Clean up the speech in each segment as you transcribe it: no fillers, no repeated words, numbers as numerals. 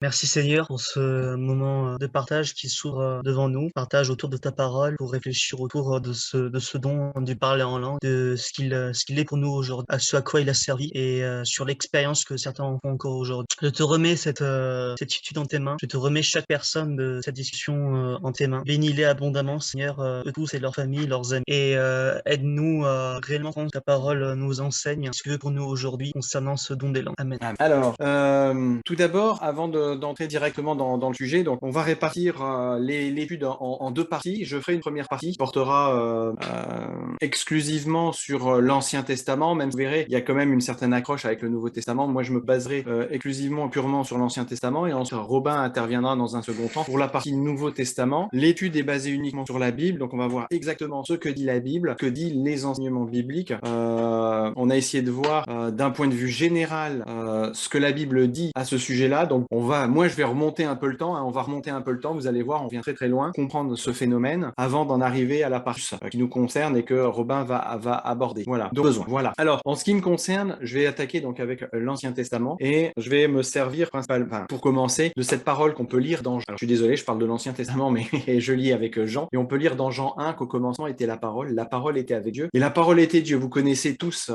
Merci Seigneur pour ce moment de partage qui s'ouvre devant nous, partage autour de ta parole pour réfléchir autour de ce dont tu parlais en langue, de ce qu'il est pour nous aujourd'hui, à ce à quoi il a servi et sur l'expérience que certains en font encore aujourd'hui. Je te remets cette étude en tes mains, je te remets chaque personne de cette discussion en tes mains. Bénis-les abondamment Seigneur, eux tous et leurs familles, leurs amis et aide-nous à réellement prendre ta parole nous enseigne ce que tu veux pour nous aujourd'hui concernant ce don des langues. Amen. Alors, tout d'abord, avant d'entrer directement dans le sujet, donc on va répartir l'étude en deux parties. Je ferai une première partie qui portera exclusivement sur l'Ancien Testament, même si vous verrez, il y a quand même une certaine accroche avec le Nouveau Testament. Moi, je me baserai exclusivement, purement sur l'Ancien Testament, et ensuite Robin interviendra dans un second temps pour la partie Nouveau Testament. L'étude est basée uniquement sur la Bible, donc on va voir exactement ce que dit la Bible, que dit les enseignements bibliques. On a essayé de voir d'un point de vue général ce que la Bible dit à ce sujet-là. Donc moi je vais remonter un peu le temps, hein, on va remonter un peu le temps, vous allez voir, on vient très très loin, comprendre ce phénomène avant d'en arriver à la partie qui nous concerne et que Robin va aborder. Voilà, donc besoin. Voilà. Alors, en ce qui me concerne, je vais attaquer donc avec l'Ancien Testament et je vais me servir principalement, pour commencer, de cette parole qu'on peut lire dans Jean. Alors, je suis désolé, je parle de l'Ancien Testament, mais je lis avec Jean, et on peut lire dans Jean 1 qu'au commencement était la parole était avec Dieu, et la parole était Dieu. Vous connaissez tous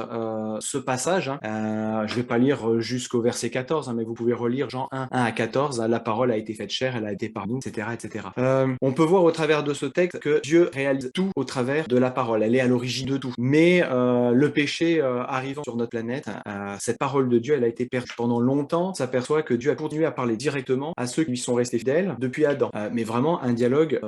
ce passage, hein. Je vais pas lire jusqu'au verset 14, hein, mais vous pouvez relire Jean 1 à 14, hein, la parole a été faite chair, elle a été par nous, etc. etc. On peut voir au travers de ce texte que Dieu réalise tout au travers de la parole, elle est à l'origine de tout. Mais le péché arrivant sur notre planète, cette parole de Dieu, elle a été perdue. Pendant longtemps, on s'aperçoit que Dieu a continué à parler directement à ceux qui lui sont restés fidèles depuis Adam. Mais vraiment un dialogue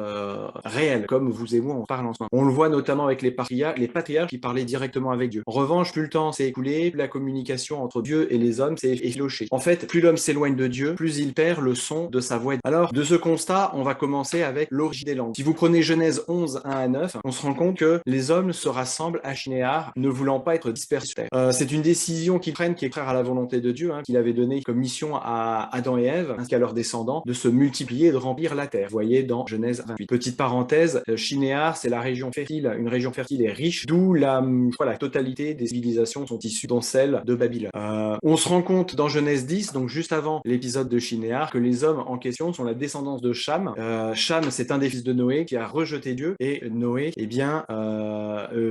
réel, comme vous et moi on parle ensemble. On le voit notamment avec les patriarches qui parlaient directement avec Dieu. En revanche, plus le temps s'est écoulé, plus la communication entre Dieu et les hommes s'est effilochée. En fait, plus l'homme s'éloigne de Dieu, plus il perd le son de sa voix. Alors, de ce constat, on va commencer avec l'origine des langues. Si vous prenez Genèse 11, 1 à 9, on se rend compte que les hommes se rassemblent à Shinéar, ne voulant pas être dispersés sur terre. C'est une décision qu'ils prennent qui est claire à la volonté de Dieu, hein, qu'il avait donné comme mission à Adam et Ève, ainsi qu'à leurs descendants, de se multiplier et de remplir la terre. Vous voyez dans Genèse 28. Petite parenthèse, Shinéar, c'est la région fertile, une région fertile et riche, d'où la totalité des civilisations sont issues, dont celle de Babylone. On se rend compte dans Genèse 10, donc juste avant l'épisode de Shinéar, que les hommes en question sont la descendance de Cham. Cham, c'est un des fils de Noé qui a rejeté Dieu, et Noé,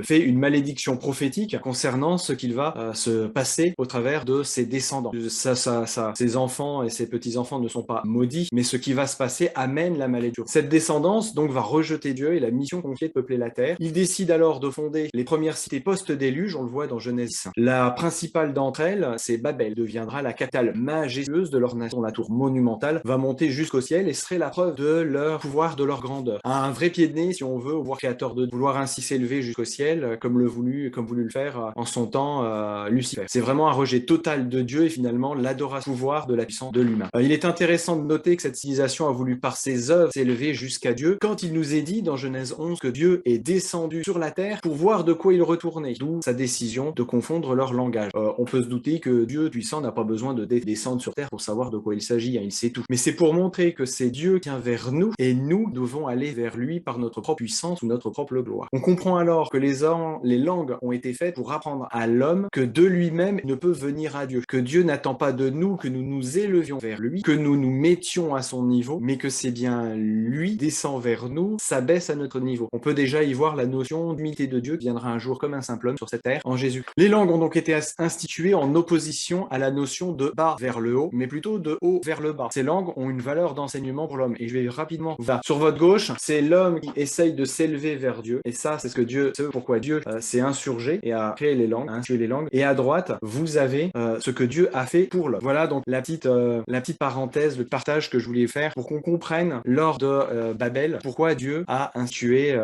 fait une malédiction prophétique concernant ce qu'il va se passer au travers de ses descendants. Ses enfants et ses petits-enfants ne sont pas maudits, mais ce qui va se passer amène la malédiction. Cette descendance, donc, va rejeter Dieu et la mission confiée de peupler la terre. Il décide alors de fonder les premières cités post-déluge, on le voit dans Genèse 5. La principale d'entre elles, c'est Babel, deviendra la capitale majestueuse de leur nation. La tour monumentale va monter jusqu'au ciel et serait la preuve de leur pouvoir, de leur grandeur. Un vrai pied de nez, si on veut, au voir créateur de vouloir ainsi s'élever jusqu'au ciel, comme voulu le faire en son temps Lucifer. C'est vraiment un rejet total de Dieu et finalement l'adoration pouvoir de la puissance de l'humain. Il est intéressant de noter que cette civilisation a voulu par ses œuvres s'élever jusqu'à Dieu, quand il nous est dit dans Genèse 11 que Dieu est descendu sur la terre pour voir de quoi il retournait, d'où sa décision de confondre leur langage. On peut se douter que Dieu puissant n'a pas besoin de descendre sur terre pour savoir de quoi il s'agit, hein, il sait tout. Mais c'est pour montrer que c'est Dieu qui vient vers nous et nous devons aller vers lui par notre propre puissance ou notre propre gloire. On comprend alors que les langues ont été faites pour apprendre à l'homme que de lui-même ne peut venir à Dieu, que Dieu n'attend pas de nous que nous nous élevions vers lui, que nous nous mettions à son niveau, mais que c'est bien lui descend vers nous, s'abaisse à notre niveau. On peut déjà y voir la notion d'humilité de Dieu qui viendra un jour comme un simple homme sur cette terre en Jésus. Les langues ont donc été instituées en opposition à la notion de bas vers le haut, mais plutôt de haut vers le bas. Ces langues ont une valeur d'enseignement pour l'homme, et je vais rapidement vous dire. Sur votre gauche, c'est l'homme qui essaye de s'élever vers Dieu, et ça, c'est pourquoi Dieu s'est insurgé et a créé les langues, a institué les langues. Et à droite, vous avez ce que Dieu a fait pour l'homme. Voilà donc la petite parenthèse, le partage que je voulais faire pour qu'on comprenne lors de Babel pourquoi Dieu a institué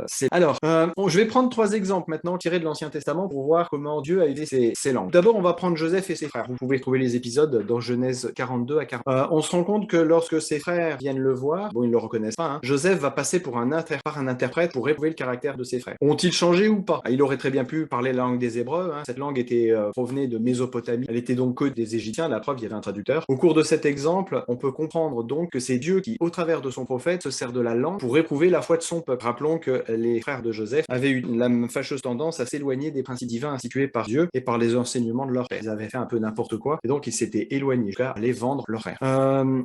ces... Alors, je vais prendre 3 exemples maintenant tirés de l'Ancien Testament pour voir comment Dieu a aidé ces langues. D'abord, on va prendre Joseph et ses frères. Vous pouvez trouver les épisodes dans Genèse 42 à 40. On se rend compte que lorsque ses frères viennent le voir, bon, ils ne le reconnaissent pas, hein, Joseph va passer par un interprète pour éprouver le caractère de ses frères. Ont-ils changé ou pas? Il aurait très bien pu parler la langue des Hébreux, hein. Cette langue provenait de Mésopotamie, elle était donc que des Égyptiens, la preuve, il y avait un traducteur. Au cours de cet exemple, on peut comprendre donc que c'est Dieu qui, au travers de son prophète, se sert de la langue pour éprouver la foi de son peuple. Rappelons que les frères de Joseph avaient eu la fâcheuse tendance à s'éloigner des principes divins institués par Dieu et par les enseignements de leur père. Ils avaient fait un peu n'importe quoi, et donc ils s'étaient éloignés jusqu'à aller vendre comprendre leurs frères.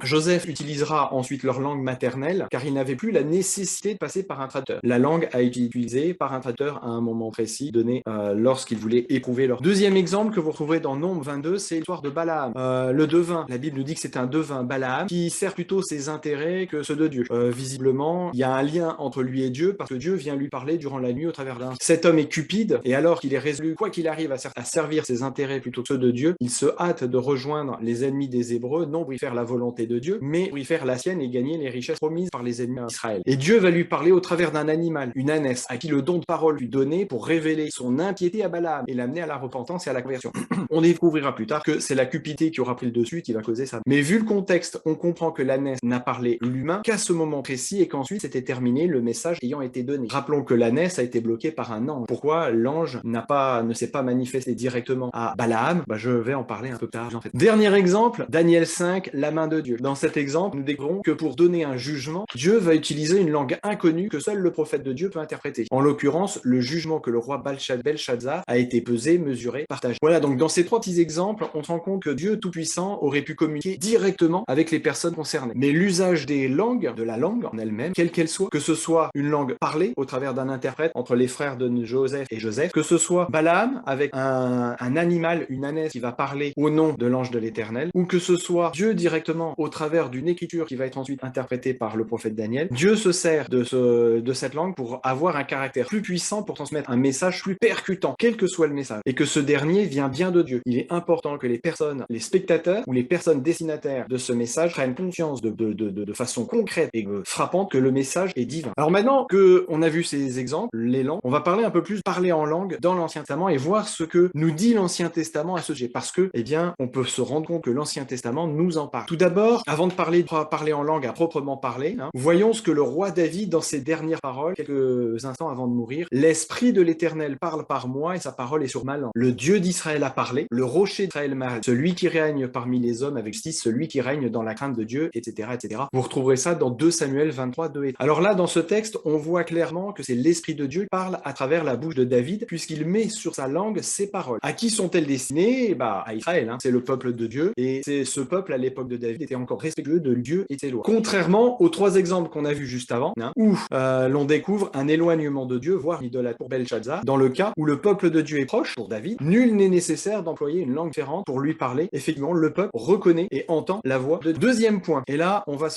Joseph utilisera ensuite leur langue maternelle, car il n'avait plus la nécessité de passer par un traducteur. La langue a été utilisée par un traducteur à un moment précis donné lorsqu'il voulait éprouver leur... Deuxième exemple que vous retrouverez dans Nombre 22, c'est l'histoire de Balaam. Le devin, la Bible nous dit que c'est un devin, Balaam, qui sert plutôt ses intérêts que ceux de Dieu. Visiblement, il y a un lien entre lui et Dieu, parce que Dieu vient lui parler durant la nuit au travers d'un... Cet homme est cupide, et alors qu'il est résolu, quoi qu'il arrive, à servir ses intérêts plutôt que ceux de Dieu, il se hâte de rejoindre les ennemis des Hébreux, non pour y faire la volonté de Dieu, mais pour y faire la sienne et gagner les richesses promises par les ennemis d'Israël. Et Dieu va lui parler au travers d'un animal, une ânesse, à qui le don de parole lui donné pour révéler son impiété à Balaam et l'amener à la repentance et à la conversion. On découvrira plus tard que c'est la cupidité qui aura pris le dessus qui va causer ça. Mais vu le contexte, on comprend que l'ânesse n'a parlé l'humain qu'à ce moment précis et qu'ensuite c'était terminé, le message ayant été donné. Rappelons que l'ânesse a été bloquée par un ange. Pourquoi l'ange ne s'est pas manifesté directement à Balaam? Je vais en parler un peu tard. En fait. Dernier exemple, Daniel 5, la main de Dieu. Dans cet exemple, nous découvrons que pour donner un jugement, Dieu va utiliser une langue inconnue que seul le prophète de Dieu peut interpréter. En l'occurrence, le jugement que le roi Belshazzar a été pesé, mesuré, partagé. Voilà, donc dans ces trois petits exemples, on se rend compte que Dieu Tout-Puissant aurait pu communiquer directement avec les personnes concernées. Mais l'usage des langues, de la langue en elle-même, quelle qu'elle soit, que ce soit une langue parlée au travers d'un interprète entre les frères de Joseph et Joseph, que ce soit Balaam avec un animal, une ânesse qui va parler au nom de l'ange de l'Éternel, ou que ce soit Dieu directement au travers d'une écriture qui va être ensuite interprétée par le prophète Daniel, Dieu se sert de cette langue pour avoir un caractère plus puissant, pour transmettre un message plus percutant, quel que soit le message, et que ce dernier vient bien de Dieu. Il est important que les personnes, les spectateurs ou les personnes destinataires de ce message prennent conscience de façon concrète et frappante que le message est divin. Alors maintenant que on a vu ces exemples, les langues, on va parler un peu plus parler en langue dans l'Ancien Testament et voir ce que nous dit l'Ancien Testament à ce sujet, parce que, eh bien, on peut se rendre compte que l'Ancien Testament nous en parle. Tout d'abord, avant de parler en langue à proprement parler, voyons ce que le roi David, dans ses dernières paroles, quelques instants avant de mourir, l'Esprit de l'Éternel parle par moi et sa parole est sur ma langue. Le Dieu d'Israël a parlé, le rocher d'Israël m'a dit, celui qui règne parmi les hommes avec justice, celui qui règne dans la crainte de Dieu, etc., etc. Vous retrouverez ça dans 2 Samuel 23, 2 et 3. Alors là, dans ce texte, on voit clairement que c'est l'Esprit de Dieu qui parle à travers la bouche de David, puisqu'il met sur sa langue ses paroles. À qui sont-elles destinées? À Israël, c'est le peuple de Dieu, et c'est ce peuple à l'époque de David était encore respectueux de Dieu et ses lois. Contrairement aux 3 exemples qu'on a vus juste avant, où l'on découvre un éloignement de Dieu, voire l'idolâtrie pour Belshazzar, dans le cas où le peuple de Dieu est proche, pour David, nul n'est nécessaire d'employer une langue différente pour lui parler. Effectivement, le peuple reconnaît et entend la voix de... Deuxième point, et là, on va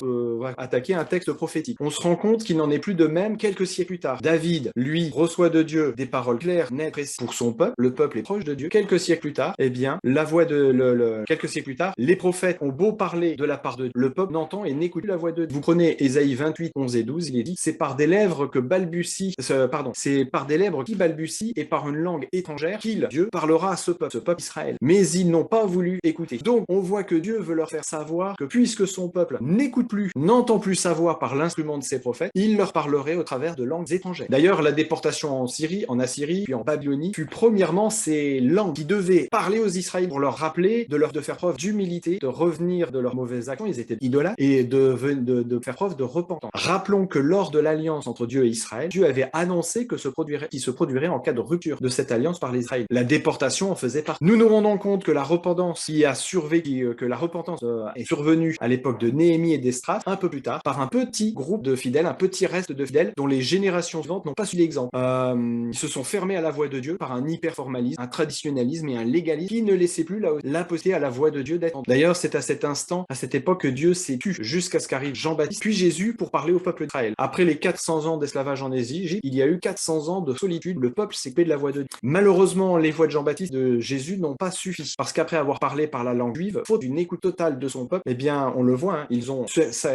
attaquer un texte prophétique. On se rend compte qu'il n'en est plus de même quelques siècles plus tard. David, lui, reçoit de Dieu des paroles claires, nettes, précises pour son peuple. Le peuple est proche de Dieu. Quelques siècles plus tard, eh bien, la voix de... Quelques siècles plus tard, les prophètes ont beau parler de la part de Dieu, le peuple n'entend et n'écoute plus la voix de Dieu. Vous prenez Ésaïe 28, 11 et 12, il est dit, c'est par des lèvres que balbutie, c'est par des lèvres qui balbutient et par une langue étrangère qu'il, Dieu, parlera à ce peuple Israël. Mais ils n'ont pas voulu écouter. Donc, on voit que Dieu veut leur faire savoir que puisque son peuple n'écoute plus, n'entend plus sa voix par l'instrument de ses prophètes, il leur parlerait au travers de langues étrangères. D'ailleurs, la déportation en Syrie, en Assyrie, puis en Babylonie, fut premièrement ces langues qui devaient parler aux Israélites pour leur rappeler, de faire preuve d'humilité, de revenir de leurs mauvaises actions, ils étaient idolâtres, et de faire preuve de repentance. Rappelons que lors de l'alliance entre Dieu et Israël, Dieu avait annoncé qu'il se produirait en cas de rupture de cette alliance par les Israélites. La déportation en faisait partie. Nous nous rendons compte que la repentance est survenue à l'époque de Néhémie et d'Esdras, un peu plus tard, par un petit groupe de fidèles, un petit reste de fidèles, dont les générations suivantes n'ont pas suivi l'exemple. Ils se sont fermés à la voix de Dieu par un hyperformalisme, un traditionnalisme et un légalisme qui ne laissait plus la possibilité à la voix de Dieu d'être entendue. D'ailleurs, c'est à cet instant, à cette époque, que Dieu s'est tu jusqu'à ce qu'arrive Jean-Baptiste, puis Jésus pour parler au peuple d'Israël. Après les 400 ans d'esclavage en Égypte, il y a eu 400 ans de solitude. Le peuple s'est coupé de la voix de Dieu. Malheureusement, les voix de Jean-Baptiste, de Jésus, n'ont pas suffi. Parce qu'après avoir parlé par la langue juive, faute d'une écoute totale de son peuple, eh bien, on le voit, ils ont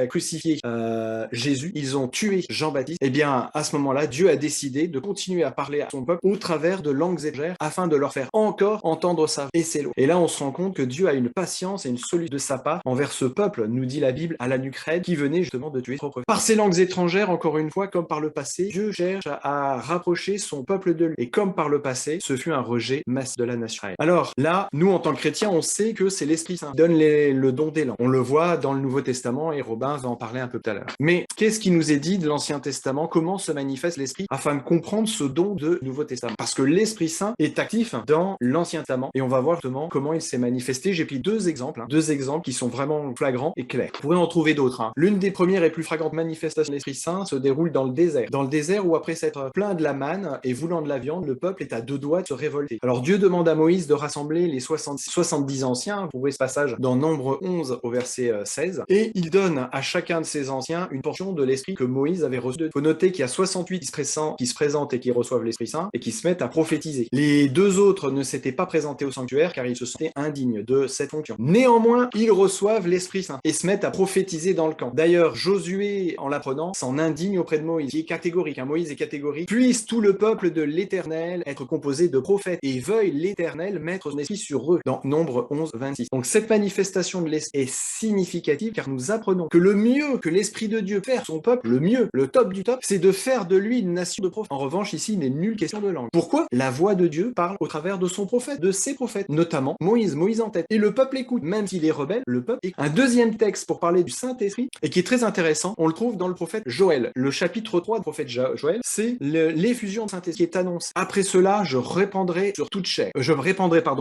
crucifié Jésus, ils ont tué Jean-Baptiste. Eh bien, à ce moment-là, Dieu a décidé de continuer à parler à son peuple au travers de langues étrangères afin de leur faire encore entendre sa voix et ses lois. Et là, on se rend compte que Dieu a une patience et une solitude de sa part envers ce peuple, nous dit la Bible, à la nuque raide, qui venait justement de tuer son propre. Par ces langues étrangères, encore une fois, comme par le passé, Dieu cherche à rapprocher son peuple de lui. Et comme par le passé, ce fut un rejet massif de la nation. Alors là, nous, en tant que chrétiens, on sait que c'est l'Esprit Saint qui donne le don des langues. On le voit dans le Nouveau Testament et Robin va en parler un peu tout à l'heure. Mais qu'est-ce qui nous est dit de l'Ancien Testament? Comment se manifeste l'Esprit afin de comprendre ce don de Nouveau Testament? Parce que l'Esprit Saint est actif dans l'Ancien Testament et on va voir justement comment il s'est manifesté. J'ai pris deux exemples exemples qui sont vraiment flagrants et clairs. Vous pourrez en trouver d'autres. L'une des premières et plus flagrantes manifestations de l'Esprit Saint se déroule dans le désert. Dans le désert où, après s'être plein de la manne et voulant de la viande, le peuple est à deux doigts de se révolter. Alors Dieu demande à Moïse de rassembler les 70 anciens. Vous trouvez ce passage dans Nombre 11 au verset 16. Et il donne à chacun de ces anciens une portion de l'Esprit que Moïse avait reçu. Il faut noter qu'il y a 68 qui se présentent et qui reçoivent l'Esprit Saint et qui se mettent à prophétiser. Les deux autres ne s'étaient pas présentés au sanctuaire car ils se sentaient indignes de cette fonction. Néanmoins, ils reçoivent l'Esprit Saint et se mettent à prophétiser dans le camp. D'ailleurs, Josué, en l'apprenant, s'en indigne auprès de Moïse, qui est catégorique. Moïse est catégorique. Puisse tout le peuple de l'Éternel être composé de prophètes et veuille l'Éternel mettre son esprit sur eux. Dans Nombre 11, 26. Donc cette manifestation de l'Esprit est significative car nous apprenons que le mieux que l'Esprit de Dieu fait à son peuple, le mieux, le top du top, c'est de faire de lui une nation de prophètes. En revanche, ici, il n'est nulle question de langue. Pourquoi? La voix de Dieu parle au travers de son prophète, de ses prophètes, notamment Moïse en tête. Et le peuple écoute, même s'il est rebelle, le peuple écoute. Un deuxième texte pour parler du Saint-Esprit, et qui est très intéressant, on le trouve dans le prophète Joël. Le chapitre 3 du prophète Joël, c'est l'effusion du Saint-Esprit qui est annoncée. Après cela, je répandrai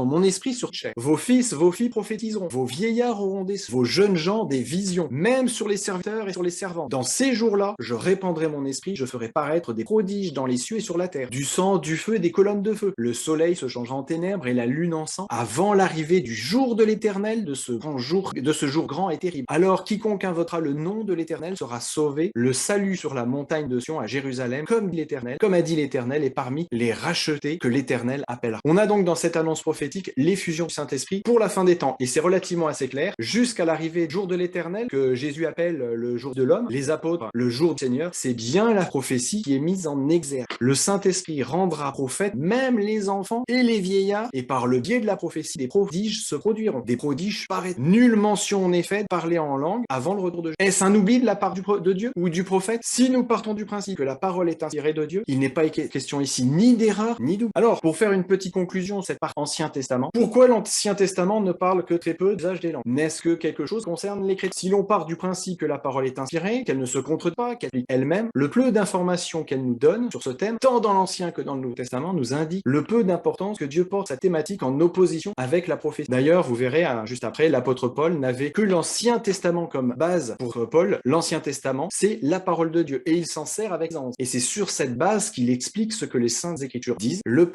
mon esprit sur toute chair. Vos fils, vos filles prophétiseront. Vos vieillards auront des vos jeunes gens des visions, même sur les serviteurs et sur les servantes. Dans ces jours-là, je répandrai mon esprit, je ferai paraître des prodiges dans les cieux et sur la terre. Du sang, du feu et des colonnes de feu. Le soleil se changera en ténèbres et la lune en sang avant l'arrivée du jour de l'Éternel, de ce jour grand et terrible. Alors quiconque invoquera le nom de l'Éternel sera sauvé. Le salut sur la montagne de Sion à Jérusalem, comme a dit l'Éternel, et parmi les rachetés que l'Éternel appellera. On a donc dans cette annonce prophétique l'effusion du Saint-Esprit pour la fin des temps, et c'est relativement assez clair, jusqu'à l'arrivée du jour de l'Éternel, que Jésus appelle le jour de l'homme, les apôtres, le jour du Seigneur, c'est bien la prophétie qui est mise en exergue. Le Saint-Esprit rendra prophète même les enfants et les vieillards, et par le biais de la prophétie, des prodiges se produiront. Des prodiges paraîtront. Nulle mention n'est faite de parler en langue avant le retour de Jésus. Est-ce un oubli de la part de Dieu ou du prophète? Si nous partons du principe que la parole est inspirée de Dieu, il n'est pas question ici ni d'erreur, ni d'oubli. Alors, pour faire une petite conclusion de cette partie Ancien Testament, pourquoi l'Ancien Testament ne parle que très peu d'usage des langues? N'est-ce que quelque chose concerne les chrétiens? Si l'on part du principe que la parole est inspirée, qu'elle ne se contredit pas, qu'elle explique elle-même, le peu d'informations qu'elle nous donne sur ce thème, tant dans l'Ancien que dans le Nouveau Testament, nous indique le peu d'importance que Dieu porte sa thématique en opposition avec la prophétie. D'ailleurs, vous verrez, juste après, l'apôtre Paul n'avait que l'Ancien Testament comme base pour Paul. L'Ancien Testament, c'est la parole de Dieu, et il s'en sert avec aisance. Et c'est sur cette base qu'il explique ce que les Saintes Écritures disent. Le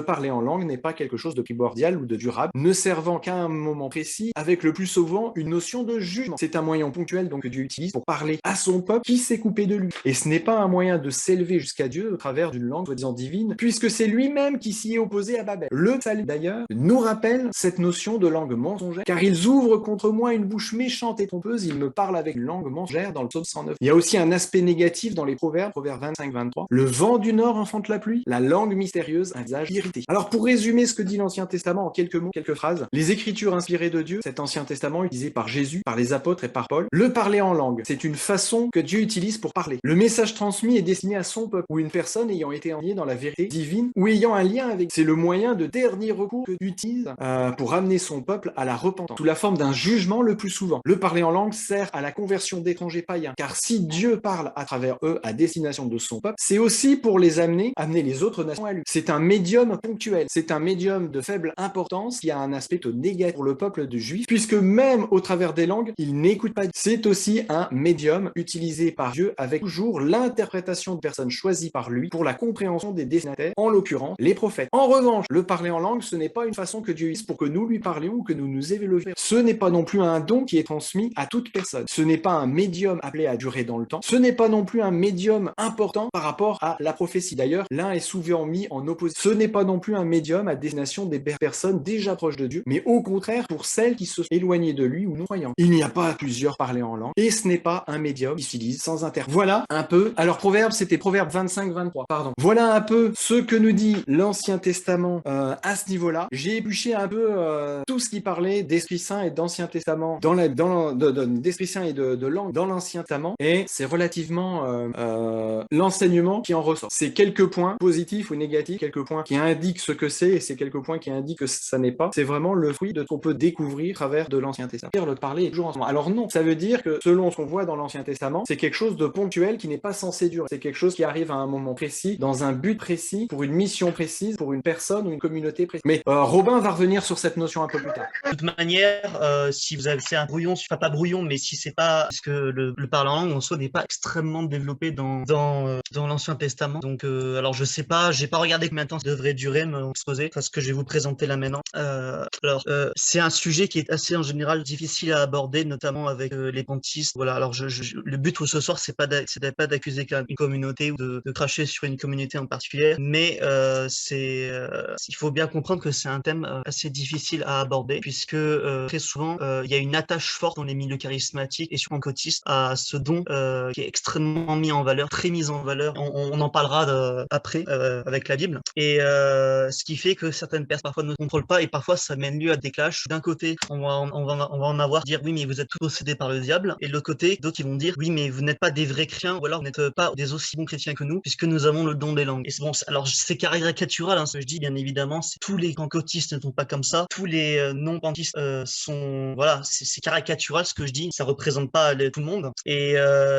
parler en langue n'est pas quelque chose de primordial ou de durable, ne servant qu'à un moment précis, avec le plus souvent une notion de jugement. C'est un moyen ponctuel donc que Dieu utilise pour parler à son peuple qui s'est coupé de lui. Et ce n'est pas un moyen de s'élever jusqu'à Dieu au travers d'une langue soi-disant divine, puisque c'est lui-même qui s'y est opposé à Babel. Le salut d'ailleurs nous rappelle cette notion de langue mensongère, car ils ouvrent contre moi une bouche méchante et trompeuse, ils me parlent avec une langue mensongère dans le psaume 109. Il y a aussi un aspect négatif dans les proverbes 25-23. Le vent du nord enfante la pluie, la langue mystérieuse, un visage irrité. Alors pour résumer ce que dit l'Ancien Testament en quelques mots, quelques phrases, les Écritures inspirées de Dieu, cet Ancien Testament utilisé par Jésus, par les apôtres et par Paul, le parler en langue, c'est une façon que Dieu utilise pour parler. Le message transmis est destiné à son peuple, ou une personne ayant été envoyée dans la vérité divine, ou ayant un lien avec. C'est le moyen de dernier recours que Dieu utilise pour amener son peuple à la repentance, sous la forme d'un jugement le plus souvent. Le parler en langue sert à la conversion d'étrangers païens, car si Dieu parle à travers eux à destination de son peuple, c'est aussi pour les amener les autres nations à lui. C'est un médium ponctuel, c'est un médium de faible importance qui a un aspect négatif pour le peuple de juifs, puisque même au travers des langues, il n'écoute pas. C'est aussi un médium utilisé par Dieu avec toujours l'interprétation de personnes choisies par lui pour la compréhension des destinataires, en l'occurrence les prophètes. En revanche, le parler en langue, ce n'est pas une façon que Dieu utilise pour que nous lui parlions ou que nous nous élevions. Ce n'est pas non plus un don qui est transmis à toute personne. Ce n'est pas un médium appelé à durer dans le temps. Ce n'est pas non plus un médium important par rapport à la prophétie. D'ailleurs, l'un est souvent mis en opposition. Ce n'est pas non plus un médium à destination des personnes déjà proches de Dieu, mais au contraire pour celles qui se sont éloignées de lui ou non croyants. Il n'y a pas plusieurs parler en langue, et ce n'est pas un médium qui s'utilise sans interprète. Voilà un peu. Alors Proverbe, c'était Proverbe 25-23, pardon. Voilà un peu ce que nous dit l'Ancien Testament à ce niveau-là. J'ai épluché un peu tout ce qui parlait d'Esprit Saint et d'Ancien Testament d'Esprit Saint et de langue dans l'Ancien Testament, et c'est relativement l'enseignement qui en ressort. C'est quelques points positifs ou négatifs, quelques points qui indiquent ce que c'est, et c'est quelques points qui indiquent que ça n'est pas. C'est vraiment le fruit de ce qu'on peut découvrir à travers de l'Ancien Testament. Le parler est toujours ensemble. Alors non, ça veut dire que selon ce qu'on voit dans l'Ancien Testament, c'est quelque chose de ponctuel qui n'est pas censé durer. C'est quelque chose qui arrive à un moment précis, dans un but précis, pour une mission précise, pour une personne ou une communauté précise. Mais Robin va revenir sur cette notion un peu plus tard. De toute manière, clair, si vous avez c'est un brouillon, enfin pas brouillon, mais si c'est pas parce que le parler en langue en soi n'est pas extrêmement développé dans l'Ancien Testament. Donc alors je sais pas, j'ai pas regardé combien de temps ça devrait durer mon exposé, parce que je vais vous présenter là maintenant. C'est un sujet qui est assez en général difficile à aborder, notamment avec les pentistes. Voilà, alors le but pour ce soir c'est pas d'accuser une communauté ou de cracher sur une communauté en particulier, mais il faut bien comprendre que c'est un thème assez difficile à aborder, puisque très souvent il y a une attache forte dans les milieux charismatiques et sur pentecôtistes à ce don qui est extrêmement mis en valeur, très mis en valeur. On en parlera après avec la Bible. Et ce qui fait que certaines personnes parfois ne contrôlent pas et parfois ça mène lieu à des clashs. D'un côté, on va en avoir dire oui mais vous êtes tous possédés par le diable, et de l'autre côté, d'autres qui vont dire oui mais vous n'êtes pas des vrais chrétiens, ou alors vous n'êtes pas des aussi bons chrétiens que nous puisque nous avons le don des langues. Et c'est bon, alors c'est caricatural ce que je dis, bien évidemment, tous les pentecôtistes ne sont pas comme ça, tous les non-pentecôtistes sont, voilà, c'est caricatural ce que je dis, ça représente pas tout le monde, et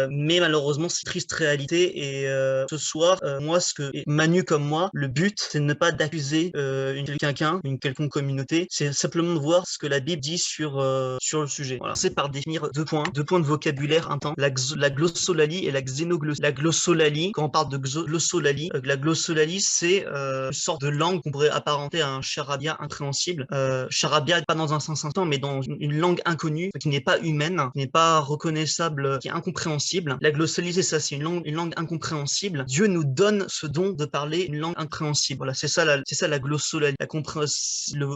mais malheureusement c'est triste réalité. Et ce soir, moi, Manu comme moi, le but c'est de ne pas d'accuser une quelconque communauté, c'est simplement de voir ce que la Bible dit sur le sujet. Voilà. C'est par définir deux points de vocabulaire intense, la glossolalie et la xénoglossie. La glossolalie, quand on parle de glossolalie, la glossolalie c'est une sorte de langue qu'on pourrait apparenter à un charabia incompréhensible. Charabia pas dans un sens instant, mais dans une langue inconnue, qui n'est pas humaine, qui n'est pas reconnaissable, qui est incompréhensible. La glossolalie c'est ça, c'est une langue incompréhensible. Dieu nous donne ce don de parler une langue incompréhensible. Voilà, c'est ça la glossolalie.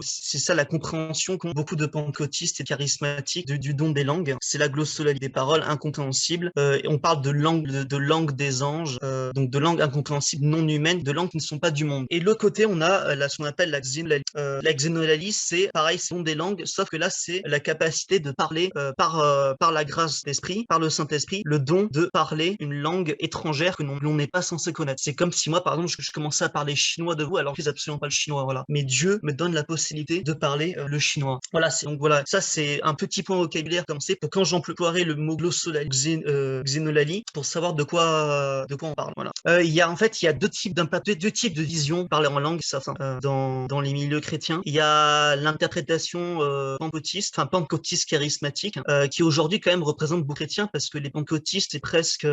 C'est ça la compréhension qu'ont beaucoup de pentecôtistes et charismatiques du don des langues. C'est la glossolalie, des paroles incompréhensibles. Et on parle de langue des anges, donc de langues incompréhensibles non humaines, de langues qui ne sont pas du monde. Et de l'autre côté, on a ce qu'on appelle la xénolalie. La xénolalie, c'est pareil, c'est le don des langues, sauf que là, c'est la capacité de parler par la grâce d'esprit, par le Saint-Esprit, le don de parler une langue étrangère que l'on n'est pas censé connaître. C'est comme si moi, par exemple, je commençais à parler chinois de vous, alors que je n'ai absolument pas le chinois, voilà. Mais Dieu me donne la possibilité de parler le chinois. Voilà, ça c'est un petit point vocabulaire comme c'est pour quand j'emploierai le mot glossolalie, xénolalie, pour savoir de quoi on parle. Voilà. Il y a deux types de visions parler en langue, ça, dans les milieux chrétiens. Il y a l'interprétation pentecôtiste charismatique, qui aujourd'hui quand même représente beaucoup de chrétiens, parce que les pentecôtistes c'est presque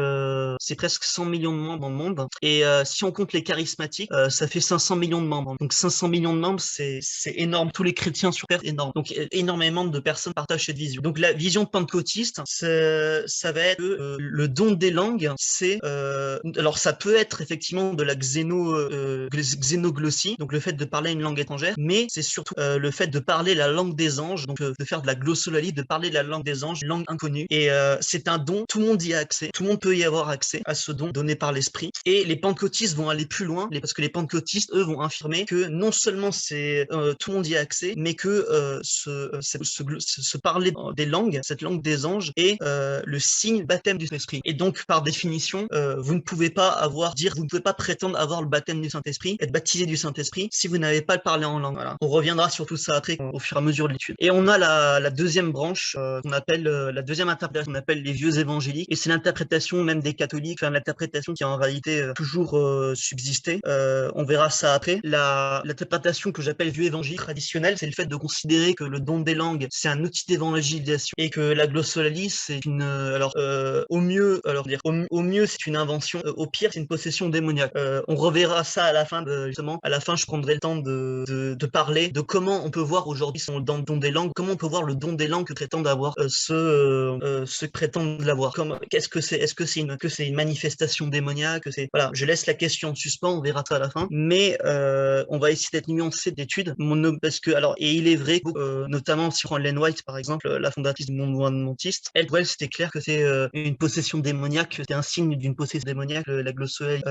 100 millions de membres dans le monde, et si on compte les charismatiques, ça fait 500 millions de membres. Donc 500 millions de membres, c'est énorme. Tous les chrétiens sur terre, énorme. Donc énormément de personnes partagent cette vision. Donc la vision pentecôtiste, ça va être le don des langues. Alors ça peut être effectivement de la xénoglossie, donc le fait de parler une langue étrangère, mais c'est surtout le fait de parler la langue des anges, donc de faire de la glossolalie, de parler la langue des anges, une langue inconnue. Et c'est un don, tout le monde y a accès, tout le monde peut y avoir accès à ce don donné par l'esprit. Et les pentecôtistes vont aller plus loin, parce que les pentecôtistes, eux, vont affirmer que non seulement tout le monde y a accès, mais que se parler des langues, cette langue des anges, est le signe baptême du Saint-Esprit. Et donc, par définition, vous ne pouvez pas prétendre avoir le baptême du Saint-Esprit, être baptisé du Saint-Esprit, si vous n'avez pas le parler en langue. Voilà. On reviendra sur tout ça après, au fur et à mesure de l'étude. Et on a la deuxième branche, qu'on appelle la deuxième interprétation, qu'on appelle les vieux évangéliques, et c'est l'interprétation même des catholiques, enfin l'interprétation qui a en réalité toujours subsisté. On verra ça après. L'interprétation que j'appelle vieux évangélique traditionnelle, c'est le fait de considérer que le don des langues, c'est un outil d'évangélisation, et que la glossolalie, c'est au mieux, c'est une invention, au pire, c'est une possession démoniaque. On reverra ça à la fin, justement. À la fin, je prendrai le temps de parler de comment on peut voir aujourd'hui son don des langues, comment on peut voir le don des langues que prétendent avoir ceux qui prétendent l'avoir. Qu'est-ce que c'est? Est-ce que c'est une manifestation démoniaque? Voilà, je laisse la question en suspens, on verra ça à la fin. Mais on va essayer d'être nuancé d'études, parce que et il est vrai, notamment si on prend Ellen White par exemple, la fondatrice du monde adventiste, elle, pour elle, c'était clair que c'est une possession démoniaque, c'était un signe d'une possession démoniaque, la glossolalie.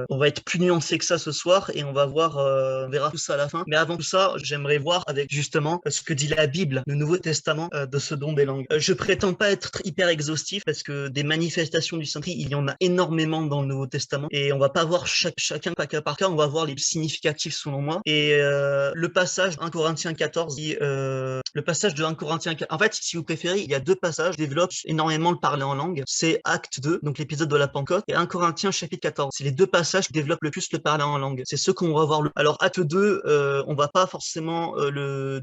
On va être plus nuancé que ça ce soir, et on verra tout ça à la fin. Mais avant tout ça, j'aimerais voir avec justement ce que dit la Bible, le Nouveau Testament, de ce don des langues. Je prétends pas être hyper exhaustif, parce que des manifestations du Saint-Esprit, il y en a énormément dans le Nouveau Testament, et on va pas voir chacun cas par cas, on va voir les significatifs selon moi. Et le passage 1 Corinthiens 14 le passage de 1 Corinthiens 14, en fait, si vous préférez, il y a deux passages qui développent énormément le parler en langue. C'est Acte 2, donc l'épisode de la Pentecôte, et 1 Corinthiens chapitre 14. C'est les deux passages qui développent le plus le parler en langue. C'est ceux qu'on va voir. Alors Acte 2, on va pas forcément de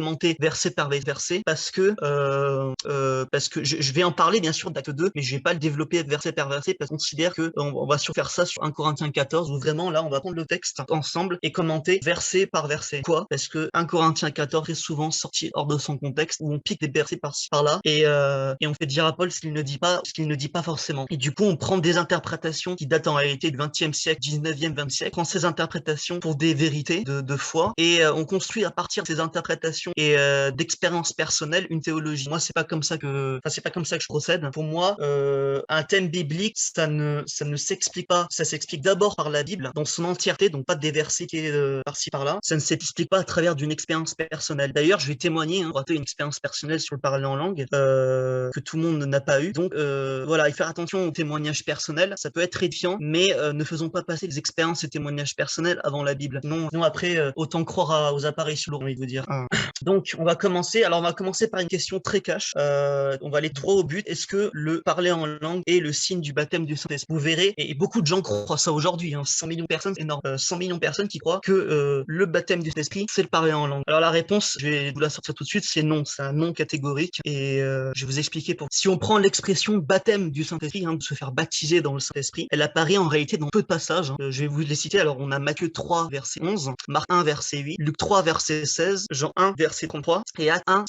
commenter verset par verset parce que je vais en parler bien sûr d'acte 2, mais je vais pas le développer verset par verset parce qu'on considère que on va faire ça sur 1 Corinthiens 14 où vraiment là on va prendre le texte ensemble et commenter verset par verset. Quoi? Parce que 1 Corinthiens 14 est souvent sorti hors de son contexte où on pique des versets par-ci par-là et on fait dire à Paul ce qu'il ne dit pas forcément. Et du coup on prend des interprétations qui datent en réalité du 20e siècle, 19e, 20e siècle, on prend ces interprétations pour des vérités de foi et on construit à partir de ces interprétations et d'expériences personnelles une théologie. Moi c'est pas comme ça que je procède. Pour moi un thème biblique ça ne s'explique pas, ça s'explique d'abord par la Bible dans son entièreté, donc pas des versets qui est par-ci par-là. Ça ne s'explique pas à travers d'une expérience personnelle. D'ailleurs je vais témoigner rater une expérience personnelle sur le parler en langue que tout le monde n'a pas eu. Donc voilà, et faire attention aux témoignages personnels, ça peut être édifiant, mais ne faisons pas passer les expériences et témoignages personnels avant la Bible. Non après autant croire aux apparitions, j'ai envie de vous dire. Donc on va commencer par une question très cash. On va aller droit au but. Est-ce que le parler en langue est le signe du baptême du Saint-Esprit? Vous verrez, et beaucoup de gens croient ça aujourd'hui, 100 millions de personnes, c'est énorme. 100 millions de personnes qui croient que le baptême du Saint-Esprit, c'est le parler en langue. Alors la réponse, je vais vous la sortir tout de suite, c'est non. C'est un non catégorique et je vais vous expliquer pourquoi. Si on prend l'expression baptême du Saint-Esprit, de se faire baptiser dans le Saint-Esprit, elle apparaît en réalité dans peu de passages. Je vais vous les citer. Alors on a Matthieu 3, verset 11, Marc 1, verset 8, Luc 3, verset 16, Jean 1, verset 33, et Actes 1,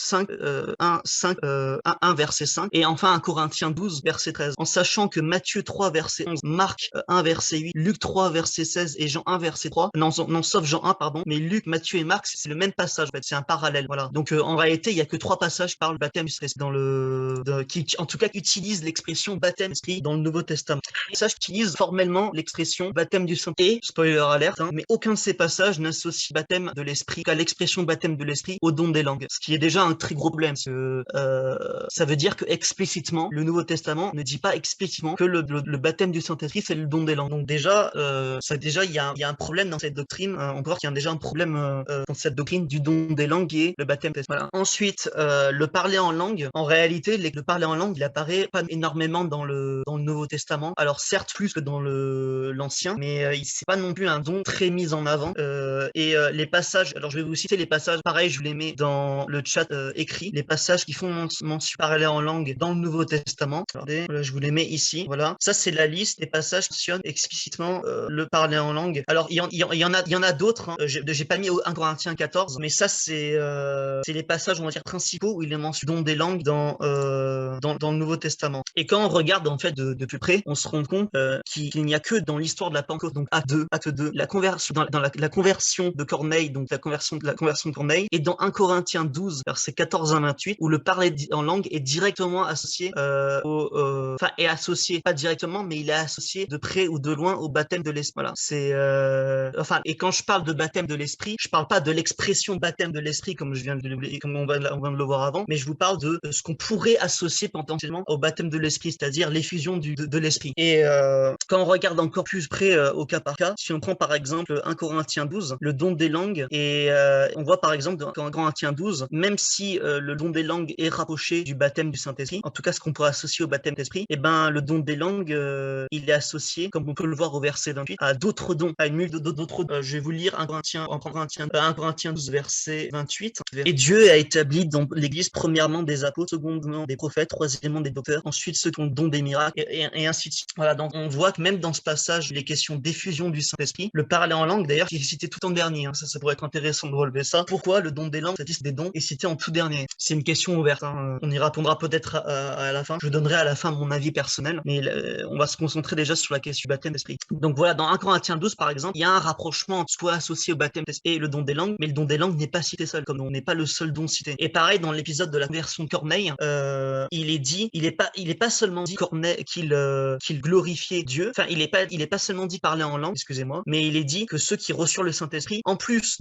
verset 5, et enfin 1 Corinthiens 12, verset 13. En sachant que Matthieu 3, verset 11, Marc 1, verset 8, Luc 3, verset 16 et Jean 1, verset 3, non, sauf Jean 1, pardon, mais Luc, Matthieu et Marc, c'est le même passage, en fait, c'est un parallèle, voilà. Donc en réalité, il y a que 3 passages qui parlent baptême du Saint-Esprit qui en tout cas utilisent l'expression baptême du Saint-Esprit dans le Nouveau Testament. Les passages utilisent formellement l'expression baptême du Saint-Esprit, et spoiler alert, mais aucun de ces passages n'associe baptême de l'Esprit qu'à l'expression baptême de l'Esprit au don des langues, ce qui est déjà un très gros problème. Parce que, ça veut dire que explicitement, le Nouveau Testament ne dit pas explicitement que le baptême du Saint-Esprit c'est le don des langues. Donc déjà, il y a un problème dans cette doctrine. On peut voir qu'il y a déjà un problème dans cette doctrine du don des langues et le baptême. Voilà. Ensuite, le parler en langue. En réalité, le parler en langue, il apparaît pas énormément dans le Nouveau Testament. Alors certes plus que dans l'Ancien, mais c'est pas non plus un don très mis en avant. Les passages. Alors je vais vous citer les passages. Pareil, je vous les mets dans le chat écrit. Les passages qui font mention parler en langue dans le Nouveau Testament. Regardez, voilà, je vous les mets ici. Voilà. Ça c'est la liste des passages qui mentionnent explicitement le parler en langue. Alors il y en a d'autres. J'ai pas mis 1 Corinthiens 14, mais ça c'est les passages on va dire principaux où il est mentionné don des langues dans le Nouveau Testament. Et quand on regarde en fait de plus près, on se rend compte qu'il n'y a que dans l'histoire de la Pentecôte, donc acte 2, la conversion dans la conversion de Corneille, donc la conversion de Corneille, et dans 1 Corinthiens 12 versets 14 à 28 où le parler en langue est directement associé est associé pas directement mais il est associé de près ou de loin au baptême de l'Esprit. Voilà, c'est et quand je parle de baptême de l'Esprit, je parle pas de l'expression baptême de l'Esprit comme on vient de le voir avant, mais je vous parle de ce qu'on pourrait associer potentiellement au baptême de l'Esprit, c'est-à-dire l'effusion de l'Esprit. Et quand on regarde encore plus près au cas par cas, si on prend par exemple 1 Corinthiens 12, le don des langues, et on voit par exemple dans 1 Corinthiens 12, même si le don des langues est rapproché du baptême du Saint-Esprit, en tout cas ce qu'on pourrait associer au baptême d'Esprit, et ben le don des langues, il est associé, comme on peut le voir au verset 28, à d'autres dons, à une multitude d'autres dons. Je vais vous lire 1 Corinthiens 12, verset 28. Et Dieu a établi dans l'Église premièrement des apôtres, secondement des prophètes, troisièmement des docteurs, ensuite ceux qui ont le don des miracles, et ainsi de suite. Voilà, donc on voit que même dans ce passage, les questions d'effusion du Saint-Esprit, le parler en langue, d'ailleurs, qui est cité tout en dernier, ça pourrait être intéressant de relever ça. Pourquoi le don des langues, cette liste des dons, est cité en tout dernier? C'est une question ouverte, on y répondra peut-être à la fin. Je donnerai à la fin mon avis personnel, mais on va se concentrer déjà sur la question du baptême d'esprit. Donc voilà, dans 1 Corinthiens 12, par exemple, il y a un rapprochement soit associé au baptême d'esprit et le don des langues, mais le don des langues n'est pas cité seul, comme on n'est pas le seul don cité. Et pareil, dans l'épisode de la conversion de Corneille, il est pas seulement dit Corneille qu'il glorifiait Dieu, enfin il est pas seulement dit parler en langue, excusez-moi, mais il est dit que ceux qui reçurent le Saint-Esprit, en plus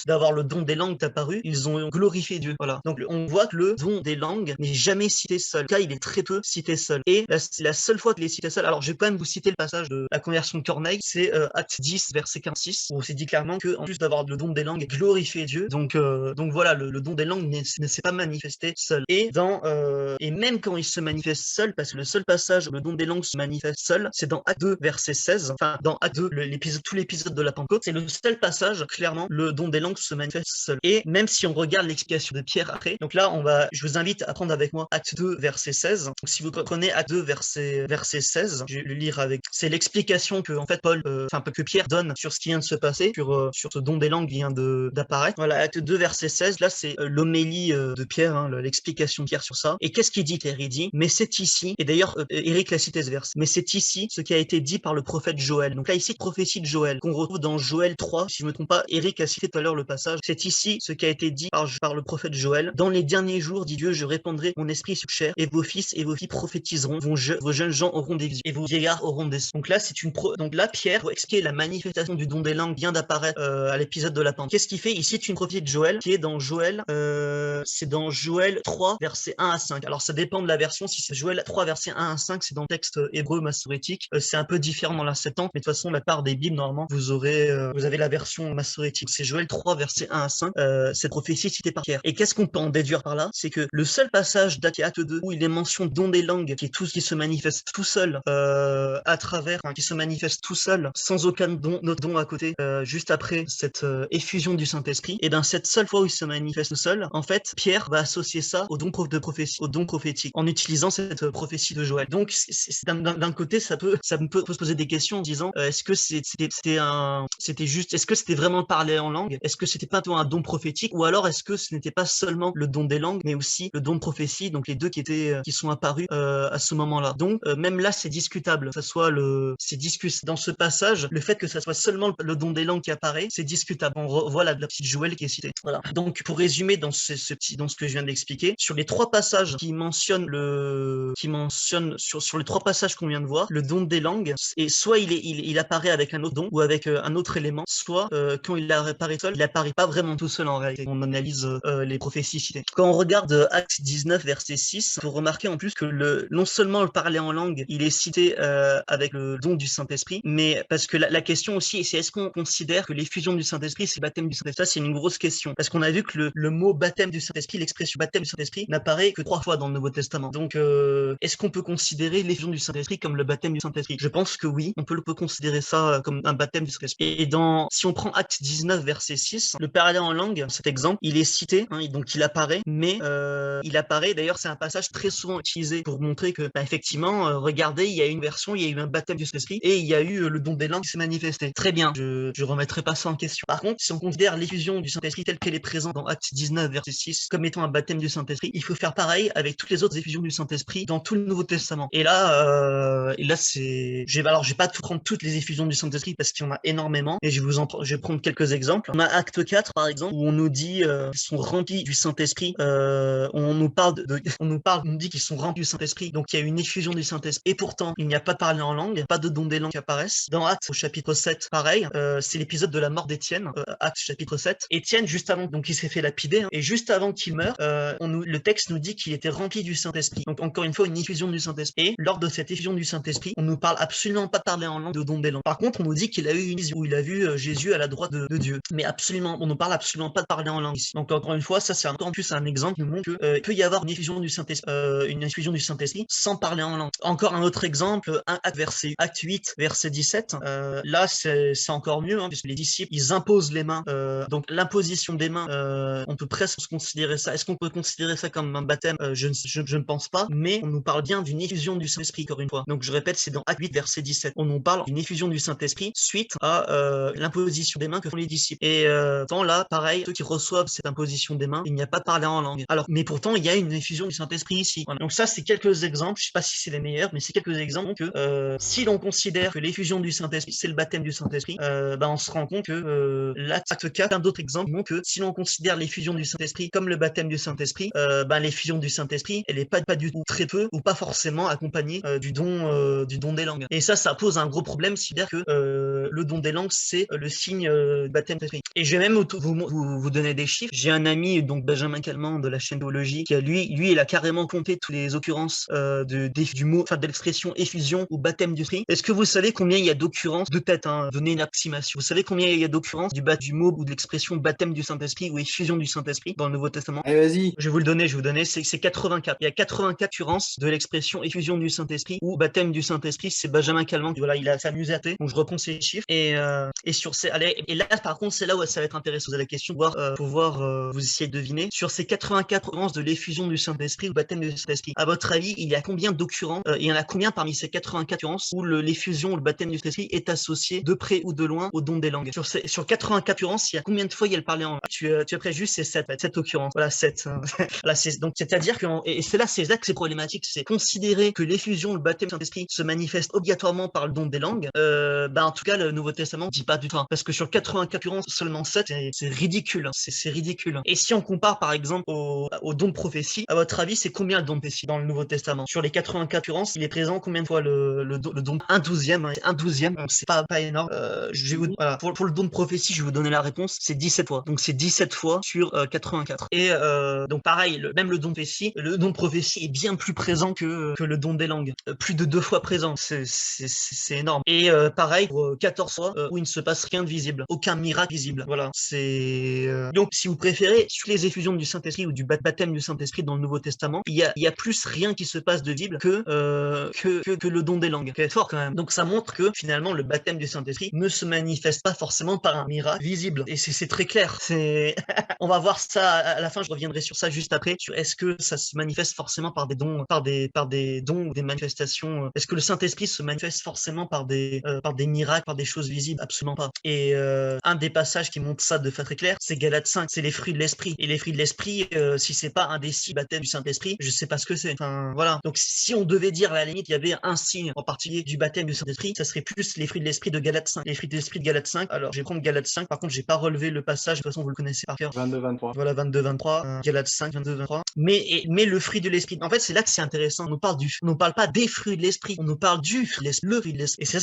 d'avoir le don des langues apparu, ils ont glorifié Dieu. Voilà. Voilà. Donc on voit que le don des langues n'est jamais cité seul. En tout cas, il est très peu cité seul. Et la seule fois qu'il est cité seul, alors je vais quand même vous citer le passage de la conversion de Corneille, c'est acte 10, verset 15-6, où c'est dit clairement que en plus d'avoir le don des langues, glorifier Dieu. Donc voilà, le don des langues ne s'est pas manifesté seul. Et même quand il se manifeste seul, parce que le seul passage où le don des langues se manifeste seul, c'est dans acte 2, verset 16. Enfin, dans acte 2, tout l'épisode de la Pentecôte, c'est le seul passage, clairement, le don des langues se manifeste seul. Et même si on regarde l'explication de Pierre après, donc là, je vous invite à prendre avec moi acte 2, verset 16. Donc si vous prenez acte 2, verset 16, je vais le lire avec. C'est l'explication que, en fait, que Pierre donne sur ce qui vient de se passer, sur ce don des langues qui vient d'apparaître. Voilà, acte 2, verset 16, là, c'est l'homélie de Pierre, hein, l'explication de Pierre sur ça. Et qu'est-ce qu'il dit, Pierre? Il dit, mais c'est ici, et d'ailleurs, Éric l'a cité ce verset, mais c'est ici ce qui a été dit par le prophète Joël. Donc là, ici, prophétie de Joël, qu'on retrouve dans Joël 3, si je ne me trompe pas, Éric a cité tout à l'heure le passage. C'est ici ce qui a été dit par le prophète Joël. Dans les derniers jours, dit Dieu, je répandrai mon esprit sur chair, et vos fils et vos filles prophétiseront, vos jeunes gens auront des visions, et vos vieillards auront des sons. Donc là, donc là, Pierre, pour expliquer la manifestation du don des langues, vient d'apparaître à l'épisode de la Pentecôte. Qu'est-ce qu'il fait? Il cite une prophétie de Joël, qui est dans Joël, c'est dans Joël 3, versets 1 à 5. Alors ça dépend de la version. Si c'est Joël 3, versets 1 à 5, c'est dans le texte hébreu massorétique. C'est un peu différent dans la Septante, mais de toute façon, la part des Bibles, normalement, vous avez la version massorétique. C'est Joël 3, versets 1 à 5, cette prophétie citée par Pierre. Et qu'est-ce qu'on peut en déduire par là? C'est que le seul passage d'acte 2 où il est mention don des langues, qui est tout ce qui se manifeste tout seul, qui se manifeste tout seul, sans aucun notre don à côté, juste après cette effusion du Saint-Esprit, et dans cette seule fois où il se manifeste tout seul, en fait, Pierre va associer ça au don de prophétie, au don prophétique, en utilisant cette prophétie de Joël. Donc, d'un côté, ça peut se poser des questions en disant, est-ce que est-ce que c'était vraiment parler en langue? Est-ce que c'était pas un don prophétique? Ou alors, est-ce que ce n'était pas seulement le don des langues, mais aussi le don de prophétie, donc les deux qui sont apparus à ce moment-là. Donc, même là, c'est discutable. Dans ce passage, le fait que ça soit seulement le don des langues qui apparaît, c'est discutable. On revoit la petite Joël qui est citée. Voilà. Donc, pour résumer dans ce que je viens d'expliquer, sur les trois passages sur les trois passages qu'on vient de voir, le don des langues, et soit il apparaît avec un autre don ou avec un autre élément, soit quand il apparaît seul, il apparaît pas vraiment tout seul en réalité. On analyse les prophéties citées. Quand on regarde Acte 19, verset 6, il faut remarquer en plus que non seulement le parler en langue, il est cité avec le don du Saint-Esprit, mais parce que la question aussi, c'est est-ce qu'on considère que l'effusion du Saint-Esprit, c'est le baptême du Saint-Esprit? Ça, c'est une grosse question. Parce qu'on a vu que le mot baptême du Saint-Esprit, l'expression baptême du Saint-Esprit, n'apparaît que 3 fois dans le Nouveau Testament. Donc, est-ce qu'on peut considérer l'effusion du Saint-Esprit comme le baptême du Saint-Esprit? Je pense que oui, on peut considérer ça comme un baptême du Saint-Esprit. Et si on prend Acte 19, verset 6, le parler en langue, cet exemple, il est cité, hein, donc il apparaît, mais il apparaît, d'ailleurs, c'est un passage très souvent utilisé pour montrer que, effectivement, regardez, il y a une version, il y a eu un baptême du Saint-Esprit, et il y a eu le don des langues qui s'est manifesté. Très bien, je remettrai pas ça en question. Par contre, si on considère l'effusion du Saint-Esprit telle qu'elle est présente dans Acte 19, verset 6, comme étant un baptême du Saint-Esprit, il faut faire pareil avec toutes les autres effusions du Saint-Esprit dans tout le Nouveau Testament. Et là, alors, je vais pas prendre toutes les effusions du Saint-Esprit parce qu'il y en a énormément, et je vais prendre quelques exemples. On a Acte 4, par exemple, où on nous dit qu'ils sont remplis du Saint-Esprit. On nous dit qu'ils sont remplis du Saint-Esprit. Donc, il y a une effusion du Saint-Esprit. Et pourtant, il n'y a pas de parler en langue, pas de don des langues qui apparaissent. Dans Acte, au chapitre 7, pareil, c'est l'épisode de la mort d'Étienne, Acte chapitre 7. Étienne, juste avant, donc il s'est fait lapider, hein, et juste avant qu'il meure, le texte nous dit qu'il était rempli du Saint-Esprit. Donc, encore une fois, une effusion du Saint-Esprit. Et lors de cette effusion du Saint-Esprit, on nous parle absolument pas de parler en langue, de don des langues. Par contre, on nous dit qu'il a eu une vision où il a vu Jésus à la droite de Dieu. Mais absolument, on ne parle absolument pas de parler en langue ici. Donc, encore une fois, ça, c'est encore plus un exemple qui nous montre qu'il peut y avoir une effusion du Saint-Esprit, sans parler en langue. Encore un autre exemple, Acte 8, verset 17. Là, c'est encore mieux, hein, puisque les disciples, ils imposent les mains. Donc, l'imposition des mains, on peut presque considérer ça. Est-ce qu'on peut considérer ça comme un baptême? Je ne pense pas, mais on nous parle bien d'une effusion du Saint-Esprit, encore une fois. Donc, je répète, c'est dans Acte 8, verset 17. On nous parle d'une effusion du Saint-Esprit suite à l'imposition des mains que font les disciples. Et tant là, pareil, ceux qui reçoivent cette imposition des mains, il n'y a pas de parler en langue. Alors, mais pourtant, il y a une effusion du Saint-Esprit ici. Voilà. Donc ça, c'est quelques exemples. Je sais pas si c'est les meilleurs, mais c'est quelques exemples que si l'on considère que l'effusion du Saint-Esprit, c'est le baptême du Saint-Esprit, on se rend compte que l'acte 4, un d'autres exemples montre que si l'on considère l'effusion du Saint-Esprit comme le baptême du Saint-Esprit, l'effusion du Saint-Esprit, elle est pas du tout, très peu ou pas forcément accompagnée du don des langues. Et ça pose un gros problème, c'est-à-dire que le don des langues, c'est le signe du baptême du Saint-Esprit. Et je vais même vous donner des chiffres. J'ai un ami donc Benjamin Calment de la chaîne Théologie, qui a lui, il a carrément compté toutes les occurrences du mot, enfin de l'expression effusion ou baptême du Saint-Esprit. Est-ce que vous savez combien il y a d'occurrences de tête, hein, donner une approximation? Vous savez combien il y a d'occurrences du mot ou de l'expression baptême du Saint-Esprit ou effusion du Saint-Esprit dans le Nouveau Testament? Allez, vas-y. Je vais vous le donner, c'est 84. Il y a 84 occurrences de l'expression effusion du Saint-Esprit ou baptême du Saint-Esprit. C'est Benjamin Calment qui, voilà, il a s'amusé à faire. Donc je reprends ces chiffres et sur ces, allez, et là par contre c'est là où ça va être intéressant. Vous avez la question pour voir vous essayer de deviner sur ces 84 occurrences de l'effusion du Saint-Esprit ou baptême du Saint-Esprit. À votre avis, il y a combien d'occurrences il y en a combien parmi ces 84 occurrences où l'effusion ou le baptême du Saint-Esprit est associé de près ou de loin au don des langues? Sur 84 occurrences, il y a combien de fois il y a le parler en langue? Tu es prêt? Juste c'est 7 occurrences. Voilà, 7. Voilà, donc c'est-à-dire que et c'est là que c'est problématique, c'est considérer que l'effusion, le baptême du Saint-Esprit se manifeste obligatoirement par le don des langues. En tout cas, le Nouveau Testament dit pas du tout, parce que sur 84 occurrences, seulement 7, c'est ridicule, c'est ridicule. Et si on compare par exemple au don de prophétie, à votre avis, c'est combien le don de prophétie dans le Nouveau Testament? Sur les 84 occurrences, il est présent combien de fois le don? Un douzième, hein, un douzième, donc c'est pas énorme. Voilà, pour le don de prophétie, je vais vous donner la réponse, c'est 17 fois. Donc c'est 17 fois sur 84. Et donc pareil, même le don de prophétie est bien plus présent que le don des langues. Plus de 2 fois présent, c'est énorme. Et pareil pour 14 fois où il ne se passe rien de visible, aucun miracle visible. Voilà, donc si vous préférez, sur les effusions du Saint-Esprit ou du baptême du Saint-Esprit dans le Nouveau Testament, il y a plus rien qui se passe de visible que le don des langues. C'est fort quand même. Donc ça montre que finalement le baptême du Saint-Esprit ne se manifeste pas forcément par un miracle visible. Et c'est très clair. On va voir ça à la fin. Je reviendrai sur ça juste après. Sur est-ce que ça se manifeste forcément par des dons, par des dons ou des manifestations? Est-ce que le Saint-Esprit se manifeste forcément par des miracles, par des choses visibles? Absolument pas. Et un des passages qui montre ça de façon très claire, c'est Galates 5. C'est les fruits de l'esprit. Et les fruits de l'esprit, si c'est pas un des 6 baptêmes du Saint-Esprit, je sais pas ce que c'est. Enfin voilà. Donc si on devait dire à la limite, il y avait un signe en particulier du baptême du Saint-Esprit, ça serait plus les fruits de l'esprit de Galates 5. Les fruits de l'esprit de Galates 5. Alors je vais prendre Galates 5. Par contre, j'ai pas relevé le passage. De toute façon, vous le connaissez par cœur. 22-23. Voilà, 22-23. Galates 5, 22-23. Mais le fruit de l'esprit. En fait, c'est là que c'est intéressant. On nous parle pas des fruits de l'esprit. On nous parle du fruit de l'esprit. Le fruit de l'esprit. Et ça,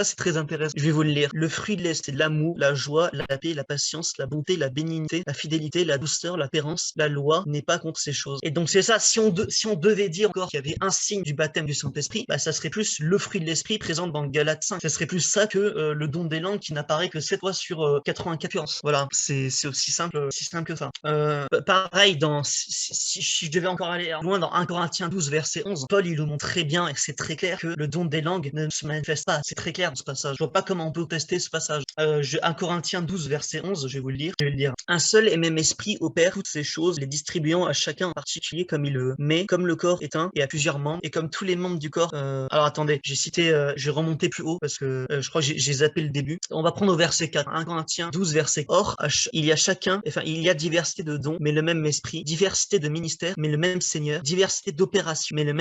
c'est très intéressant. Je vais vous le lire. Le fruit de l'esprit, c'est l'amour, la joie, la paix, la patience, la bonté, la bénignité, la fidélité, la douceur, la pérance. La loi n'est pas contre ces choses. Et donc, c'est ça. Si on devait dire encore qu'il y avait un signe du baptême du Saint-Esprit, ça serait plus le fruit de l'esprit présent dans le Galates 5. Ça serait plus ça que le don des langues qui n'apparaît que 7 fois sur 84 occurrences. Voilà. C'est aussi simple que ça. Pareil, si je devais encore aller loin, dans 1 Corinthiens 12, verset 11, Paul, il nous montre très bien, et c'est très clair, que le don des langues ne se manifeste pas. C'est très clair dans ce passage. Je vois pas comment on peut tester ce passage. 1 Corinthiens 12, verset 11, je vais vous le lire. Je vais le dire. Un seul et même esprit opère toutes ces choses, les distribuant à chacun en particulier comme il veut. Mais comme le corps est un et a plusieurs membres, et comme tous les membres du corps... Alors attendez, j'ai remonté plus haut parce que je crois que j'ai zappé le début. On va prendre au verset 4. 1 Corinthiens 12, verset 4. Or, il y a diversité de dons, mais le même esprit, diversité de ministères, mais le même Seigneur, diversité d'opérations, mais le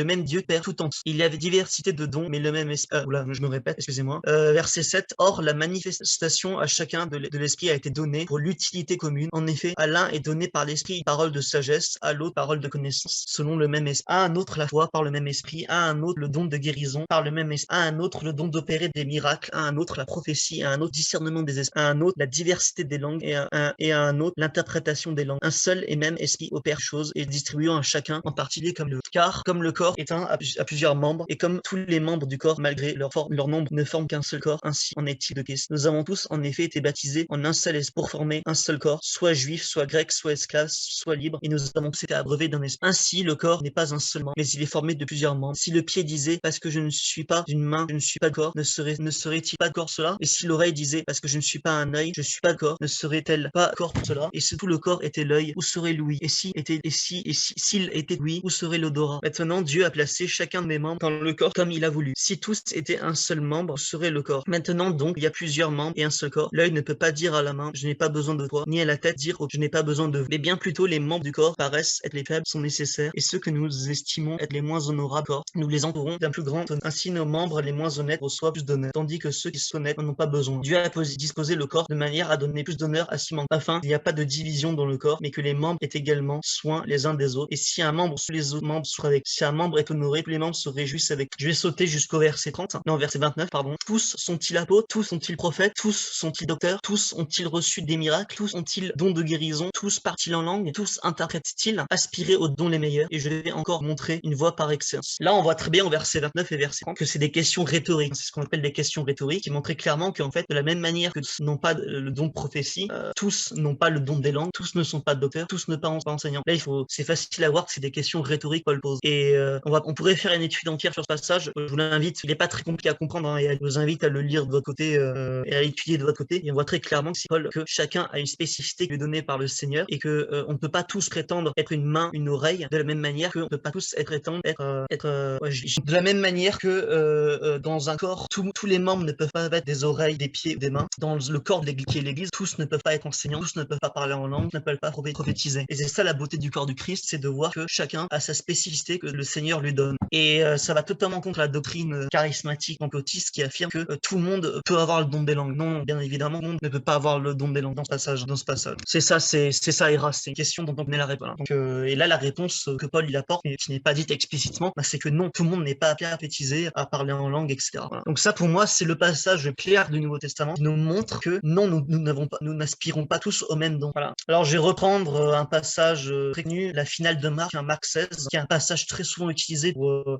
même Dieu Père tout entier. Il y avait diversité de dons, mais le même esprit. Je me répète, excusez-moi. Verset 7. Or, la manifestation à chacun de l'esprit a été donnée pour l'utilité commune. En effet, à l'un est donné par l'esprit parole de sagesse, à l'autre parole de connaissance, selon le même esprit. À un autre la foi par le même esprit, à un autre le don de guérison par le même esprit, à un autre le don d'opérer des miracles, à un autre la prophétie, à un autre discernement des esprits, à un autre la diversité des langues et à un autre l'interprétation des langues. Un seul et même esprit opère choses et distribuant à chacun en particulier comme le car comme le corps est un à plusieurs membres et comme tous les membres du corps malgré leur nombre ne forment qu'un seul corps, ainsi en est-il de Christ. Nous avons tous en effet été baptisés en un seul esprit pour former un seul corps, soit juif, soit grec, soit esclave, soit libre, et nous avons tous été abreuvés d'un esprit. Ainsi le corps n'est pas un seul membre, mais il est formé de plusieurs membres. Si le pied disait parce que je ne suis pas d'une main, je ne suis pas de corps, ne serait-il pas de corps cela? Et si l'oreille disait parce que je ne suis pas un œil, je suis pas de corps, ne serait-elle pas corps pour cela? Et si tout le corps était l'œil, où serait l'ouïe? Et s'il était l'ouïe, où serait l'odorat? Maintenant, Dieu a placé chacun de mes membres dans le corps comme il a voulu. Si tous étaient un seul membre, où serait le corps? Maintenant donc, il y a plusieurs membres et un seul corps. L'œil ne peut pas dire à la main, je n'ai pas besoin de toi, ni à la tête dire, je n'ai pas besoin de vous. Mais bien plutôt, les membres du corps paraissent être les faibles, sont nécessaires, et ceux que nous estimons être les moins honorables corps, nous les entourons d'un plus grand honneur. Ainsi, nos membres les moins honnêtes reçoivent plus d'honneur, tandis que ceux qui sont honnêtes n'en ont pas besoin. Dieu a disposé le corps de manière à donner plus d'honneur à ce membre, afin qu'il n'y a pas de division dans le corps, mais que les membres aient également soin les uns des autres. Et si un membre sous les autres membres souffre avec, si un membre est honoré, tous les membres se réjouissent avec. Je vais sauter jusqu'au verset 30, non, verset 29, pardon. Tous sont-ils apôtres, tous sont-ils prophètes, tous sont-ils docteurs, tous ont-ils reçu des miracles, tous ont-ils don de guérison, tous parlent-ils en langue, tous interprètent-ils, aspirer aux dons les meilleurs. Et je vais encore montrer une voie par excellence. Là, on voit très bien au verset 29 et verset 30 que c'est des questions rhétoriques. C'est ce qu'on appelle des questions rhétoriques qui montrent très clairement qu'en fait, de la même manière que tous n'ont pas le don de prophétie, tous n'ont pas le don des langues, tous ne sont pas docteurs, tous ne sont pas enseignants. Là, c'est facile à voir que c'est des questions rhétoriques Paul pose. Et on pourrait faire une étude entière sur ce passage. Je vous l'invite. Il n'est pas très compliqué à comprendre, hein, et je vous invite à le lire de votre côté et à l'étudier de votre côté. Et on voit très clairement que c'est Paul que chacun a une spécificité qui lui est donnée par le Seigneur et que on ne peut pas tous prétendre être une main, une oreille, de la même manière qu'on ne peut pas tous prétendre de la même manière que dans un corps, tous les membres ne peuvent pas être des oreilles, des pieds, des mains. Dans le corps de l'église, qui est l'église, tous ne peuvent pas être enseignants, tous ne peuvent pas parler en langue, ne peuvent pas prophétiser. Et c'est ça la beauté du corps du Christ, c'est de voir que chacun a sa spécificité que le Seigneur lui donne. Et ça va totalement contre la doctrine charismatique pentecôtiste qui affirme que tout le monde peut avoir le don des langues. Non, bien évidemment, tout le monde ne peut pas avoir le don des langues dans ce passage. C'est ça, Eras. C'est une question dont on connaît la réponse. Donc, et là, la réponse que Paul il apporte, mais qui n'est pas dite explicitement, c'est que non, tout le monde n'est pas appelé à prophétiser, à parler en langue, etc. Voilà. Donc ça, pour moi, c'est le passage clair du Nouveau Testament qui nous montre que non, nous n'aspirons pas tous au même don. Voilà. Alors, je vais reprendre un passage très connu, la finale de Marc, Marc 16, qui est un passage très souvent utilisé pour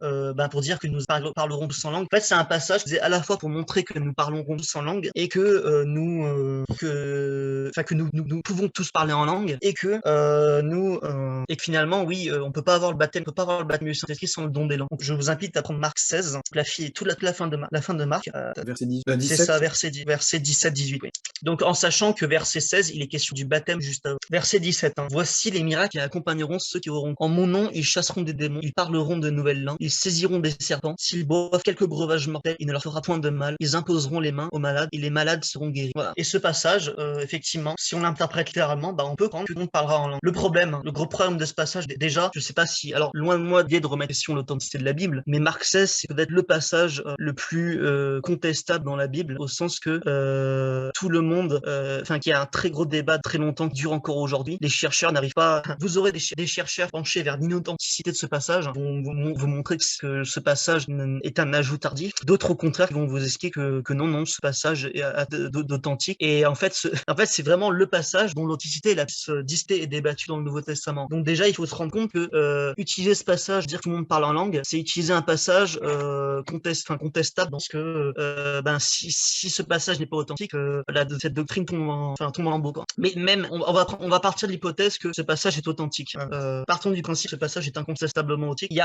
dire que nous parlerons tous en langue. En fait, c'est un passage qui est à la fois pour montrer que nous parlerons tous en langue et que nous pouvons tous parler en langue et que et que finalement, oui, on peut pas avoir le baptême du Saint-Esprit sans le don des langues. Donc, je vous invite à prendre Marc 16, toute la fin de Marc. Verset 10, C'est 17. ça, verset 17-18. Oui. Donc, en sachant que verset 16, il est question du baptême juste avant. Verset 17. Voici les miracles qui accompagneront ceux qui auront. En mon nom, ils chasseront des démons, ils parleront de nouvelles langues, ils saisiront des serpents. S'ils boivent quelques breuvages mortels, il ne leur fera point de mal. Ils imposeront les mains aux malades et les malades seront guéris. Voilà. Et ce passage, effectivement, si on l'interprète littéralement, on peut comprendre que tout le monde parlera en langue. Le gros problème de ce passage, déjà, je sais pas si, alors loin de moi l'idée de remettre en question l'authenticité de la Bible, mais Marc 16, c'est peut-être le passage le plus contestable dans la Bible, au sens que tout le monde, qu'il y a un très gros débat très longtemps qui dure encore aujourd'hui. Les chercheurs n'arrivent pas. Vous aurez des chercheurs penchés vers l'inauthenticité de ce passage, vont vous montrer que ce passage est un ajout tardif. D'autres, au contraire, vont vous expliquer que non, ce passage est d'authentique. Et en fait, c'est vraiment le passage dont l'authenticité est la plus discutée et débattue dans le Nouveau Testament. Donc déjà, il faut se rendre compte que utiliser ce passage, dire que tout le monde parle en langue, c'est utiliser un passage contestable, parce que si ce passage n'est pas authentique, cette doctrine tombe en lambeaux, quoi. Mais même, on va partir de l'hypothèse que ce passage est authentique. Partons du principe que ce passage est incontestablement authentique.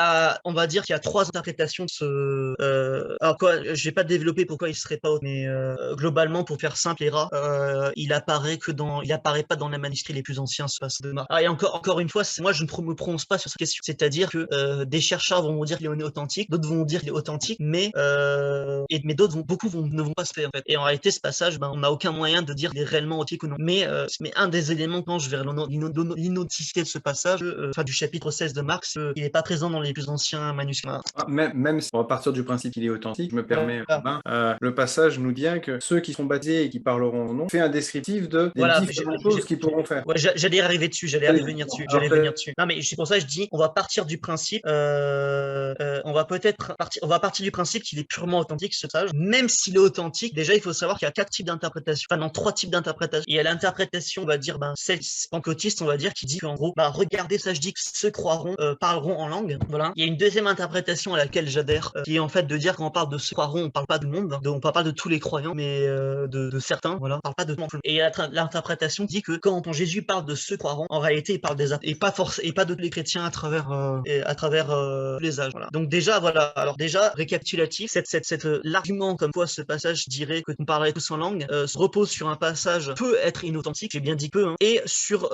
On va dire qu'il y a trois interprétations de ce. Alors quoi, je vais pas développer pourquoi il serait pas authentique, mais globalement, pour faire simple, il apparaît pas dans les manuscrits les plus anciens, ce passage de Marc. Et encore une fois, moi je ne me prononce pas sur cette question. C'est-à-dire que des chercheurs vont dire qu'il est authentique, d'autres vont dire qu'il est authentique, mais d'autres ne vont pas se faire, en fait. Et en réalité, ce passage, on n'a aucun moyen de dire qu'il est réellement authentique ou non. Mais un des éléments quand je vers l'inauthenticité de ce passage, du chapitre 16 de Marc, il n'est pas présent dans les plus anciens manuscrits. Même si on va partir du principe qu'il est authentique, je me permets, le passage nous dit que ceux qui sont baptisés et qui parleront en nom fait un descriptif des différentes choses qu'ils pourront faire. Ouais, j'allais y arriver dessus, j'allais venir dessus. Non, mais c'est pour ça que je dis, on va partir du principe, on va partir du principe qu'il est purement authentique, ce passage. Même s'il est authentique, déjà, il faut savoir qu'il y a 4 types d'interprétations, trois types d'interprétations. Il y a l'interprétation, on va dire, celle pentecôtiste, on va dire, qui dit qu'en gros, regardez, ça je dis que ceux croiront, parleront en langue. Voilà. Il y a une deuxième interprétation à laquelle j'adhère, qui est en fait de dire quand on parle de ceux croiront, on parle pas du monde, on parle pas de tous les croyants, mais de certains, voilà. On parle pas de tout le monde. Et l'interprétation dit que quand Jésus parle de ceux croiront, en réalité, il parle des et pas de tous les chrétiens à travers les âges. Voilà. Donc déjà, voilà. Alors déjà, récapitulatif, l'argument comme quoi ce passage dirait que on parlerait tous en langue se repose sur un passage peut être inauthentique, j'ai bien dit peu, et sur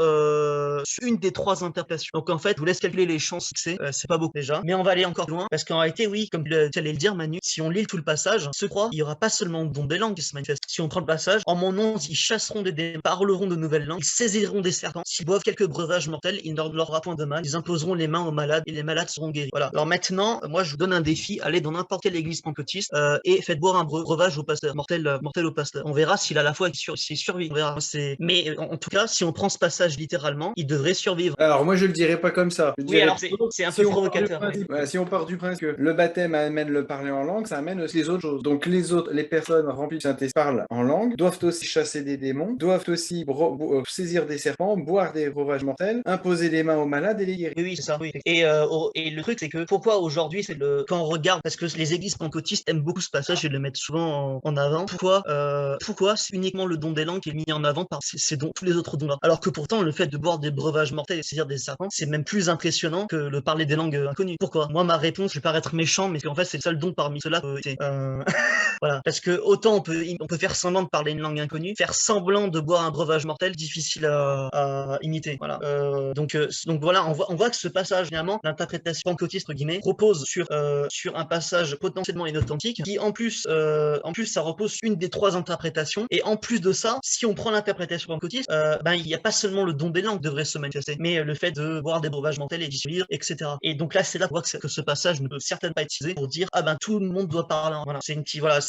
une des trois interprétations. Donc en fait, je vous laisse calculer les chances que c'est pas beaucoup déjà, mais on va aller encore plus loin, parce qu'en réalité, oui, comme tu allais le dire, Manu, si on lit tout le passage, se croit, il y aura pas seulement le don des langues qui se manifeste. Si on prend le passage, en mon nom, ils chasseront des démons, parleront de nouvelles langues, ils saisiront des serpents, s'ils boivent quelques breuvages mortels, il ne leur aura point de mal, ils imposeront les mains aux malades et les malades seront guéris. Voilà. Alors maintenant, moi je vous donne un défi, allez dans n'importe quelle église pentecôtiste et faites boire un breuvage au pasteur, mortel au pasteur. On verra s'il a la foi et s'il survit. On verra. Mais en tout cas, si on prend ce passage littéralement, il devrait survivre. Alors moi je le dirais pas comme ça. Oui, alors c'est un peu provocateur. Si on part du principe que le baptême amène le parler en langue, ça amène aussi les autres choses. Donc les personnes remplies remplis du Saint-Esprit parlent en langue, doivent aussi chasser des démons, doivent aussi saisir des serpents, boire des breuvages mortels, imposer les mains aux malades et les guérir. Oui, c'est ça, oui. Et le truc, c'est que pourquoi aujourd'hui, quand on regarde, parce que les églises pentecôtistes aiment beaucoup ce passage et le mettent souvent en avant, pourquoi c'est uniquement le don des langues qui est mis en avant par ces dons, tous les autres dons-là? Alors que pourtant, le fait de boire des breuvages mortels et saisir des serpents, c'est même plus impressionnant que le parler des langues inconnues. Pourquoi? Moi, ma réponse, je vais paraître méchant, mais en fait, c'est le seul don parmi ceux-là. Voilà. Parce que autant on peut faire semblant de parler une langue inconnue, faire semblant de boire un breuvage mortel, difficile à imiter. Voilà. Donc voilà, on voit que ce passage, finalement, l'interprétation pentecôtiste, entre guillemets, repose sur un passage potentiellement inauthentique, qui en plus, ça repose sur une des trois interprétations. Et en plus de ça, si on prend l'interprétation pentecôtiste, il n'y a pas seulement le don des langues devrait se manifester, mais le fait de boire des breuvages mortels et d'y survivre, etc. Et donc là, c'est là qu'on voit que ce passage ne peut certainement pas être utilisé pour dire tout le monde doit parler. Voilà, c'est une petite, voilà,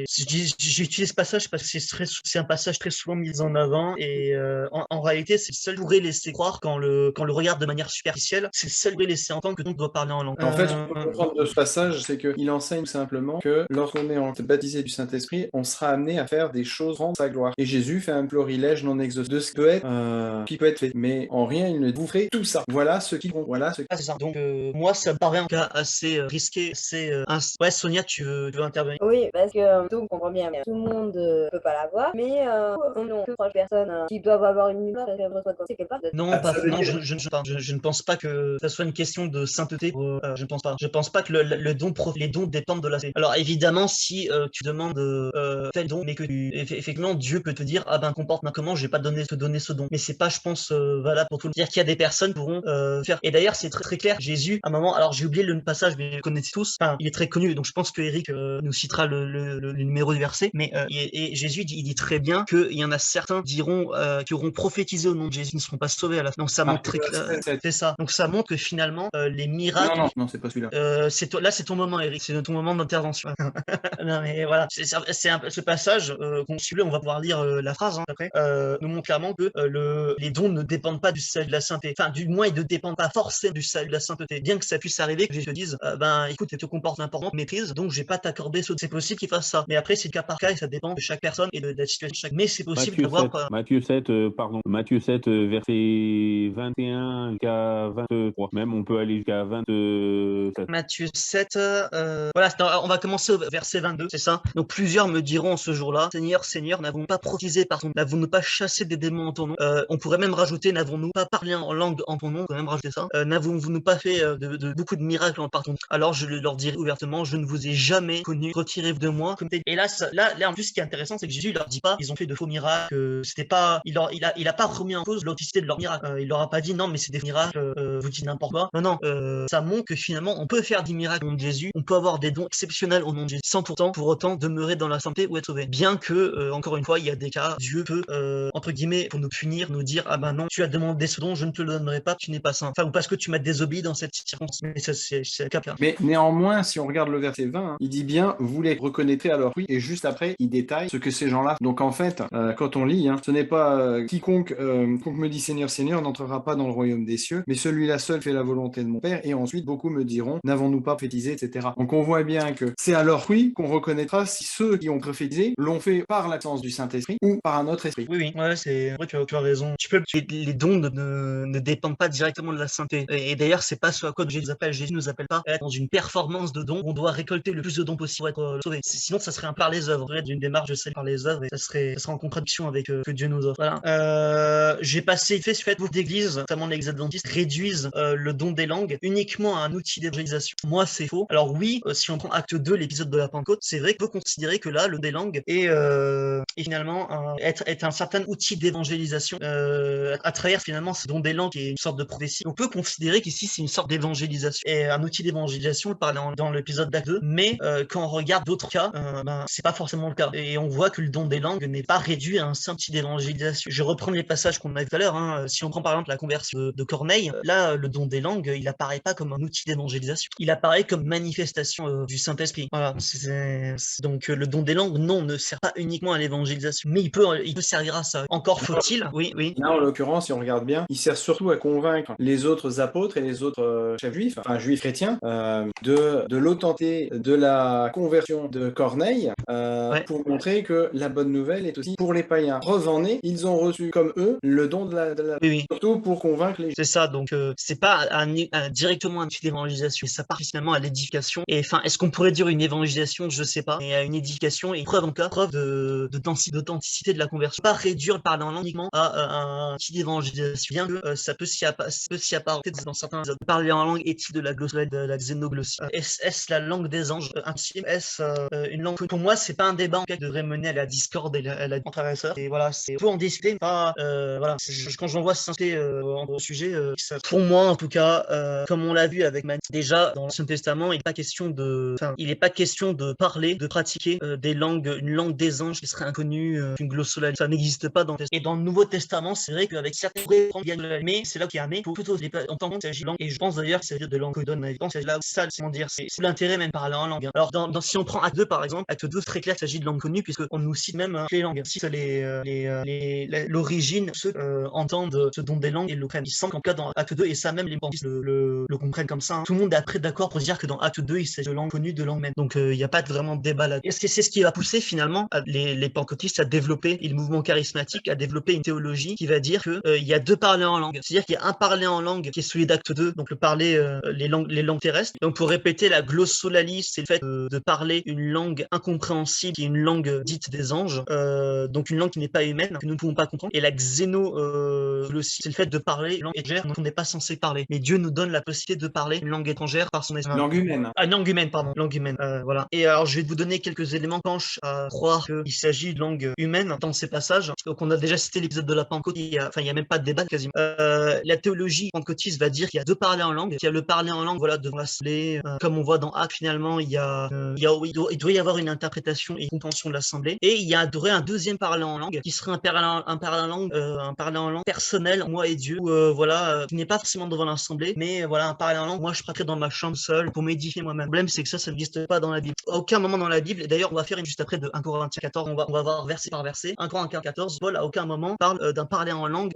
j'utilise ce passage parce que c'est un passage très souvent mis en avant et en réalité, c'est le seul qui pourrait laisser croire quand le regarde de manière superficielle, c'est le seul qui pourrait laisser entendre que donc doit parler en langue. En fait, ce qu'on peut comprendre de ce passage, c'est qu'il enseigne simplement que lorsqu'on est baptisé du Saint-Esprit, on sera amené à faire des choses rendre sa gloire. Et Jésus fait un florilège non exhaustif de ce qui peut être fait. Mais en rien, il ne vous ferait tout ça. Voilà ce qui compte. Voilà ce qui... c'est ça. Donc, moi, ça me paraît en cas assez risqué. Ouais, Sonia, tu veux intervenir? Oui, parce que tout, on comprend bien, tout le monde peut pas l'avoir, mais on n'a que 3 personnes qui doivent avoir une gloire parce qu'elles reçoivent c'est quelque part. Non, non, je ne pense pas que ça soit une question de sainteté. Je ne pense pas. Je pense pas que les dons dépendent de la sainteté. Alors évidemment, si tu demandes tel don, mais que effectivement Dieu peut te dire comporte-toi comment, je vais pas te donner ce don. Mais c'est pas, je pense, valable pour tout le monde. C'est-à-dire qu'il y a des personnes qui pourront faire. Et d'ailleurs, c'est très très clair. Jésus, à un moment, alors j'ai oublié le passage, mais vous le connaissez tous. Enfin, il est très connu, donc je pense que Eric nous citera le numéro du verset. Mais et Jésus il dit très bien qu'il y en a certains qui auront prophétisé au nom de Jésus, ne seront pas sauvés à la fin. Donc ça montre très clair. C'est ça. Donc ça montre que finalement les miracles. Non, c'est pas celui-là. Là, c'est ton moment, Eric. C'est ton moment d'intervention. Non mais voilà, ce passage qu'on suit, on va pouvoir lire la phrase après. Nous montre clairement que les dons ne dépendent pas du salut de la sainteté. Enfin, du moins, ils ne dépendent pas forcément du salut de la sainteté. Bien que ça puisse arriver que Jésus te dise, écoute, tu te comportes n'importe quoi, maîtrise, donc je vais pas t'accorder ce. C'est possible qu'il fasse ça. Mais après, c'est le cas par cas et ça dépend de chaque personne et de la situation de chaque. Mais c'est possible d'avoir. Matthieu 7, verset 21 jusqu'à 23. Même, on peut aller jusqu'à 27. Matthieu 7, voilà, on va commencer au verset 22, c'est ça. Donc plusieurs me diront ce jour-là, Seigneur, Seigneur, n'avons-nous pas prophétisé par ton nom, n'avons-nous pas chassé des démons en ton nom, on pourrait même rajouter, n'avons-nous pas parlé en langue en ton nom, on pourrait même rajouter ça, n'avons-nous pas fait de beaucoup de miracles par ton nom. Alors je leur dirai ouvertement, je ne vous ai jamais connu, retirez-vous de moi. Et là, en plus, ce qui est intéressant, c'est que Jésus, il leur dit pas, ils ont fait de faux miracles, c'était pas, il a pas remis en cause l'authenticité de leurs miracles. Il leur a pas dit non, mais c'est des miracles, vous dites n'importe quoi. Non, ça montre que finalement, on peut faire des miracles au nom de Jésus, on peut avoir des dons exceptionnels au nom de Jésus, sans pour autant demeurer dans la santé ou être sauvé. Bien que, encore une fois, il y a des cas, Dieu peut, entre guillemets, pour nous punir, nous dire, non, tu as demandé ce don, je ne te le donnerai pas, tu n'es pas saint. Enfin, ou parce que tu m'as désobéi dans cette circonstance. Mais ça, c'est le cas. Mais néanmoins, si on regarde le verset 20, il dit bien, vous les reconnaîtrez à leur fruit, et juste après, il détaille ce que ces gens-là. Donc en fait, quand on lit, ce n'est pas quiconque me dit Seigneur, Seigneur n'entrera pas dans le royaume des cieux, mais celui-là seul fait la volonté de mon Père, et ensuite beaucoup me diront, n'avons-nous pas prophétisé, etc. Donc on voit bien que c'est à leur fruit qu'on reconnaîtra si ceux qui ont prophétisé l'ont fait par l'absence du Saint-Esprit ou par un autre esprit. Oui, ouais, c'est vrai, tu as raison. Les dons ne dépendent pas directement de la sainteté. Et d'ailleurs, c'est pas ce à quoi Jésus nous appelle pas à être dans une performance de dons. On doit récolter le plus de dons possible pour être sauvé. Sinon, ça serait un par les œuvres, d'une démarche de salut par les œuvres, et ça serait en contradiction avec ce que Dieu nous offre. Voilà. J'ai passé beaucoup d'églises, notamment les adventistes, réduisent le don des langues uniquement à un outil d'évangélisation. Moi, c'est faux. Alors oui, si on prend acte 2, l'épisode de la Pentecôte, c'est vrai qu'on peut considérer que là, le don des langues est finalement est un certain outil d'évangélisation à travers finalement ce don des langues qui est une sorte de prophétie. On peut considérer qu'ici c'est une sorte d'évangélisation et un outil d'évangélisation, on parlait dans l'épisode d'acte 2, mais quand on regarde d'autres cas, c'est pas forcément le cas. Et on voit que le don des langues n'est pas réduit à un simple outil d'évangélisation. Je reprends les passages qu'on a vu tout à l'heure. Si on prend par exemple la conversion de Corneille, là le don des langues, il apparaît pas comme un outil d'évangélisation, il apparaît comme manifestation du Saint-Esprit. Voilà. Donc le don des langues, non, ne sert pas uniquement à l'évangélisation, mais il peut servir à ça. Encore faut-il, oui. Là, en l'occurrence, si on regarde bien, il sert surtout à convaincre les autres apôtres et les autres chefs juifs, enfin juifs chrétiens, de l'authenticité de la conversion de Corneille, pareil pour montrer que la bonne nouvelle est aussi pour les païens. Preuve en est, ils ont reçu comme eux le don de la Oui. surtout pour convaincre les gens. C'est ça, donc c'est pas directement un type d'évangélisation, ça part finalement à l'édification. Et enfin, est-ce qu'on pourrait dire une évangélisation? Je sais pas. Et à une édification et preuve en cas, preuve d'authenticité de la conversion. Pas réduire le parler en langue uniquement à un type d'évangélisation, bien que ça peut s'y apparenter dans certains épisodes. Parler en langue est-il de la glossolette, de la xénoglossie? Est-ce la langue des anges intime? Est-ce une langue? Pour moi, c'est pas un débat en fait qui devrait mener à la discorde et à la frères et sœurs. Et voilà, c'est faut en discuter, pas voilà. Quand j'en vois s'inscrire au sujet, pour moi en tout cas, comme on l'a vu avec Manu, déjà dans l'Ancien Testament, il n'est pas question de parler, de pratiquer une langue des anges qui serait inconnue, une glossolalie. Ça n'existe pas dans le Testament. Et dans le Nouveau Testament, c'est vrai qu'avec certains mais c'est là qu'il y a un mais pour plutôt en tant qu'il s'agit de langue. Et je pense d'ailleurs qu'il s'agit de langue que donne la vie. C'est là où ça, comment dire, c'est l'intérêt même parler en langue. Hein. Alors si on prend Acte 2 par exemple, Acte 2 c'est très clair, il s'agit de langue connue puisqu'on nous cite même les langues. Si l'origine, ceux entendent ce don des langues et le prennent. Il semble qu'en cas dans Acte 2, et ça même les pentistes le comprennent comme ça, hein. Tout le monde est après d'accord pour dire que dans Acte 2, il s'agit de langue connue, de langue même. Donc il n'y a pas vraiment de débat là. Et c'est ce qui va pousser finalement les pentecôtistes à développer, et le mouvement charismatique à développer une théologie qui va dire que il y a deux parlers en langue. C'est-à-dire qu'il y a un parler en langue qui est celui d'Acte 2, donc le parler les langues terrestres. Donc pour répéter, la glossolalie, c'est le fait de parler une langue incompréhensible, qui est une langue dite des anges, donc une langue qui n'est pas humaine, que nous ne pouvons pas comprendre. Et la xénoglossie, c'est le fait de parler une langue étrangère dont on n'est pas censé parler. Mais Dieu nous donne la possibilité de parler une langue étrangère par son esprit. Langue humaine. Ah, langue humaine, pardon. Langue humaine, voilà. Et alors, je vais vous donner quelques éléments penchent à croire qu'il s'agit de langue humaine dans ces passages. Donc, on a déjà cité l'épisode de la Pentecôte, il y a même pas de débat quasiment. La théologie pentecôtiste va dire qu'il y a deux parlers en langue. Il y a le parler en langue, voilà, devant l'assemblée. Comme on voit dans Actes, finalement, il doit y avoir une interprétation et une compréhension de l'assemblée. Et il y aurait un deuxième parler en langue qui serait un parler en langue personnel, moi et Dieu, qui n'est pas forcément devant l'assemblée, mais voilà, un parler en langue, moi je prêterai dans ma chambre seule pour m'édifier moi-même. Le problème, c'est que ça n'existe pas dans la Bible. À aucun moment dans la Bible, et d'ailleurs, on va faire juste après de 1 Corinthiens 14, on va voir verset par verset. 1 Corinthiens 14, Paul à aucun moment parle d'un parler en langue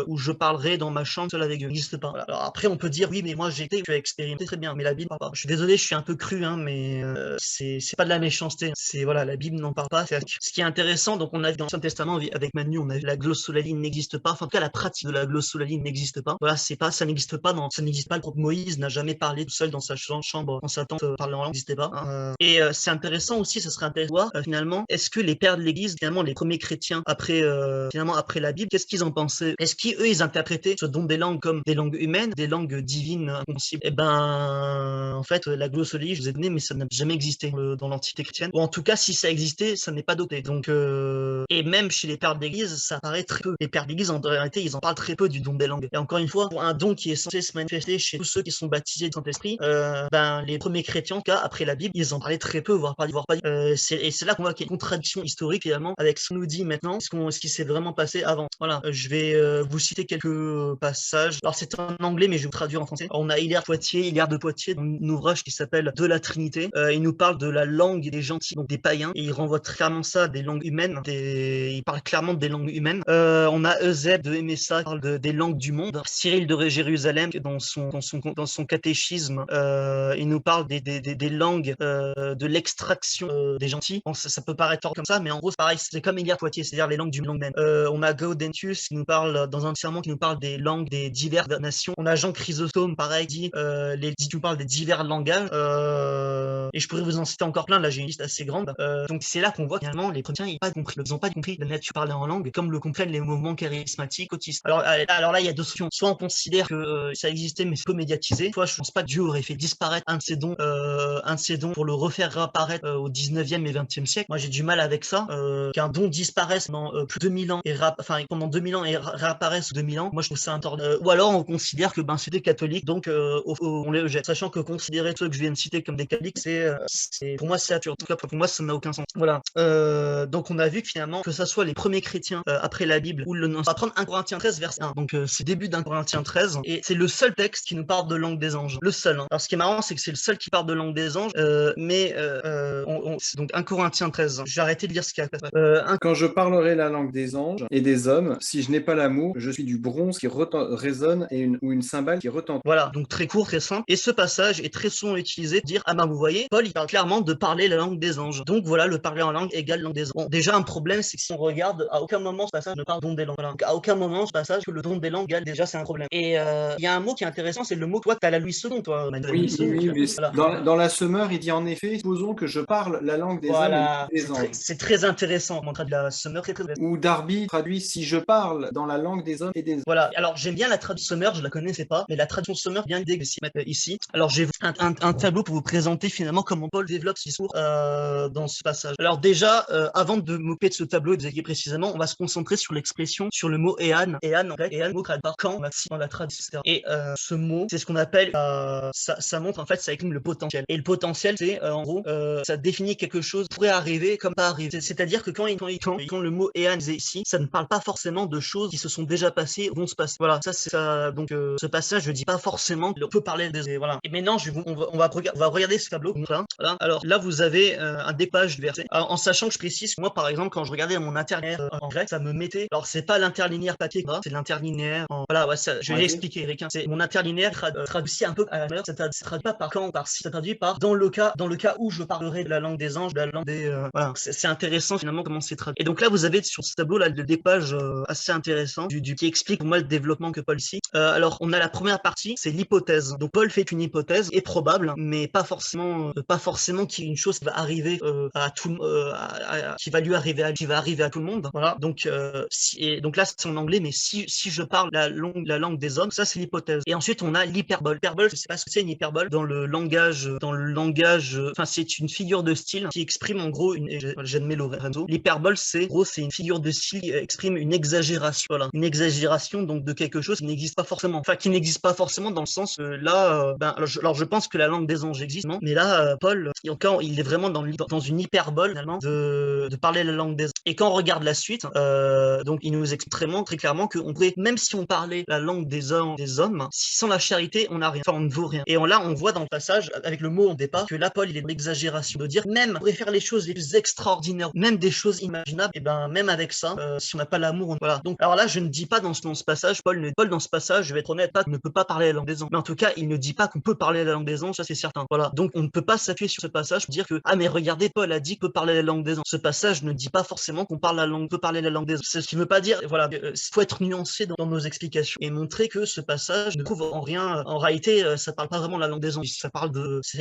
où je parlerai dans ma chambre seule avec Dieu. Ça n'existe pas. Voilà. Alors après, on peut dire, oui, mais moi j'ai expérimenté très bien, mais la Bible parle pas. Je suis désolé, je suis un peu cru, hein, mais c'est pas de la méchanceté. C'est voilà, la Bible n'en parle pas. Ce qui est intéressant, donc on a vu dans l'Ancien Testament avec Manu, on a vu la glossolalie n'existe pas. Enfin, en tout cas, la pratique de la glossolalie n'existe pas. Voilà, ça n'existe pas. Le prophète Moïse n'a jamais parlé tout seul dans sa chambre, dans sa tente, parler en langue, n'existait pas. Hein. Et c'est intéressant aussi, ça serait intéressant de voir finalement, est-ce que les pères de l'Église, finalement, les premiers chrétiens après la Bible, qu'est-ce qu'ils en pensaient? Est-ce qu'eux, ils interprétaient ce don des langues comme des langues humaines, des langues divines, impossibles? Eh ben, en fait, la glossolalie, je vous ai donné, mais ça n'a jamais existé dans l'Antiquité chrétienne. Ou en tout cas, si ça existait, ça n'est pas doté. Donc, et même chez les pères de l'Église, ça apparaît très peu. Les pères de l'Église, en réalité, ils en parlent très peu du don des langues. Et encore une fois, pour un don qui est censé se manifester chez tous ceux qui sont baptisés du Saint-Esprit, les premiers chrétiens, en tout cas, après la Bible, ils en parlaient très peu, voire pas. Et c'est là qu'on voit qu'il y a une contradiction historique, finalement, avec ce qu'on nous dit maintenant, ce qui s'est vraiment passé avant. Voilà, je vais vous citer quelques passages. Alors, c'est en anglais, mais je vais vous traduire en français. Alors, on a Hilaire de Poitiers, dans un ouvrage qui s'appelle De la Trinité. Il nous parle de la langue des gentils, donc des païens, et il renvoie très clairement ça à des langues humaines. Il parle clairement des langues humaines. On a Eusèbe de MSA qui parle des langues du monde. Cyril de Jérusalem, dans son catéchisme, il nous parle des langues de l'extraction des gentils. Bon, ça peut paraître tort comme ça, mais en gros, c'est pareil, c'est comme Hilaire Poitiers, c'est-à-dire les langues du monde même. On a Gaudentius qui nous parle, dans un serment, qui nous parle des langues des diverses nations. On a Jean Chrysostome, pareil, qui nous parle des divers langages. Et je pourrais vous en citer encore plein, là j'ai une liste assez grande. Donc c'est là qu'on voit finalement les chrétiens, ils n'ont pas compris la nature parler en langue, comme le comprennent les mouvements charismatiques autistes. Alors là, il y a deux solutions. Soit on considère que ça existait, mais c'est peu médiatisé. Soit je pense pas que Dieu aurait fait disparaître un de ses dons pour le refaire réapparaître au 19e et 20e siècle. Moi, j'ai du mal avec ça. Qu'un don disparaisse pendant plus de 2000 ans pendant 2000 ans et réapparaisse 2000 ans. Moi, je trouve ça interdit. Ou alors, on considère que c'était catholique, donc on les rejette. Sachant que considérer ceux que je viens de citer comme des catholiques, pour moi, c'est absurde. En tout cas, pour moi, ça n'a aucun sens. Voilà. Donc, on a vu que finalement, que ça soit les premiers chrétiens après la Bible, ou on va prendre 1 Corinthiens 13, verset 1. Donc, c'est début d'1 Corinthiens 13, et c'est le seul texte qui nous parle de langue des anges. Le seul. Hein. Alors, ce qui est marrant, c'est que c'est le seul qui parle de langue des anges, donc 1 Corinthiens 13. J'ai arrêté de lire ce qu'il y a. Quand je parlerai la langue des anges et des hommes, si je n'ai pas l'amour, je suis du bronze qui résonne ou une cymbale qui retente. Voilà, donc très court, très simple. Et ce passage est très souvent utilisé pour dire, ah ben vous voyez, Paul il parle clairement de parler la langue langue des anges. Donc voilà, le parler en langue égale langue des anges. Bon, déjà un problème, c'est que si on regarde, à aucun moment ce passage ne parle don des langues. Voilà. Donc, à aucun moment ce passage que le don des langues égale, déjà c'est un problème. Et il y a un mot qui est intéressant, c'est le mot, toi t'as la Louis II, toi, Manuel. Oui, Louis oui, II, oui, mais voilà. dans la Summer, il dit en effet, supposons que je parle la langue des hommes et Voilà, des anges. c'est très intéressant. On traduit la Summer très intéressant. Ou Darby traduit si je parle dans la langue des hommes et des anges. Voilà, alors j'aime bien la traduction Summer, je la connaissais pas, mais la traduction Summer vient d'aider ici. Alors j'ai un tableau pour vous présenter finalement comment Paul développe ses discours dans ce passage. Alors déjà, avant de m'occuper de ce tableau et de vous expliquer précisément, on va se concentrer sur l'expression, sur le mot Ean. Ean en grec, Ean, mot traduit par quand, dans la traduction, etc. Et ce mot, c'est ce qu'on appelle, ça montre en fait, ça exprime le potentiel. Et le potentiel, c'est en gros, ça définit quelque chose qui pourrait arriver comme pas arriver. C'est-à-dire que quand le mot Ean est ici, ça ne parle pas forcément de choses qui se sont déjà passées, vont se passer. Voilà, ça c'est ça. Donc ce passage, je dis pas forcément qu'on peut parler des. Voilà. Et maintenant, on va regarder ce tableau. Voilà. Alors là, vous avez un découpage de versets. Alors, en sachant que je précise, moi par exemple, quand je regardais mon interlinéaire en grec, ça me mettait. Alors c'est pas l'interlinéaire papier, c'est l'interlinéaire. Voilà, ouais, ça, je vais l'expliquer, Eric. C'est mon interlinéaire traduit un peu à la manière. Ça traduit pas par quand, par si, ça traduit par dans le cas où je parlerai de la langue des anges, de la langue des. Voilà, c'est intéressant finalement comment c'est traduit. Et donc là, vous avez sur ce tableau là le découpage assez intéressant qui explique pour moi le développement que Paul cite. Alors on a la première partie, c'est l'hypothèse. Donc Paul fait une hypothèse est probable, mais pas forcément qu'il y ait une chose qui va arriver à tout, qui va lui arriver, qui va arriver à tout le monde. Voilà. Donc donc là c'est en anglais, mais si je parle la langue des hommes, ça c'est l'hypothèse. Et ensuite on a l'hyperbole. L'hyperbole, je sais pas ce que c'est une hyperbole dans le langage, enfin c'est une figure de style qui exprime en gros j'admets Lorenzo. L'hyperbole c'est une figure de style qui exprime une exagération. Voilà, une exagération donc de quelque chose qui n'existe pas forcément. Enfin qui n'existe pas forcément dans le sens là. Alors je pense que la langue des anges existe, non? Mais là Paul, encore il est vraiment dans une hyperbole finalement de parler la langue des anges. Et quand on regarde la suite, donc il nous explique très clairement qu'on pourrait, même si on parlait la langue des hommes, si sans la charité on n'a rien, enfin on ne vaut rien. Et là on voit dans le passage avec le mot en départ que là Paul il est dans l'exagération de dire même on pourrait faire les choses les plus extraordinaires, même des choses imaginables, et ben même avec ça, si on n'a pas l'amour, voilà. Donc alors là je ne dis pas dans ce passage, Paul dans ce passage, je vais être honnête, ne peut pas parler la langue des anges. Mais en tout cas il ne dit pas qu'on peut parler la langue des anges, ça c'est certain. Voilà. Donc on ne peut pas s'appuyer sur ce passage pour dire que mais regardez Paul a dit qu'on peut parler la langue des anges. Ce passage ne dit pas forcément qu'on peut parler la langue des anges. Ce qui ne veut pas dire, voilà, faut être nuancé dans nos explications et montrer que ce passage ne prouve en rien. En réalité, ça parle pas vraiment la langue des anges. Ça parle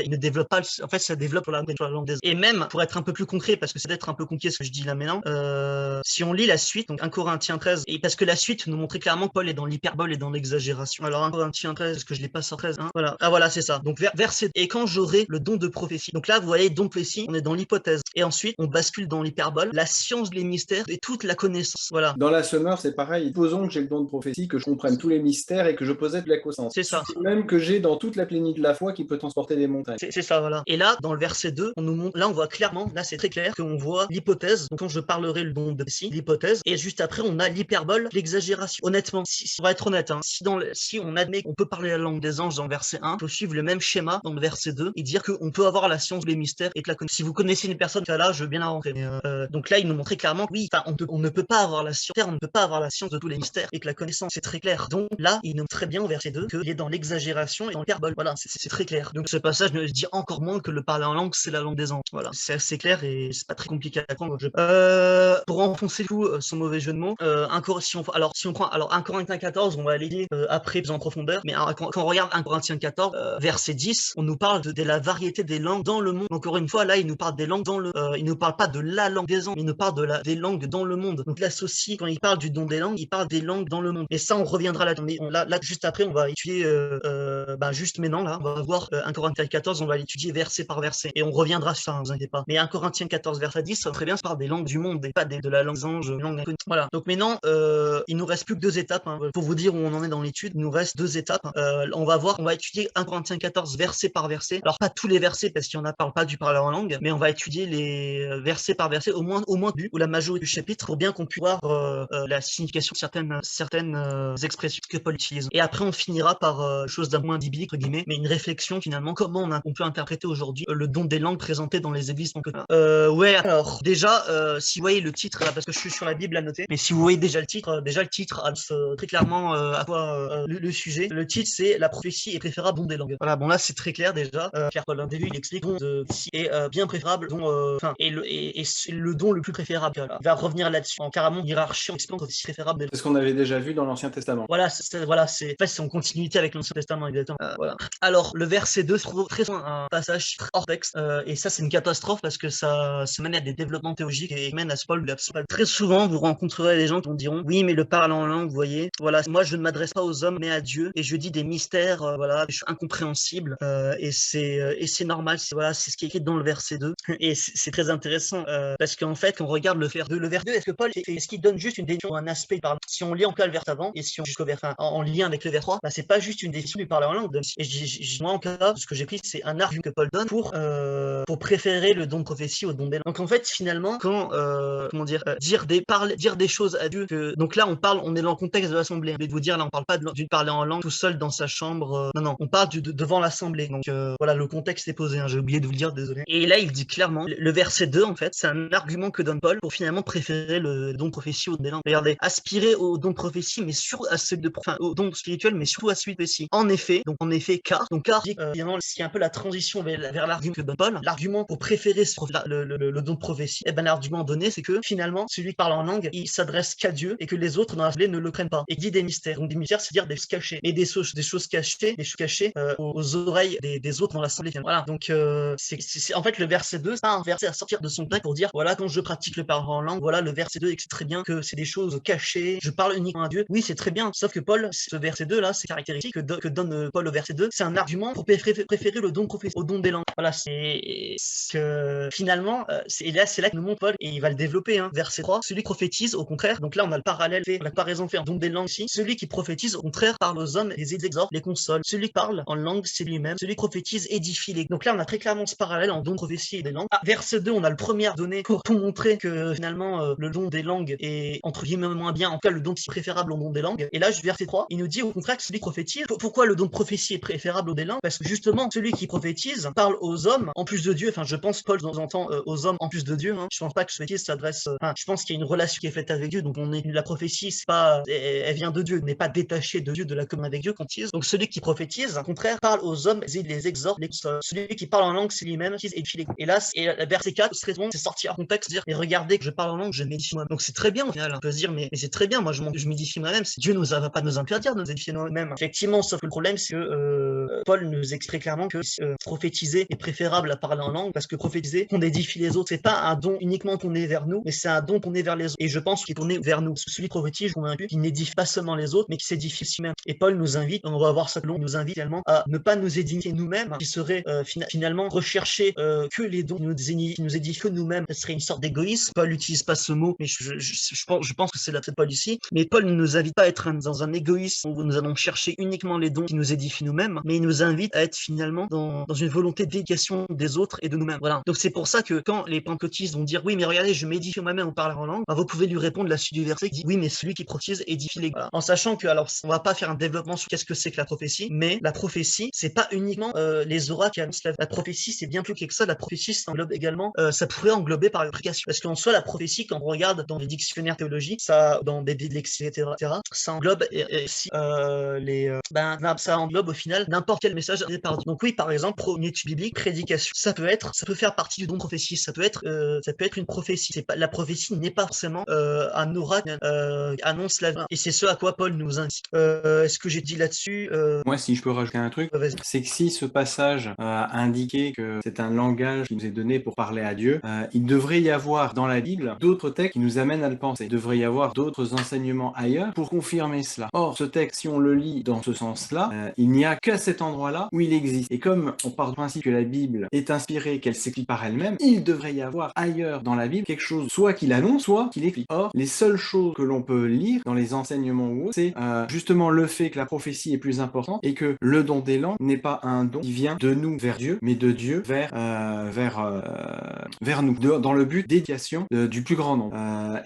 il ne développe pas. En fait, ça développe la langue des anges. Et même pour être un peu plus concret, parce que c'est d'être un peu concret ce que je dis là maintenant. Si on lit la suite, donc 1 Corinthiens 13, et parce que la suite nous montre clairement que Paul est dans l'hyperbole et dans l'exagération. Alors 1 Corinthiens 13, est-ce que je l'ai pas sur 13, hein, voilà. Ah voilà, c'est ça. Donc verset. Et quand j'aurai le don de prophétie. Donc là, vous voyez, don de prophétie, on est dans l'hypothèse. Et ensuite, on bascule dans l'hyperbole, la science, les mystères et toute la connaissance. Voilà. Dans la Summer, c'est pareil. Supposons que j'ai le don de prophétie, que je comprenne tous les mystères et que je possède la connaissance. C'est ça. Même que j'ai dans toute la plénitude de la foi qui peut transporter des montagnes. C'est ça, voilà. Et là, dans le verset 2, on nous montre, là, on voit clairement, là, c'est très clair qu'on voit l'hypothèse. Donc, quand je parlerai le don de prophétie, l'hypothèse. Et juste après, on a l'hyperbole, l'exagération. Honnêtement, on va être honnête, hein, si on admet qu'on peut parler la langue des anges dans le verset 1, il faut suivre le même schéma dans le verset 2 et dire qu'on peut avoir la science, les mystères et que la connaissance. Si vous connaissez une personne, là, je veux bien la rentrer. Donc là, il nous montrait clairement que oui, on ne peut pas avoir la science, on ne peut pas avoir la science de tous les mystères et que la connaissance, c'est très clair. Donc là, il nous montre très bien au verset 2 qu'il est dans l'exagération et dans l'hyperbole. Voilà, c'est très clair. Donc ce passage ne dit encore moins que le parler en langue, c'est la langue des anges. Voilà, c'est assez clair et c'est pas très compliqué à comprendre. Pour enfoncer tout son mauvais jeu de mots, si on prend 1 Corinthiens 14, on va aller après plus en profondeur, mais quand on regarde 1 Corinthiens 14, verset 10, on nous parle de la variété des langues dans le monde. Encore une fois, là, il nous parle des langues il ne parle pas de la langue des anges, il nous parle des langues dans le monde. Donc là, ceci, quand il parle du don des langues, il parle des langues dans le monde. Et ça, on reviendra là. Là, juste après, on va étudier, juste maintenant, là, on va voir 1 Corinthiens 14, on va l'étudier verset par verset. Et on reviendra sur ça, ne vous inquiétez pas. Mais 1 Corinthiens 14, verset 10, ça très bien, ça parle des langues du monde et pas de la langue des anges, langue inconnue. Voilà. Donc maintenant, il nous reste plus que 2 étapes. Hein. Pour vous dire où on en est dans l'étude, il nous reste 2 étapes. On va étudier 1 Corinthiens 14, verset par verset. Alors, pas tous les versets, parce qu'il y en a parle pas du parler en langue, mais on va étudier les versets par verset, au moins ou la majorité du chapitre pour bien qu'on puisse voir la signification de certaines expressions que Paul utilise. Et après, on finira par chose d'un moins biblique, entre guillemets, mais une réflexion finalement, comment on peut interpréter aujourd'hui le don des langues présenté dans les églises francophones. Ouais, alors déjà, si vous voyez le titre, là, parce que je suis sur la Bible à noter, mais si vous voyez déjà le titre annonce très clairement à quoi le sujet. Le titre, c'est La prophétie est préférable au don des langues. Voilà, bon là c'est très clair déjà, car Paul, début, il explique don de est bien préférable, et c'est le don le plus préférable. Voilà. Il va revenir là-dessus en carrément hiérarchie, en expliquant que c'est préférable. C'est ce qu'on avait déjà vu dans l'Ancien Testament. Voilà, c'est en fait c'est en continuité avec l'Ancien Testament exactement. Voilà. Alors le verset 2 se trouve très souvent un passage hors texte, et ça c'est une catastrophe parce que ça mène à des développements théologiques et mène à ce Paul. Très souvent vous rencontrerez des gens qui vous diront oui mais le parler en langue, vous voyez, voilà, moi je ne m'adresse pas aux hommes mais à Dieu et je dis des mystères voilà, incompréhensibles, et c'est normal, c'est ce qui est écrit dans le verset 2 et c'est très intéressant parce qu'en fait quand on regarde le verset 2, est-ce que Paul est-ce qu'il donne juste une définition, un aspect par si on lit encore le verset avant et si on jusqu'au verset en lien avec le verset 3, bah c'est pas juste une définition du parler en langue, et moi en cas ce que j'ai pris c'est un argument que Paul donne pour préférer le don de prophétie au don des langues. Donc en fait finalement quand dire des choses à Dieu donc là on est dans le contexte de l'assemblée, de vous dire là on parle pas du parler en langue tout seul dans sa chambre, non on parle devant l'assemblée, donc voilà le contexte est posé, j'ai oublié de vous le dire, désolé. Et là il dit clairement le verset 2 en fait c'est un argument que donne Paul pour finalement préférer le don de prophétie au don des langues. Regardez, aspirer au don de prophétie mais surtout à celui au don spirituel mais surtout à celui de prophétie. En effet car finalement c'est un peu la transition vers l'argument que donne Paul, l'argument pour préférer le don de prophétie. Et ben l'argument donné c'est que finalement celui qui parle en langue il s'adresse qu'à Dieu et que les autres dans l'assemblée ne le craignent pas, et dit des mystères. Donc des mystères c'est dire des choses cachées, et des choses cachées aux oreilles des autres dans l'assemblée. Voilà, donc c'est en fait le verset 2 c'est pas un verset à sortir de son texte pour dire voilà quand je pratique le parler en langue, voilà le verset 2 et c'est très bien que c'est des choses cachées, je parle uniquement à Dieu. Oui c'est très bien, sauf que Paul, ce verset 2 là, c'est caractéristique que donne Paul au verset 2, c'est un argument pour préférer le don de prophétie au don des langues. Voilà, c'est que finalement c'est là que nous montre Paul et il va le développer, verset 3, celui qui prophétise au contraire, donc là on a le parallèle fait, la comparaison fait en don des langues ici, celui qui prophétise au contraire parle aux hommes, les exhorte, les console, celui qui parle en langue c'est lui-même, celui qui prophétise édifie les. Donc là on a très clairement ce parallèle en don de prophétie et des langues. Verset 2 on a le premier donné pour montrer que finalement le don des langues est entre guillemets moins bien, en tout cas le don qui est préférable au don des langues. Et là verset 3 il nous dit au contraire que celui qui prophétise, pourquoi le don de prophétie est préférable au des langues, parce que justement celui qui prophétise parle aux hommes en plus de Dieu, enfin je pense Paul entend aux hommes en plus de Dieu, je pense pas que ce prophétie s'adresse, je pense qu'il y a une relation qui est faite avec Dieu, donc la prophétie c'est pas, elle vient de Dieu, n'est pas détachée de Dieu, de la communion avec Dieu quand il donc celui qui prophétise au contraire parle aux hommes et les exhorte, les console. Celui qui parle en langue c'est lui-même qui édifie les. Et là verset 4 c'est sortir en contexte, dire mais regardez que je parle en langue, je m'édifie moi-même. Donc c'est très bien au final, on peut se dire mais c'est très bien, moi je m'édifie moi-même, Dieu va pas nous interdire de nous édifier nous-mêmes, effectivement, sauf que le problème c'est que Paul nous explique clairement que prophétiser est préférable à parler en langue, parce que prophétiser qu'on édifie les autres, c'est pas un don uniquement tourné vers nous, mais c'est un don tourné vers les autres, et je pense qu'il est tourné vers nous, parce que celui qui prophétise, je suis convaincu qu'il n'édifie pas seulement les autres mais qui s'édifie lui-même. Et Paul nous invite, on va voir ça long, nous invite également à ne pas nous édifier nous-mêmes, qui serait finalement rechercher que les dons qui nous édifient nous-mêmes. Ce serait une sorte d'égoïsme. Paul n'utilise pas ce mot, mais je pense que c'est la de Paul ici. Mais Paul ne nous invite pas à être dans un égoïsme où nous allons chercher uniquement les dons qui nous édifient nous-mêmes, mais il nous invite à être finalement dans une volonté d'éducation des autres et de nous-mêmes. Voilà. Donc c'est pour ça que quand les pentecôtistes vont dire oui mais regardez je m'édifie moi-même en parlant en langue, vous pouvez lui répondre la suite du verset qui dit oui mais celui qui prophétise édifie les. Voilà. En sachant que alors on va pas faire un développement sur qu'est-ce que c'est que la prophétie, mais la prophétie c'est pas uniquement les oracles qui annoncent la prophétie, c'est bien plus que ça. La prophétie ça englobe également, ça pourrait englober par la prédication, parce qu'en soi la prophétie quand on regarde dans les dictionnaires théologiques, ça dans des bibles etc., ça englobe ça englobe au final n'importe quel message par Dieu. Donc oui par exemple une étude biblique, prédication, ça peut faire partie du don de prophétie, ça peut être une prophétie. C'est pas, la prophétie n'est pas forcément un oracle annonce la vie, et c'est ce à quoi Paul nous incite. Est-ce que j'ai dit là-dessus Moi si je peux rajouter un truc, c'est que si ce passage a indiqué que c'est un langage qui nous est donné pour parler à Dieu, il devrait y avoir dans la Bible d'autres textes qui nous amènent à le penser. Il devrait y avoir d'autres enseignements ailleurs pour confirmer cela. Or, ce texte, si on le lit dans ce sens-là, il n'y a qu'à cet endroit-là où il existe. Et comme on part du principe que la Bible est inspirée, qu'elle s'explique par elle-même, il devrait y avoir ailleurs dans la Bible quelque chose, soit qu'il annonce, soit qu'il explique. Or, les seules choses que l'on peut lire dans les enseignements ou autres, c'est justement le fait que la prophétie est plus importante et que le don des langues n'est pas un don qui vient de nous vers Dieu, mais de Dieu vers nous, dans le but d'éducation vision du plus grand nombre.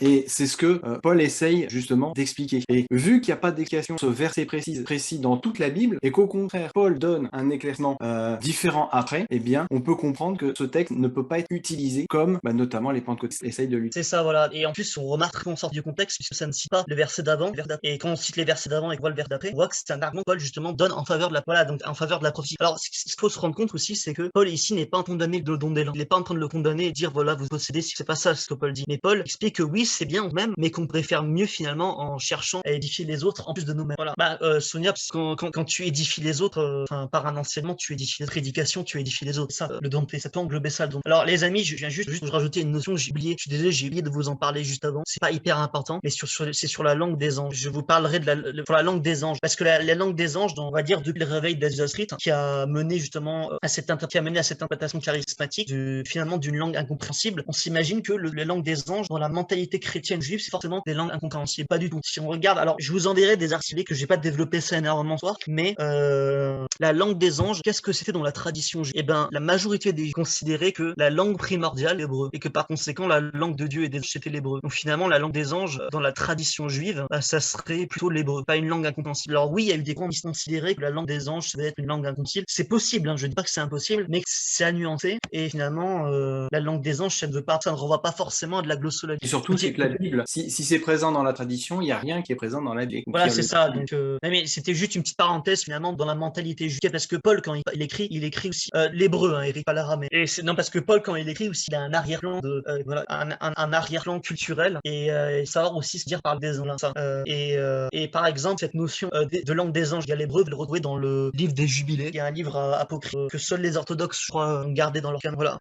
Et c'est ce que Paul essaye justement d'expliquer. Et vu qu'il n'y a pas d'explication sur ce verset précis dans toute la Bible, et qu'au contraire, Paul donne un éclaircissement différent après, eh bien, on peut comprendre que ce texte ne peut pas être utilisé comme notamment les pentecôtistes essayent de l'utiliser. C'est ça, voilà. Et en plus, on remarque qu'on sort du contexte puisque ça ne cite pas le verset d'avant. Et quand on cite les versets d'avant et qu'on voit le verset d'après, on voit que c'est un argument que Paul justement donne en faveur de la donc en faveur de la prophétie. Alors, ce qu'il faut se rendre compte aussi, c'est que Paul ici n'est pas en train de condamner le don des langues. Il n'est pas en train de le condamner et dire voilà, vous possédez. C'est pas ça ce que Paul dit. Mais Paul explique que oui, c'est bien même, mais qu'on préfère mieux finalement en cherchant à édifier les autres en plus de nous-mêmes. Voilà. Sonia, quand tu édifies les autres, par un enseignement, tu édifies les prédications, tu édifies les autres. Ça, le don, ça peut englober ça. Donc, alors les amis, je viens juste rajouter une notion. J'ai oublié. Je suis désolé, j'ai oublié de vous en parler juste avant. C'est pas hyper important, mais c'est sur la langue des anges. Je vous parlerai pour la langue des anges, parce que la langue des anges, on va dire depuis le réveil d'Azusa Street, qui a mené justement à cette interprétation charismatique finalement d'une langue incompréhensible. On s'imagine que la langue des anges, dans la mentalité chrétienne juive, c'est forcément des langues incompréhensibles. Pas du tout. Si on regarde, alors je vous enverrai des articles que j'ai pas développé ça énormément ce soir, mais la langue des anges, qu'est-ce que c'était dans la tradition juive? Eh ben, la majorité des considéraient que la langue primordiale est l'hébreu, et que par conséquent la langue de Dieu et des anges c'était l'hébreu. Donc finalement, la langue des anges, dans la tradition juive, ça serait plutôt l'hébreu, pas une langue incompréhensible. Alors oui, il y a eu des gens qui considéraient que la langue des anges devait être une langue incompréhensible. C'est possible, hein, je dis pas que c'est impossible, mais c'est à nuancer. Et finalement, la langue des anges, ça ne renvoie pas forcément à de la glossolalie. Et surtout, c'est que la Bible, si c'est présent dans la tradition, il n'y a rien qui est présent dans la Bible. Voilà, c'est ça. Donc, mais c'était juste une petite parenthèse finalement dans la mentalité juive, parce que Paul, quand il écrit aussi l'hébreu, hein, Eric, pas l'araméen. Et non, parce que Paul, quand il écrit aussi, il a un arrière-plan voilà, un arrière-plan culturel et savoir aussi se dire par des anges. Et par exemple, cette notion de langue des anges, il y a l'hébreu, vous le retrouvez dans le livre des Jubilés. Il y a un livre apocryphe que seuls les orthodoxes, je crois, ont gardé dans leur canon. Voilà.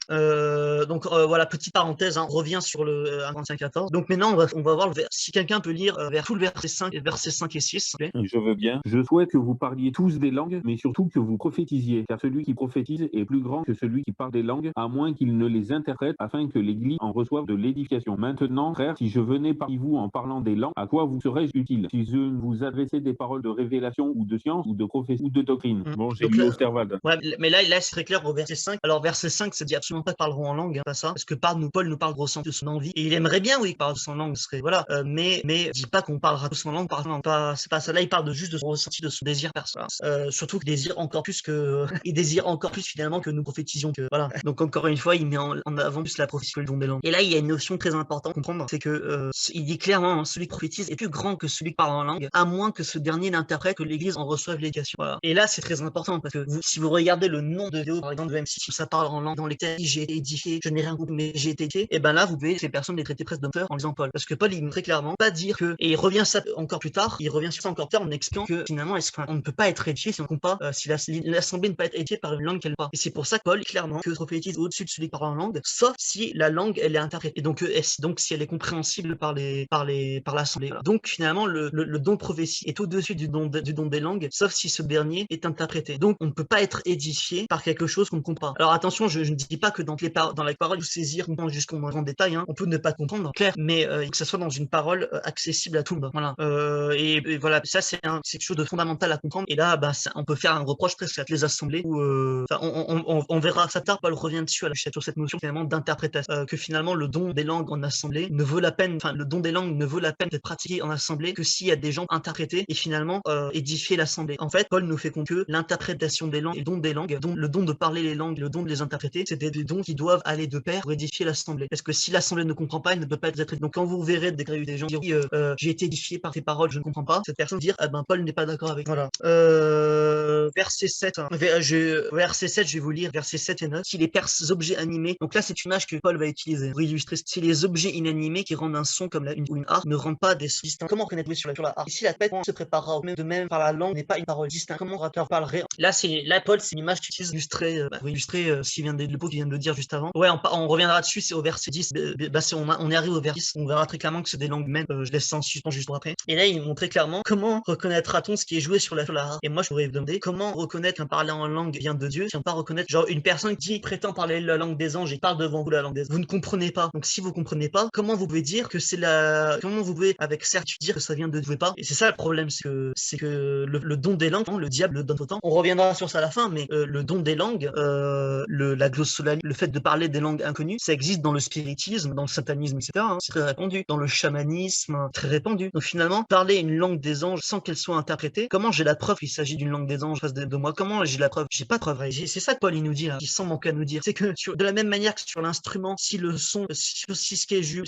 Donc voilà, petite parenthèse, hein, on revient sur le 1 Corinthiens 14. Donc maintenant, on va voir si quelqu'un peut lire vers tout le verset 5 et 6. Okay. Je veux bien. Je souhaite que vous parliez tous des langues, mais surtout que vous prophétisiez, car celui qui prophétise est plus grand que celui qui parle des langues, à moins qu'il ne les interprète, afin que l'Église en reçoive de l'édification. Maintenant, frères, si je venais parmi vous en parlant des langues, à quoi vous serais-je utile? Si je vous adressais des paroles de révélation ou de science ou de prophétie ou de doctrine. Bon, j'ai lu Osterwald. Ouais, mais là c'est très clair au verset 5. Alors verset 5, ça dit absolument pas que parleront en langue, hein, pas ça, parce que Paul nous parle grossièrement de son envie, et il aimerait bien, oui, qu'il parle de son langue, voilà, mais dis pas qu'on parlera tous en langue, par exemple, c'est pas ça. Là, il parle juste de son ressenti, de son désir personnel. Surtout qu'il désire encore plus il désire encore plus finalement que nous prophétisions, voilà. Donc encore une fois, il met en avant plus la prophétie que le don des langues. Et là, il y a une notion très importante à comprendre, c'est que il dit clairement, hein, celui qui prophétise est plus grand que celui qui parle en langue, à moins que ce dernier n'interprète, que l'Église en reçoive l'éducation. Voilà. Et là, c'est très important parce que si vous regardez le nom de vidéos, par exemple de M6, où ça parle en langue, dans lesquelles j'ai été édifié, je n'ai rien compris, mais j'ai été édifié, et ben là, vous pouvez ces personnes les traiter presque d'homme en lisant Paul, parce que Paul, il dit très clairement pas dire que, et il revient ça encore plus tard, en expliquant que finalement, on ne peut pas être édifié si on ne comprend pas, si l'assemblée ne peut pas être édifiée par une langue qu'elle parle. Et c'est pour ça que Paul, clairement, que prophétise au-dessus de celui qui parle en langue, sauf si la langue, elle est interprétée. Et donc si elle est compréhensible par l'assemblée. Voilà. Donc finalement, le don de prophétie est au-dessus du don des langues, sauf si ce dernier est interprété. Donc on ne peut pas être édifié par quelque chose qu'on ne comprend pas. Alors attention, je ne dis pas que dans la parole, vous saisir, comprendre jusqu'au grand détail, hein, on peut ne pas comprendre, clair, mais que ça soit dans une parole accessible à tout le monde. Voilà. Et voilà, ça c'est quelque chose de fondamental à comprendre. Et là, on peut faire un reproche presque à les assemblées où on verra ça tard. Paul revient dessus sur cette notion finalement d'interprétation, que finalement le don des langues en assemblée ne vaut la peine, le don des langues ne vaut la peine d'être pratiqué en assemblée que s'il y a des gens interprétés et finalement édifier l'assemblée. En fait, Paul nous fait comprendre que l'interprétation des langues et le don des langues, le don de parler les langues, le don de les interpréter, c'est des dons qui doivent aller de pair pour édifier l'assemblée. Parce que si l'assemblée ne comprend pas, elle ne peut pas être édifiée. Donc quand vous verrez des gens dire oui, j'ai été édifié par tes paroles, je ne comprends pas, cette personne dire Paul n'est pas d'accord avec. Voilà. Verset 7. Verset 7, je vais vous lire verset 7 et 9. Si les objets animés, donc là c'est une image que Paul va utiliser pour illustrer. Si les objets inanimés qui rendent un son comme une harpe ne rendent pas des sons distincts, comment reconnaître sur la harpe? Ici la tête se préparera de même par la langue n'est pas une parole distincte. Comment orateur parlerait? Là Paul, c'est une image qu'il utilise pour illustrer le pot qu'il vient de le dire juste avant. Ouais, on reviendra dessus, c'est au verset 10. On est arrivé au verset 10, on verra très clairement que c'est des langues humaines. Je laisse ça en suspens juste après. Et là, il montre très clairement comment reconnaîtra-t-on ce qui est joué sur la harpe. Et moi, je pourrais vous demander comment reconnaître qu'un parler en langue vient de Dieu si on ne peut pas reconnaître une personne qui prétend parler la langue des anges et parle devant vous la langue des anges. Vous ne comprenez pas. Donc si vous comprenez pas, comment vous pouvez dire que comment vous pouvez avec certitude dire que ça vient de Dieu? Vous pouvez pas. Et c'est ça le problème, c'est que le don des langues, le diable le donne autant. On reviendra sur ça à la fin, mais le don des langues, la glossolalie, le fait de parler des langues inconnues, ça existe dans le spirit. spiritisme, dans le satanisme, etc. C'est très répandu. Dans le chamanisme, très répandu. Donc finalement, parler une langue des anges sans qu'elle soit interprétée, comment j'ai la preuve qu'il s'agit d'une langue des anges face de moi? Comment j'ai la preuve? J'ai pas de preuve. C'est ça que Paul il nous dit là, qui semble manquer à nous dire. C'est que de la même manière que sur l'instrument, si le son, si ce qui est joué,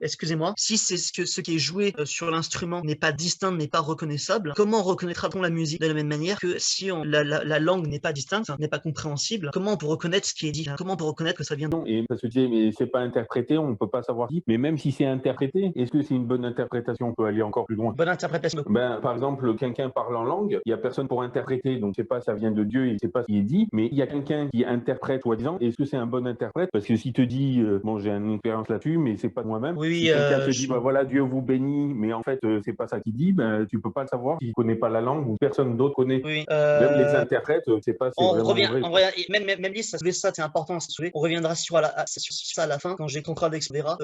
excusez-moi, si c'est ce qui est joué sur l'instrument n'est pas distinct, n'est pas reconnaissable, comment reconnaîtra-t-on la musique? De la même manière que si la langue n'est pas distincte, n'est pas compréhensible, comment on peut reconnaître ce qui est dit? Comment on peut reconnaître que ça vient de... Et parce que tu sais, mais c'est pas interprété, on peut pas savoir qui. Mais même si c'est interprété, est-ce que c'est une bonne interprétation? On peut aller encore plus loin. Bonne interprétation. Par exemple, quelqu'un parle en langue, il y a personne pour interpréter, donc c'est pas ça vient de Dieu, il sait pas ce qui est dit, mais il y a quelqu'un qui interprète, soi-disant. Est-ce que c'est un bon interprète? Parce que s'il te dit, bon, j'ai une expérience là-dessus, mais c'est pas de moi-même. Oui, si quelqu'un te dit, voilà, Dieu vous bénit, mais en fait, c'est pas ça qu'il dit, tu peux pas le savoir s'il connaît pas la langue ou personne d'autre connaît. Oui, même les interprètes, c'est pas. On vraiment revient, vrai. même liste, ça c'est important. On reviendra sur ça à la fin quand j'ai compris avec verra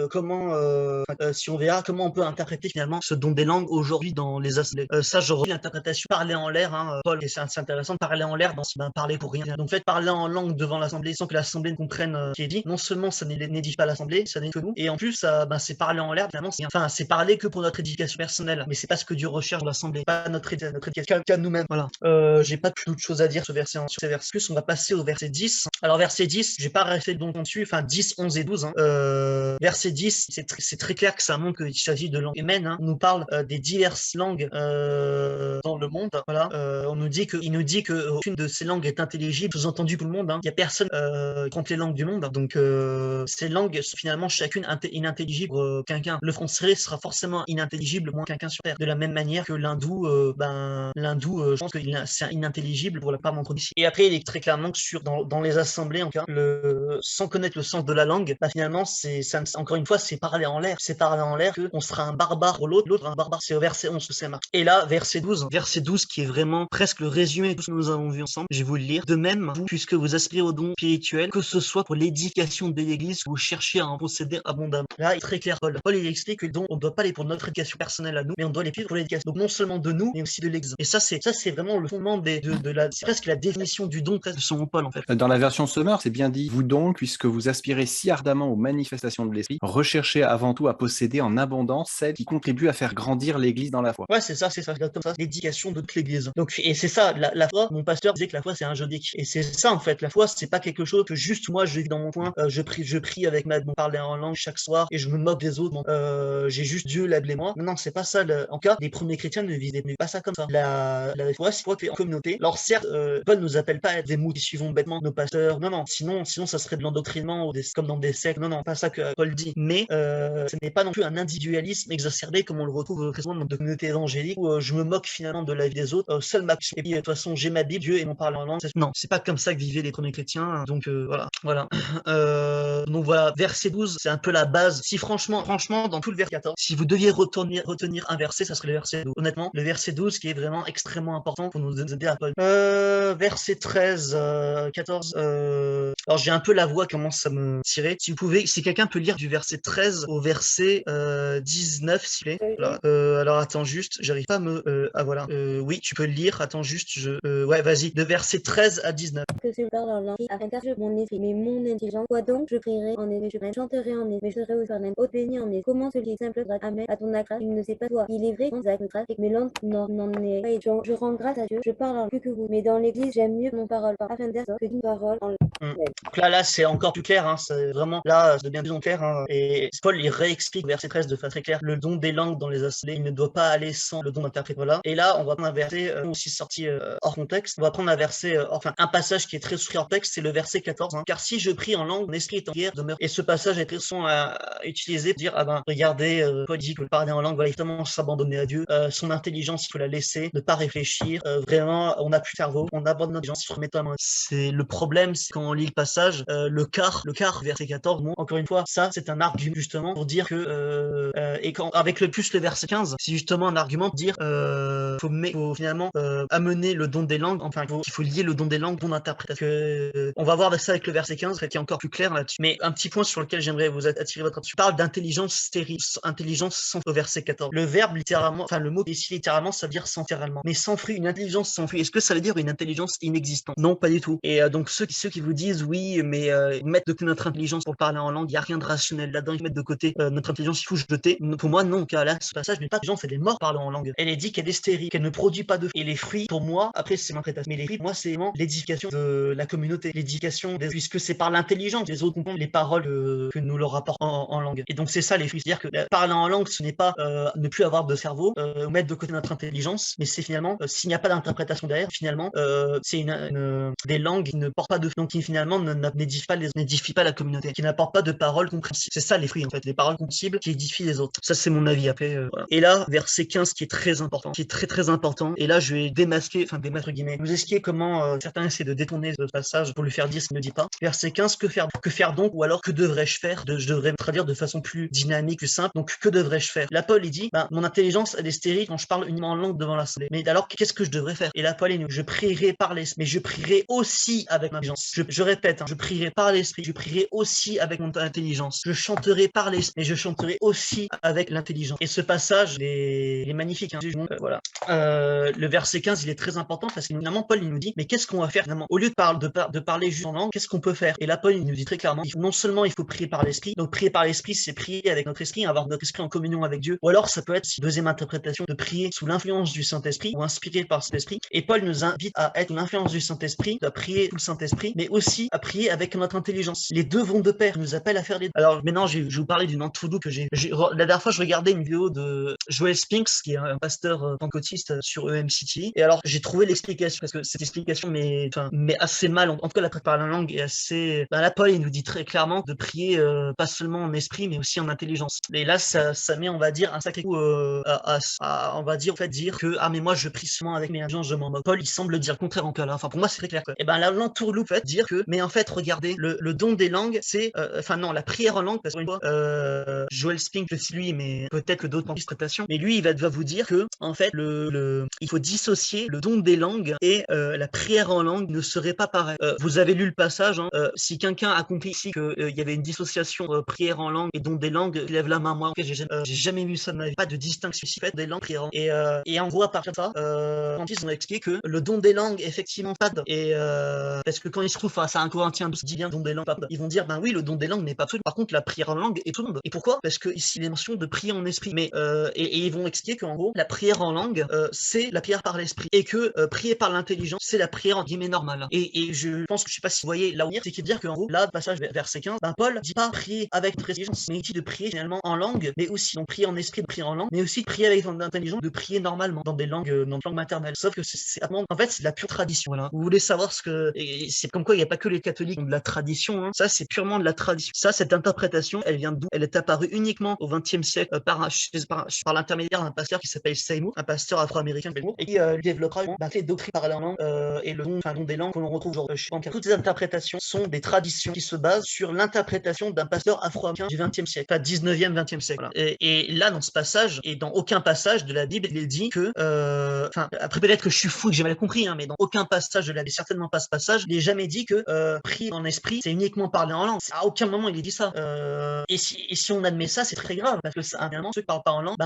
si on verra comment on peut interpréter finalement ce don des langues aujourd'hui dans les assemblées. Ça, je reviens l'interprétation parler en l'air, Paul, et c'est intéressant de parler en l'air dans parler pour rien. Donc faites parler en langue devant l'assemblée sans que l'assemblée ne comprenne ce qui est dit. Non seulement ça n'édifie pas l'assemblée, ça n'est que nous, et en plus c'est parler en l'air finalement. C'est parler que pour notre éducation personnelle, mais c'est pas ce que Dieu recherche dans l'assemblée, pas notre éducation qu'à nous-mêmes. Voilà. J'ai pas plus d'autres choses à dire sur ces versets. On va passer au verset 10. Alors verset 10, j'ai pas resté longtemps dessus, 10, 11 et 12. Verset 10, c'est très clair que ça montre qu'il s'agit de langues humaines. On nous parle des diverses langues dans le monde. Voilà. Il nous dit que aucune de ces langues est intelligible, sous-entendu pour le monde. Il y a personne qui compte les langues du monde. Donc ces langues sont finalement chacune inintelligible pour quelqu'un. Le français sera forcément inintelligible pour quelqu'un sur Terre. De la même manière que l'hindou, je pense que c'est inintelligible pour la part d'entre nous ici. Et après, il est très clairement que dans les assemblées, en cas, sans connaître le sens de la langue, finalement, encore une fois, c'est parler en l'air. C'est parler en l'air qu'on sera un barbare pour l'autre un barbare. C'est au verset 11 que c'est marqué. Et là, verset 12 qui est vraiment presque le résumé de tout ce que nous avons vu ensemble. Je vais vous le lire. De même, vous, puisque vous aspirez aux dons spirituels, que ce soit pour l'éducation de l'Église, que vous cherchez à en posséder abondamment. Là, il est très clair, Paul. Paul, il explique que le don, on ne doit pas aller pour notre éducation personnelle à nous, mais on doit les pour l'éducation. Donc non seulement de nous, mais aussi de l'Église. Et ça, c'est vraiment le fondement c'est presque la définition du don presque de son Paul, en fait. Dans la version Summer, c'est bien dit. Vous donc, puisque vous aspirez si ardemment aux manifestations de l'Esprit, recherchez avant tout à posséder en abondance celles qui contribuent à faire grandir l'Église dans la foi. Ouais, c'est ça, exactement ça. L'éducation de toute l'Église. Donc, et c'est ça, la foi, mon pasteur disait que la foi, c'est un jeu d'équipe. Et c'est ça, en fait. La foi, c'est pas quelque chose que juste moi, je vis dans mon coin, je prie avec ma parler en langue chaque soir et je me moque des autres. J'ai juste Dieu, l'aide-moi. Non, c'est pas ça. En cas, les premiers chrétiens ne vivaient pas ça comme ça. La foi, c'est quoi que en communauté. Alors, certes, Paul nous appelle pas à être des mous qui suivons bêtement nos pasteurs. Non, sinon, ça serait de l'endoctrinement ou comme dans des sectes. Non, pas ça que Paul dit. Mais ce n'est pas non plus un individualisme exacerbé comme on le retrouve très souvent dans des communautés évangéliques où je me moque finalement de la vie des autres. Seul ma et puis de toute façon, j'ai ma Bible, Dieu et mon parle en langue. Non, c'est pas comme ça que vivaient les premiers chrétiens. Donc voilà. Donc voilà, verset 12, c'est un peu la base. Si franchement, dans tout le verset 14, si vous deviez retenir un verset, ça serait le verset 12. Honnêtement, le verset 12 qui est vraiment extrêmement important pour nous aider à Paul. Verset 13, 14. Alors j'ai un peu la voix qui commence à me tirer. Si quelqu'un peut lire du verset 13 au verset 19, s'il vous plaît. Voilà. Alors attends juste, j'arrive pas à me... voilà. Oui, tu peux le lire. Attends juste, ouais, vas-y. De verset 13 à 19. Que je parle en langue, afin que mon esprit, mais mon intelligence. Quoi donc, je prierai en esprit, je chanterai en esprit, je serai au jardin, haute béni en esprit. Comment celui qui est simple grâce, amen, à ton acte, il ne sait pas toi. Il est vrai, quand Zach me trace, et que mes langues n'en est pas. Et je rends grâce à Dieu, je parle en plus que vous. Mais dans l'église, j'aime mieux mon parole, afin d'être que d'une parole en langue. Donc là, c'est encore plus clair, c'est vraiment, là, c'est bien plus clair, et Paul, il réexplique verset 13 de façon très claire, le don des langues dans les assemblées, il ne doit pas aller sans le don d'interprète, voilà. Et là, on va prendre un verset, aussi sorti hors contexte, on va prendre un verset, un passage qui est très soutenu hors texte, c'est le verset 14, car si je prie en langue, mon esprit est en guerre, demeure. Et ce passage est très souvent utilisé pour dire, regardez, Paul dit que parler en langue, voilà, évidemment, s'abandonner à Dieu, son intelligence, il faut la laisser, ne pas réfléchir, vraiment, on n'a plus de cerveau, on abandonne notre intelligence, il faut remettre à main. C'est le problème, c'est quand on lit le passage, le quart, verset 14, bon, encore une fois, ça, c'est un argument, justement, pour dire que, et quand, avec le verset 15, c'est justement un argument pour dire, faut finalement, amener le don des langues, qu'il faut lier le don des langues, don d'interprétation. Parce que on va voir ça avec le verset 15, qui est encore plus clair là-dessus. Mais un petit point sur lequel j'aimerais vous attirer votre attention. Parle d'intelligence stérile, intelligence sans au verset 14. Le verbe littéralement, enfin le mot ici littéralement, ça veut dire sans littéralement. Mais sans fruit, une intelligence sans fruit, est-ce que ça veut dire une intelligence inexistante? Non, pas du tout. Et donc ceux qui vous disent oui, mais mettre de côté notre intelligence pour parler en langue, il y a rien de rationnel là-dedans. Ils mettent de côté notre intelligence, il faut jeter. Pour moi, non. Car là, ce passage n'est pas intelligence, c'est des morts parlant en langue. Elle est dit qu'elle est stérile, qu'elle ne produit pas de fruits. Et les fruits, pour moi, après c'est ma prétation. Mais les fruits, pour moi, c'est vraiment l'édification de la communauté, l'édification, puisque c'est par l'intelligence les autres comprennent les paroles que nous leur apportons en langue. Et donc c'est ça les fruits, c'est-à-dire que parler en langue, ce n'est pas ne plus avoir de cerveau, mettre de côté notre intelligence, mais c'est finalement s'il n'y a pas d'interprétation derrière, finalement, c'est des langues qui ne portent pas de fruits, donc qui finalement n'édifient pas la communauté, qui n'apportent pas de paroles compréhensibles. C'est ça les fruits en fait, les paroles compréhensibles qui édifient les autres. Ça c'est mon avis après. Voilà. Et là, verset 15 qui est très important, qui est très très important. Et là je vais démasquer guillemets, vous expliquer comment certains essaient de détourner ce passage pour lui faire dire ce qu'il ne dit pas. Verset 15, que faire donc, ou alors que devrais-je faire? Je devrais me traduire de façon plus dynamique, plus simple. Donc que devrais-je faire? Là Paul il dit, mon intelligence elle est stérile quand je parle uniquement en langue devant l'assemblée. Mais alors qu'est-ce que je devrais faire? Et là Paul il dit, je prierai par l'esprit, mais je prierai aussi avec ma intelligence. Je répète, je prierai par l'esprit, je prierai aussi avec mon intelligence. Je chanterai par l'esprit, mais je chanterai aussi avec l'intelligence. Et ce passage il est magnifique. Voilà. Le verset 15 il est très important parce que finalement Paul il nous dit, mais qu'est-ce qu'on va faire finalement? Au lieu de parler juste en langue, qu'est-ce qu'on peut faire? Et là Paul il nous dit très clairement, non seulement il faut prier par l'esprit, donc prier par l'esprit c'est prier avec notre esprit, avoir notre esprit en communion avec Dieu, ou alors ça peut être, deuxième interprétation, de prier sous l'influence du Saint-Esprit ou inspiré par cet esprit. Et Paul nous invite à être l'influence du Saint-Esprit, à prier sous le Saint-Esprit, mais aussi à prier avec notre intelligence. Les deux vont de pair, il nous appelle à faire les deux. Alors maintenant je vais vous parler d'une entourloupe que la dernière fois je regardais une vidéo de Joel Spinks qui est un pasteur pentecôtiste sur EMCT, et alors j'ai trouvé l'explication, parce que cette explication mais assez mal, en tout cas la préparer la langue est assez... là Paul il nous dit très clairement de prier pas seulement en esprit mais aussi en intelligence. Et là ça met on va dire un sacré coup on va dire en fait dire que mais moi je prie seulement avec mes intelligences, je m'en moque. Paul il semble dire le contraire en cas là, pour moi c'est très clair que, et là l'entourloupe fait dire que, mais en fait regardez le don des langues c'est non, la prière en langue, parce qu'une fois Joel Spink c'est lui, mais peut-être que d'autres interprétations, mais lui il va vous dire que en fait il faut dissocier le don des langues et la prière en langue ne serait pas pareil. Vous avez lu le passage, si quelqu'un a compris ici qu'il y avait une dissociation prière en langue et don des langues, il lève la main. Moi j'ai jamais vu ça de ma vie, pas de distinction ici faite des langues prière en langue. Et en gros à partir de ça, quand ils ont expliqué que le don des langues effectivement pas de, et parce que quand ils se trouvent face à un Corinthien 12 dit bien don des langues pas de, ils vont dire oui le don des langues n'est pas absolu, par contre la prière en langue est tout le monde. Et pourquoi? Parce que ici il est mention de prier en esprit, mais et ils vont expliquer qu'en gros la prière en langue c'est la prière par l'esprit, et que prier par l'intelligence c'est la prière en guillemets normale. Et je pense que je sais pas si vous voyez là où c'est qui veut dire qu'en gros là passage verset 15, Paul dit pas prier avec intelligence, mais il dit de prier finalement en langue, mais aussi donc prier en esprit, de prier en langue, mais aussi de prier avec intelligence, de prier normalement dans des langues maternelles. Sauf que en fait c'est de la pure tradition. Voilà. Vous voulez savoir ce que, et c'est comme quoi il n'y a pas que les catholiques qui ont de la tradition, ça c'est purement de la tradition. Ça, cette interprétation elle vient d'où? Elle est apparue uniquement au XXe siècle par l'intermédiaire d'un pasteur qui s'appelle Seymour, un pasteur afro-américain et qui développera fait doctrine parlée en langue et le don des langues que l'on retrouve aujourd'hui. Toutes ces interprétations sont des traditions qui se basent sur l'interprétation d'un pasteur afro-américain du XXe siècle, 19e, 20e siècle. Voilà. Et là, dans ce passage, et dans aucun passage de la Bible, il est dit que, après peut-être que je suis fou et que j'ai mal compris, mais dans aucun passage de la Bible, certainement pas ce passage, il n'est jamais dit que prier en esprit, c'est uniquement parler en langue. À aucun moment il est dit ça. Et si on admet ça, c'est très grave, parce que finalement, ceux qui parlent pas en langue,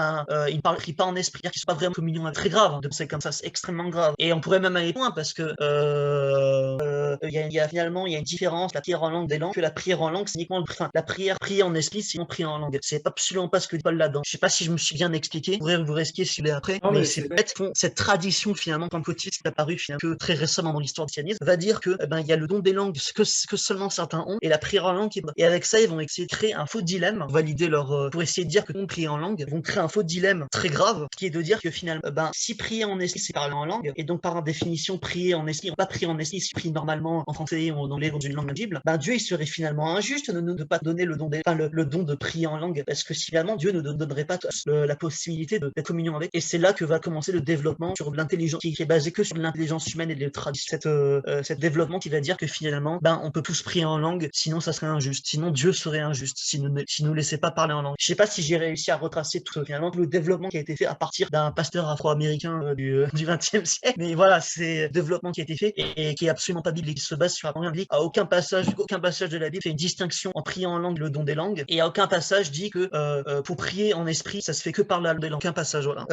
ils ne prient pas en esprit, c'est-à-dire qu'ils sont pas vraiment en communion. Très grave, de penser comme ça, c'est extrêmement grave. Et on pourrait même aller loin, parce que finalement il y a une différence, la prière en langue des langues, que la prière en langue c'est uniquement la prière prier en esprit, sinon prier en langue. C'est absolument pas ce que dit Paul là-dedans. Je sais pas si je me suis bien expliqué, vous pourrez vous risquer si vous l'avez après, mais c'est peut-être cette tradition finalement pentecôtiste qui est apparue finalement que très récemment dans l'histoire du christianisme, va dire que il y a le don des langues que seulement certains ont, et la prière en langue qui est... Et avec ça ils vont essayer de créer un faux dilemme pour valider leur pour essayer de dire que on prie en langue, ils vont créer un faux dilemme très grave qui est de dire que finalement si prier en esprit c'est parler en langue, et donc par définition prier en esprit, on pas prier en esprit, si prie normalement en français ou dans une langue intangible, Dieu il serait finalement injuste de ne pas donner le don le don de prier en langue, parce que finalement Dieu ne donnerait pas la possibilité de communion avec. Et c'est là que va commencer le développement sur l'intelligence qui est basé que sur l'intelligence humaine et les traditions, cette développement qui va dire que finalement on peut tous prier en langue, sinon ça serait injuste, sinon Dieu serait injuste si nous laissait pas parler en langue. Je sais pas si j'ai réussi à retracer finalement tout le développement qui a été fait à partir d'un pasteur afro-américain du XXe siècle, mais voilà, c'est le développement qui a été fait et qui est absolument pas biblique. biblique, il se base sur la parole biblique. À aucun passage de la Bible fait une distinction en priant en langue, le don des langues, et à aucun passage dit que pour prier en esprit, ça se fait que par la des langues. Aucun passage, voilà.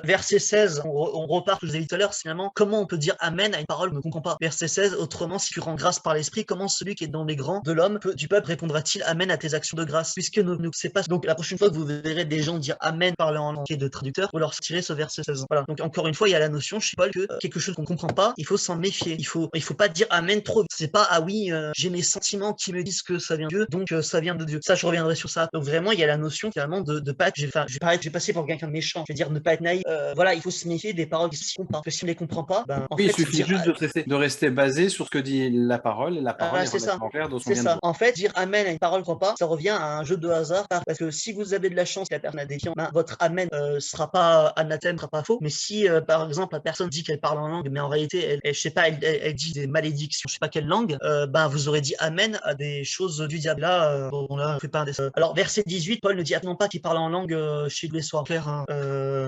Verset 16, on repart, je vous ai dit tout à l'heure, finalement, comment on peut dire Amen à une parole qu'on ne comprend pas. Verset 16, autrement, si tu rends grâce par l'esprit, comment celui qui est dans les grands de l'homme, du peuple, répondra-t-il Amen à tes actions de grâce, puisque nous c'est pas. Donc la prochaine fois que vous verrez des gens dire Amen parler en langue de traducteur, vous leur tirez ce verset 16. Voilà. Donc encore une fois, il y a la notion chez Paul que quelque chose qu'on comprend pas, il faut s'en méfier. Il faut pas dire Amen trop vite. C'est pas ah oui, j'ai mes sentiments qui me disent que ça vient de Dieu, donc ça vient de Dieu. Ça, je reviendrai sur ça. Donc vraiment, il y a la notion finalement de pas être, je vais passer pour quelqu'un de méchant. Je veux dire ne pas être naïf. Voilà, il faut se méfier des paroles qui se comprennent pas. Parce que si on les comprend pas, ben en Oui, fait, il suffit juste de rester basé sur ce que dit la parole, et la parole est c'est ça. relativement claire dans ce qu'on C'est vient de ça. dire. En fait, dire Amen à une parole croit pas, ça revient à un jeu de hasard. Parce que si vous avez de la chance que la personne a défiant, ben, votre Amen sera pas anathème, sera pas faux. Mais si, par exemple, la personne dit qu'elle parle en langue, mais en réalité, je sais pas, elle dit des malédictions, je sais pas quelle langue, ben, vous aurez dit Amen à des choses du diable. Là, bon, là, on fait pas un dessin. Alors, verset 18, Paul ne dit absolument pas qu'il parle en langue chez lui, soit clair. Hein.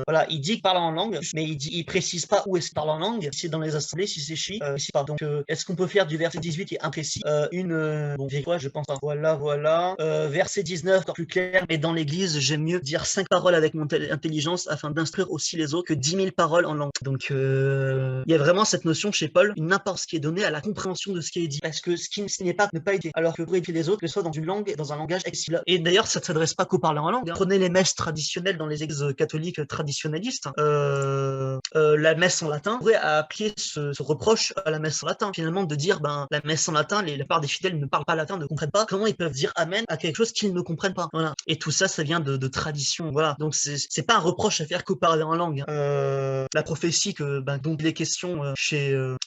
Voilà, il dit qu'il parle en langue, mais il précise pas où est-ce qu'il parle en langue, si c'est dans les assemblées, si c'est chez, si pas. Donc, est-ce qu'on peut faire du verset 18 qui est imprécis bon, j'ai quoi, je pense pas. Voilà. Verset 19, encore plus clair, mais dans l'église, j'aime mieux dire 5 paroles avec mon intelligence afin d'instruire aussi les autres que 10 000 paroles en langue. Donc, il y a vraiment cette notion chez Paul, n'importe ce qui est donné à la compréhension de ce qui est dit. Parce que ce qui n'est pas ne pas aider, alors que pour éduquer les autres, que ce soit dans une langue, dans un langage excellent. Et d'ailleurs, ça ne s'adresse pas qu'aux parleurs en langue. Hein. Prenez les messes traditionnelles dans les églises catholiques traditionnalistes. La messe en latin, on pourrait appliquer ce reproche à la messe en latin. Finalement, de dire, ben, la messe en latin, la part des fidèles ne parlent pas latin, ne comprennent pas. Comment ils peuvent dire Amen à quelque chose qu'ils ne comprennent pas? Voilà. Et tout ça, ça vient de tradition. Voilà. Donc, c'est pas un reproche à faire qu'aux parler en langue. La prophétie dont il est question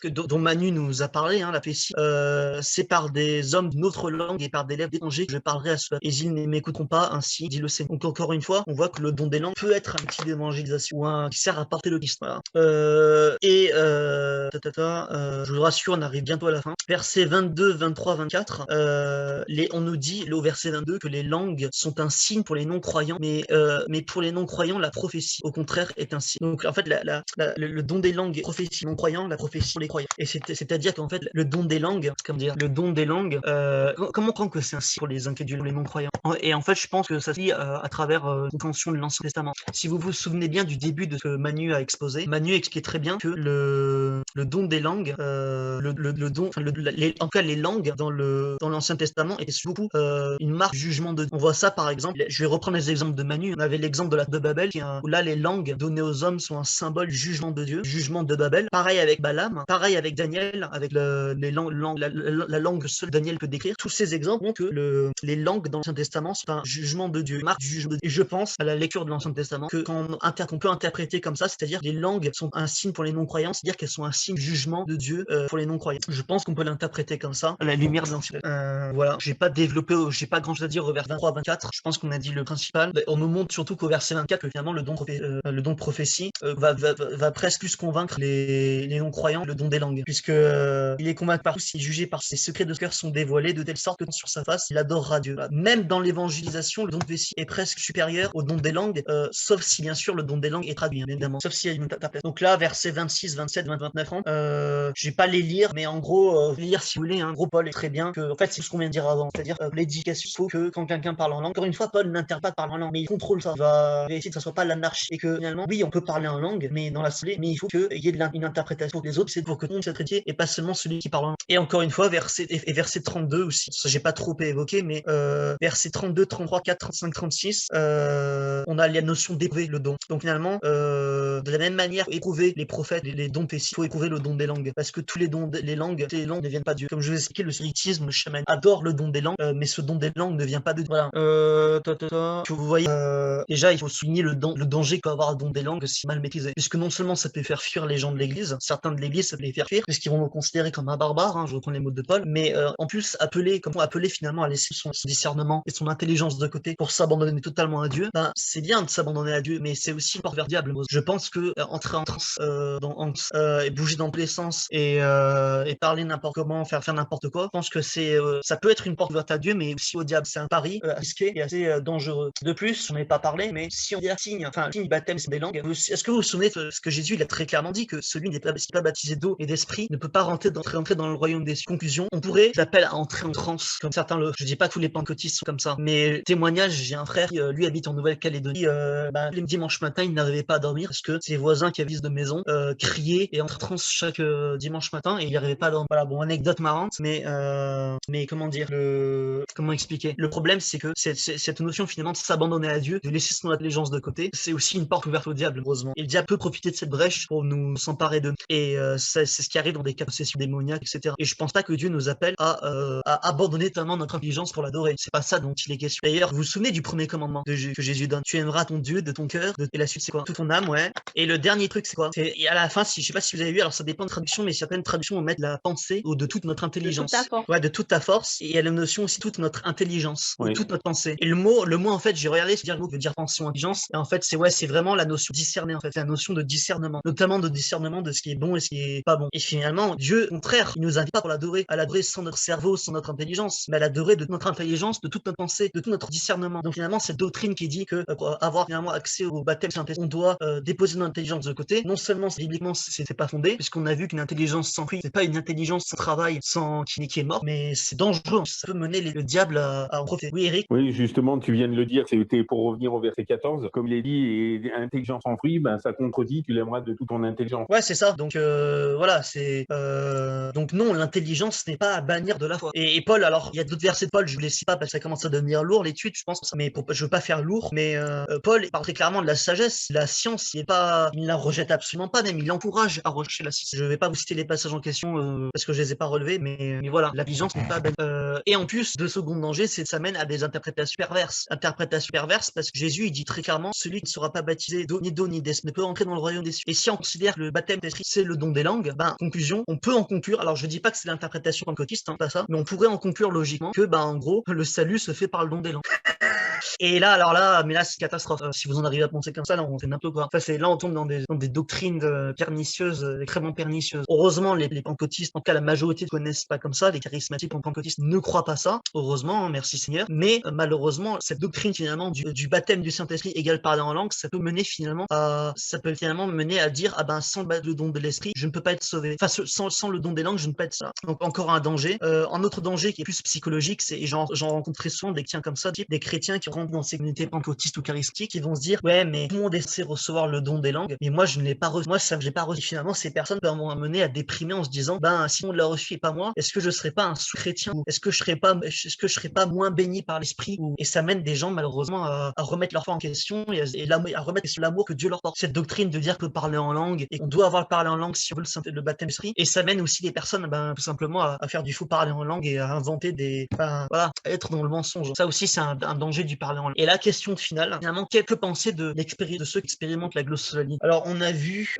dont Manu nous a parlé, hein, la prophétie, c'est par des hommes d'une autre langue et par des lèvres d'étrangers que je parlerai à ceux et ils ne m'écouteront pas, ainsi dit le Seigneur. Donc encore une fois, on voit que le don des langues peut être un outil d'évangélisation ou qui sert à porter le Christ. Voilà. Je vous rassure, on arrive bientôt à la fin. Versets 22, 23, 24, on nous dit au verset 22 que les langues sont un signe pour les non-croyants, mais pour les non-croyants, la prophétie, au contraire, est un signe. Donc en fait, le don des langues est prophétie non-croyants, la prophétie pour les croyants. Et c'est-à-dire qu'en fait, le don des langues, comment on comprend que c'est un signe pour les incrédules, les non-croyants? Et en fait, je pense que ça se lit à travers compréhension de l'Ancien Testament. Si vous vous souvenez bien du début de ce que Manu a exposé, Manu expliquait très bien que le don des langues, en tout cas les langues dans l'Ancien Testament étaient beaucoup une marque de jugement de Dieu. On voit ça par exemple, je vais reprendre les exemples de Manu. On avait l'exemple de Babel, où là les langues données aux hommes sont un symbole du jugement de Dieu, jugement de Babel. Pareil avec Balaam, pareil avec Daniel, avec la langue seule Daniel peut décrire. Tous ces exemples montrent que les langues dans l'Ancien Testament sont un jugement de Dieu, une marque du jugement de Dieu. Et je pense à la lecture de l'Ancien Testament qu'on peut interpréter comme ça, c'est-à-dire les langues sont un signe pour les non-croyants, c'est-à-dire qu'elles sont un signe du jugement de Dieu pour les non-croyants. Je pense qu'on peut l'interpréter comme ça, à la lumière de l'Ancien Testament. Voilà, j'ai pas grand-chose à dire au verset 23 24. Je pense qu'on a dit le principal. On nous montre surtout qu'au verset 24 que finalement le don de prophétie va presque plus convaincre les non-croyants le don des langues, puisque il est convaincu par tous, il est jugé par ses secrets de cœur sont dévoilés de telle sorte que sur sa face il adorera Dieu. Voilà. Même dans l'évangélisation, le don de prophétie est presque supérieur au don des langues, sauf si bien sûr le don des langues est traduit, évidemment, sauf s'il y a une interprétation. Donc là, versets 26, 27, 29, 30, je vais pas les lire, mais en gros, lire si vous voulez, hein, gros Paul est très bien que, en fait, c'est ce qu'on vient de dire avant, c'est-à-dire l'éducation, il faut que quand quelqu'un parle en langue, encore une fois, Paul n'interdit pas de parler en langue, mais il contrôle ça, il va essayer que ça soit pas l'anarchie, et que finalement, oui, on peut parler en langue, mais dans l'assemblée, mais il faut qu'il y ait une interprétation des autres, c'est pour que tout le monde soit traité, et pas seulement celui qui parle en langue. Et encore une fois, verset 32 aussi, ça j'ai pas trop évoqué, mais verset 32, 33, 4, 35, 36, on a la notion d'éprouver le don. Donc finalement, de la même manière, éprouver les prophètes, les dons prophéties, il faut éprouver le don des langues, parce que tous les langues ne viennent pas de Dieu. Comme je vous ai expliqué, le spiritisme, le chaman adore le don des langues, mais ce don des langues ne vient pas de Dieu. Voilà. Que vous voyez, déjà, il faut souligner le danger que peut avoir le don des langues si mal maîtrisé, puisque non seulement ça peut faire fuir les gens de l'église, certains de l'église ça peut les faire fuir, puisqu'ils vont le considérer comme un barbare, hein, je reprends les mots de Paul, mais en plus appeler finalement à laisser son discernement et son intelligence de côté pour s'abandonner totalement à Dieu, ben, c'est bien de s'abandonner à Dieu, mais c'est aussi une porte vers le diable. Je pense que entrer en transe et bouger dans tous les sens et parler n'importe comment, faire n'importe quoi, je pense que ça peut être une porte ouverte à Dieu, mais aussi au diable. C'est un pari risqué et assez dangereux. De plus, on n'avait pas parlé, mais si on dit signe baptême, c'est des langues. Est-ce que vous vous souvenez de ce que Jésus il a très clairement dit, que celui qui n'est pas baptisé d'eau et d'esprit l'esprit ne peut pas rentrer dans le royaume des cieux. Conclusion, on pourrait, j'appelle à entrer en transe, comme certains le, je dis pas que tous les pentecôtistes sont comme ça, mais témoignage, j'ai un frère qui, lui, habite en Nouvelle-Calédonie, les dimanches matin, il n'arrivait pas à dormir parce que ses voisins qui habitent de maison, criaient et entraient en transe chaque dimanche matin et il n'arrivait pas à dormir. Voilà, bon, anecdote marrante, mais comment dire, comment expliquer? Le problème, c'est que cette notion finalement de s'abandonner à Dieu, de laisser son intelligence de côté, c'est aussi une porte ouverte au diable, heureusement. Et le diable peut profiter de cette brèche pour nous s'emparer de nous. Et c'est ce qui arrive dans des cas de possession démoniaque, etc. Et je pense pas que Dieu nous appelle à abandonner tellement notre intelligence pour l'adorer. C'est pas ça dont il est question. D'ailleurs, vous vous souvenez du premier commandement que Jésus donne? Tu aimeras ton Dieu de ton cœur, et la suite c'est quoi? Toute ton âme, ouais. Et le dernier truc c'est quoi? Et à la fin, je sais pas si vous avez vu, alors ça dépend de traduction, mais certaines traductions vont mettre la pensée ou de toute notre intelligence. De toute ta force. Ouais, de toute ta force. Et il y a la notion aussi toute notre intelligence, ou Oui. toute notre pensée. Et le mot en fait, j'ai regardé, c'est-à-dire le mot veut dire pensée ou intelligence. Et en fait, c'est vraiment la notion de discerner, en fait, la notion de discernement, notamment de discernement de ce qui est bon et ce qui est pas bon. Et finalement, Dieu, au contraire, il nous invite pas pour l'adorer, à l'adorer sans notre cerveau, sans notre intelligence, mais à l'adorer de notre intelligence, de toute notre pensée, de tout notre discernement. Donc finalement, cette doctrine qui dit que pour avoir finalement accès au baptême Saint-Esprit, on doit déposer notre intelligence de côté. Non seulement bibliquement c'est pas fondé, puisqu'on a vu qu'une intelligence sans fruit, c'est pas une intelligence sans travail, qui est morte, mais c'est dangereux. Ça peut mener le diable à en profiter. Oui, Eric. Oui, justement, tu viens de le dire, c'était pour revenir au verset 14. Comme il est dit, et intelligence en fruit, ben, ça contredit, tu l'aimeras de toute ton intelligence. Ouais, c'est ça. Donc voilà, donc non, l'intelligence n'est pas à bannir de la foi. Et Paul, alors il y a d'autres versets de Paul, je vous les cite pas parce que ça commence à devenir lourd l'étude, je pense. Mais je veux pas faire lourd, mais Paul parle très clairement de la sagesse, la science. Il la rejette absolument pas, même il encourage à rechercher la science. Je vais pas vous citer les passages en question parce que je les ai pas relevés, mais voilà, l'intelligence n'est pas bannie. Et en plus, le second danger, c'est que ça mène à des interprétations perverses. Interprétations perverses parce que Jésus, il dit très clairement, celui qui ne sera pas baptisé ni d'eau ni d'esprit ne peut entrer dans le royaume des cieux. Et si on considère que le baptême d'esprit, c'est le don des langues, conclusion, on peut en conclure, alors je dis pas que c'est l'interprétation pentecôtiste, pas ça, mais on pourrait en conclure logiquement que, en gros, le salut se fait par le don des langues. Et là, mais là, c'est catastrophe. Si vous en arrivez à penser comme ça, là, on fait n'importe quoi. Enfin, là, on tombe dans des doctrines pernicieuses, extrêmement pernicieuses. Heureusement, les pentecôtistes, en tout cas, la majorité ne connaissent pas comme ça. Les charismatiques pentecôtistes ne croient pas ça. Heureusement, merci Seigneur. Mais malheureusement, cette doctrine finalement du baptême du Saint-Esprit égal parler en langue, ça peut mener finalement à dire, sans le don de l'esprit, je ne peux pas être sauvé. Enfin, sans le don des langues, je ne peux pas être ça. Donc encore un danger. Un autre danger qui est plus psychologique, et j'en rencontre très souvent des chrétiens comme ça, des chrétiens qui rentrent dans ces communautés pentecôtistes ou charismatiques, qui vont se dire, ouais, mais tout le monde est censé recevoir le don des langues, mais moi je ne l'ai pas reçu. Moi, ça, je l'ai pas reçu. Finalement, ces personnes peuvent m'amener à déprimer en se disant, si on l'a reçu et pas moi, est-ce que je serais pas un sous-chrétien, ou est-ce que je serais pas moins béni par l'esprit, et ça mène des gens malheureusement à remettre leur foi en question et à remettre sur l'amour que Dieu leur porte. Cette doctrine de dire que parler en langue et qu'on doit avoir parlé en langue si on veut le baptême d'esprit, et ça mène aussi les personnes tout simplement à faire du faux parler en langue et à inventer à être dans le mensonge. Ça aussi c'est un danger du parler en langue. Et la question finale, finalement, que penser de ceux qui expérimentent la glossolalie? Alors on a vu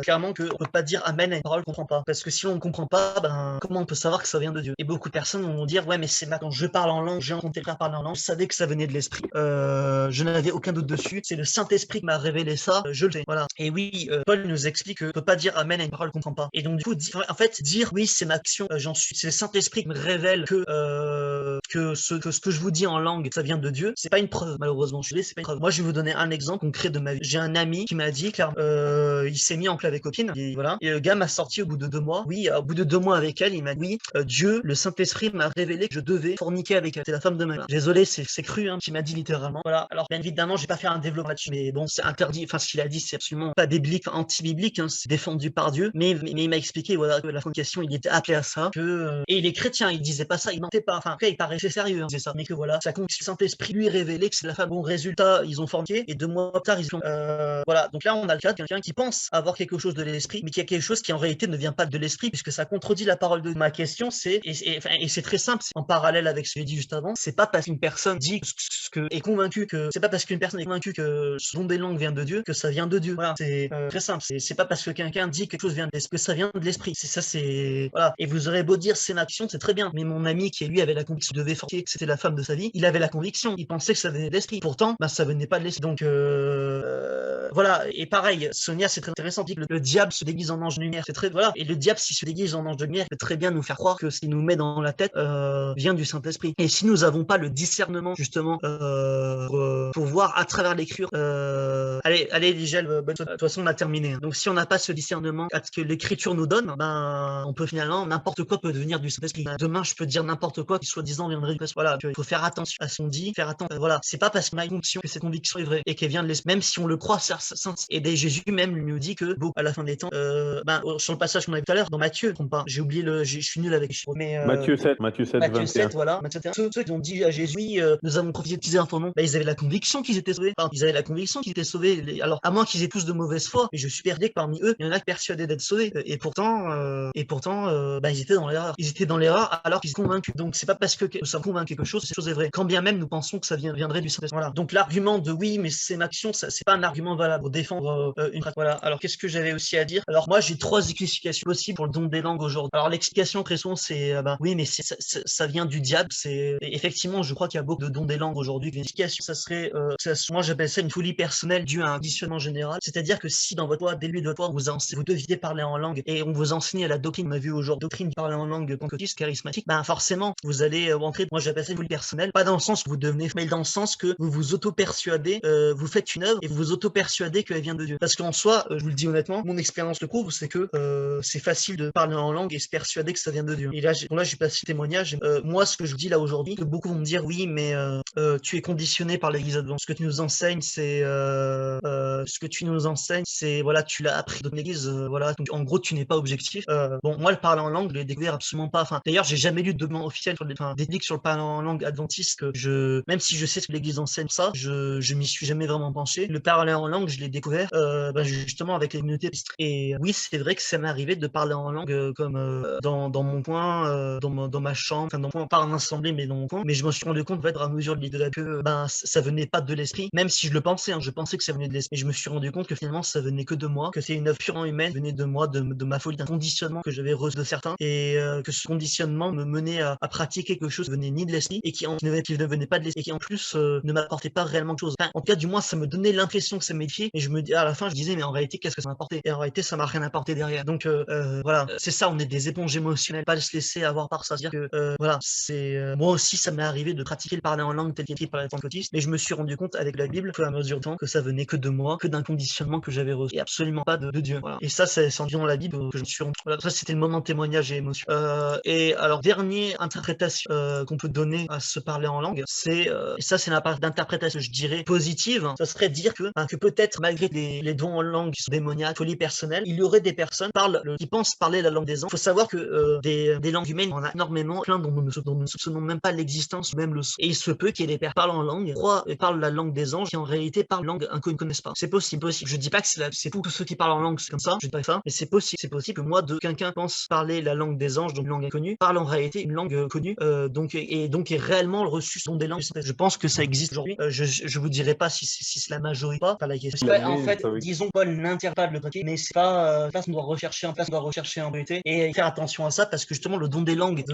clairement qu'on peut pas dire amen à une parole qu'on comprend pas, parce que si on ne comprend pas, comment on peut savoir que ça vient de Dieu? Et beaucoup de personnes vont dire, ouais, mais c'est quand je parle en langue, j'ai entendu quelqu'un parler en langue, je savais que ça venait de l'esprit, je n'avais aucun doute dessus, c'est le Saint-Esprit qui m'a révélé ça, je le sais, voilà. Et oui, Paul nous explique qu'on peut pas dire amen à une parole qu'on comprend pas. Et donc du coup, dire oui, c'est ma action, c'est le Saint-Esprit qui me révèle que ce que je vous dis en langue, ça vient de Dieu, c'est pas une preuve, malheureusement. C'est pas une preuve. Moi, je vais vous donner un exemple concret de ma vie. J'ai un ami qui m'a dit, clairement, il s'est mis en couple avec copine, et voilà. Et le gars m'a sorti au bout de 2 mois. Oui, au bout de 2 mois avec elle, il m'a dit, Dieu, le Saint-Esprit m'a révélé que je devais forniquer avec elle. C'est la femme de ma vie. Désolé, c'est cru, qui m'a dit littéralement. Voilà. Alors, bien évidemment, j'ai pas fait un développement là-dessus, mais bon, c'est interdit. Enfin, ce qu'il a dit, c'est absolument pas biblique, anti-biblique, c'est défendu par Dieu. Mais il m'a expliqué, voilà, que la fornication, il était appelé à ça, et il est chrétien, il disait pas ça, il mentait pas. Enfin, après, il paraissait sérieux, c'est ça. Mais que voilà, ça compte, le Saint-Esprit lui révélé que c'est la femme. Bon, résultat, ils ont forniqué, et 2 mois plus tard, ils ont, voilà. Donc là, on a le cas de quelqu'un qui pense avoir quelque chose de l'esprit, mais qui a quelque chose qui en réalité ne vient pas de l'esprit, puisque ça contredit la parole de Dieu. Ma question, c'est, et c'est très simple, c'est en parallèle avec ce que j'ai dit juste avant, c'est pas parce qu'une personne dit est convaincue que, c'est pas parce qu'une personne est convaincue que ce don des langues vient de Dieu, que ça vient de Dieu. Voilà. C'est très simple. C'est pas parce que quelqu'un dit que quelque chose vient de l'esprit, que ça vient de l'esprit. C'est ça, c'est, voilà. Et vous aurez beau dire c'est ma action, c'est très bien. Mais mon ami qui, lui, avait la conviction de devait forniquer, que c'était la femme de sa vie, il avait la conviction. Il pensais que ça venait de l'esprit. Pourtant, bah, ça venait pas de l'esprit. Donc voilà. Et pareil, Sonia, c'est très intéressant. Le diable se déguise en ange de lumière. C'est très voilà. Et le diable, s'il se déguise en ange de lumière, peut très bien nous faire croire que ce qu'il nous met dans la tête vient du Saint-Esprit. Et si nous n'avons pas le discernement justement pour voir à travers l'écriture, allez, Ligel, de toute façon on a terminé. Donc si on n'a pas ce discernement à ce que l'écriture nous donne, ben on peut finalement n'importe quoi peut devenir du Saint-Esprit. Demain, je peux dire n'importe quoi qui soi-disant viendrait du Saint-Esprit. Voilà, il faut faire attention à ce qu'on dit, faire attention. Voilà, c'est pas parce qu'on a une conviction que cette conviction est vraie et qu'elle vient de l'esprit, même si on le croit. Et Jésus même lui nous dit que à la fin des temps, sur le passage qu'on a vu tout à l'heure dans Matthieu, j'ai oublié je suis nul avec les chiffres, mais Matthieu 7, 21. voilà. Ceux qui ont dit à Jésus, oui, nous avons prophétisé en ton nom, ils avaient la conviction qu'ils étaient sauvés. Enfin, ils avaient la conviction qu'ils étaient sauvés. Alors, à moins qu'ils aient tous de mauvaise foi, mais je suis persuadé que parmi eux, il y en a persuadés d'être sauvés. Et pourtant, ils étaient dans l'erreur. Ils étaient dans l'erreur alors qu'ils sont convaincus. Donc, c'est pas parce que nous sommes convaincus que quelque chose, cette chose est vraie. Quand bien même nous pensons que ça viendrait du Saint-Esprit. Voilà. Donc, l'argument de oui, mais c'est ma action, ça, c'est pas un argument valable pour défendre une pratique. Voilà. Alors, qu'est-ce que j'avais aussi à dire? Alors, moi, j'ai 3 explications possibles pour le don des langues aujourd'hui. Alors, l'explication très souvent, c'est oui, mais ça vient du diable. C'est effectivement, je crois qu'il y a beaucoup de dons des langues aujourd'hui. L'explication, ça serait, moi, j'appelle ça une folie personnelle due à un conditionnement général. C'est-à-dire que si dans votre foi, dès le début de votre foi, vous deviez parler en langue et on vous enseigne la doctrine, on a vu aujourd'hui, doctrine de parler en langue pentecôtiste, charismatique, ben forcément, vous allez rentrer. Moi, j'appelle ça une folie personnelle, pas dans le sens où vous devenez, mais dans le sens que vous vous auto-persuadez, vous faites une œuvre et vous vous auto-persuadez qu'elle vient de Dieu. Parce qu'en soi, je vous le dis honnêtement, mon expérience le prouve, c'est que c'est facile de parler en langue et se persuader que ça vient de Dieu. Et là, j'ai passé ce témoignage. Moi, ce que je vous dis là aujourd'hui, que beaucoup vont me dire, oui, mais tu es conditionné par l'Église adventiste. Ce que tu nous enseignes, voilà, tu l'as appris de l'Église, voilà. Donc, en gros, tu n'es pas objectif. Bon, moi, le parler en langue, je l'ai découvert absolument pas. Enfin, d'ailleurs, j'ai jamais lu de document officiel sur des livres sur le parler en langue adventiste même si je sais que l'Église enseigne ça, je m'y suis jamais vraiment penché. Le parler en langue, je l'ai découvert, justement avec les communautés. Et oui, c'est vrai que ça m'est arrivé de parler en langue comme dans mon coin, dans ma chambre, enfin dans mon coin, pas en assemblée, mais dans mon coin. Mais je me suis rendu compte, en fait, à mesure de la que ça venait pas de l'esprit, même si je le pensais, je pensais que ça venait de l'esprit. Et je me suis rendu compte que finalement ça venait que de moi, que c'est une œuvre purement humaine, venait de moi, de ma folie, d'un conditionnement que j'avais reçu de certains, et que ce conditionnement me menait à pratiquer quelque chose qui venait ni de l'esprit et qui ne venait pas de l'esprit, et qui en plus ne m'apportait pas réellement de choses. Enfin, en tout cas, du moins, ça me donnait l'impression que ça m'édifiait, et à la fin, je disais, mais en réalité, qu'est-ce que ça m'apportait? Et en réalité, ça m'a rien apporté derrière. Donc voilà, c'est ça, on est des éponges émotionnelles, pas se laisser avoir par ça. C'est-à-dire que voilà, moi aussi, ça m'est arrivé de pratiquer le parler en langue tel qu'écrit par les pentecôtistes, mais je me suis rendu compte avec la Bible, au fur et à mesure du temps, que ça venait que de moi, que d'un conditionnement que j'avais reçu, et absolument pas de Dieu. Voilà. Et ça, c'est en disant la Bible que je me suis rendu compte. Voilà, ça, c'était le moment de témoignage et émotion. Et alors, dernière interprétation qu'on peut donner à se parler en langue, et ça, c'est la part d'interprétation, je dirais, positive. Ça serait de dire que peut-être, malgré les dons en langue qui sont démoniaques, folie personnelle, il y aurait des personnes qui pensent parler la langue des anges. Il faut savoir que des langues humaines, on a énormément, plein dont nous ne soupçonnons même pas l'existence ou même le son. Et il se peut qu'il y ait des personnes qui parlent en langue, croient et parlent la langue des anges, qui en réalité parlent langue inconnue, ne connaissent pas. C'est possible. Je dis pas que c'est tous ceux qui parlent en langue, c'est comme ça, je dis pas ça, mais c'est possible que moi, quelqu'un pense parler la langue des anges, donc une langue inconnue, parle en réalité une langue connue, donc est réellement reçu dans des langues. Je pense que ça existe aujourd'hui. Je vous dirai pas si c'est la majorité ou pas. Pas la question. En fait, disons Paul n'interdit pas de le pratiquer, mais c'est pas place on doit rechercher en vérité et faire attention à ça, parce que justement le don des langues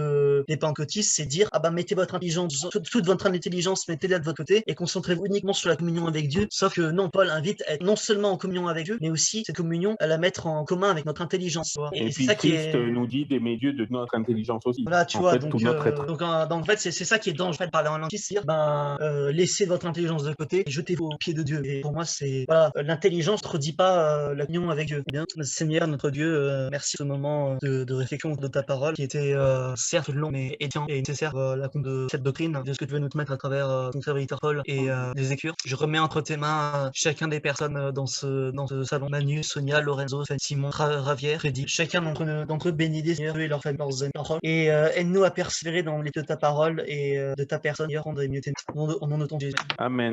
des pentecôtistes, c'est dire mettez votre intelligence, toute votre intelligence, mettez-la de votre côté et concentrez-vous uniquement sur la communion avec Dieu. Sauf que non, Paul invite à être non seulement en communion avec Dieu, mais aussi cette communion à la mettre en commun avec notre intelligence. Et puis ça Christ nous dit d'aimer Dieu de notre intelligence aussi. Voilà, tu vois, tout notre être. Donc en fait, c'est ça qui est dangereux de parler en langue, c'est dire laissez votre intelligence de côté et jetez-vous aux pieds de Dieu. Et pour moi, c'est voilà, l'intelligence ne redit pas la communion avec Dieu. Eh bien, Seigneur, notre Dieu, merci pour ce moment de réflexion de ta parole qui était certes long mais édifiant et nécessaire la compte de cette doctrine, de ce que tu veux nous mettre à travers ton serviteur Paul et des Écritures. Je remets entre tes mains chacun des personnes dans ce salon, Manu, Sonia, Lorenzo, Simon, Ravière, Freddy. Chacun d'entre eux bénis des Seigneurs et leurs familles, leurs amis, et aide-nous à persévérer dans l'étude de ta parole et de ta personne, Seigneur, en nom de ton Jésus. Amen.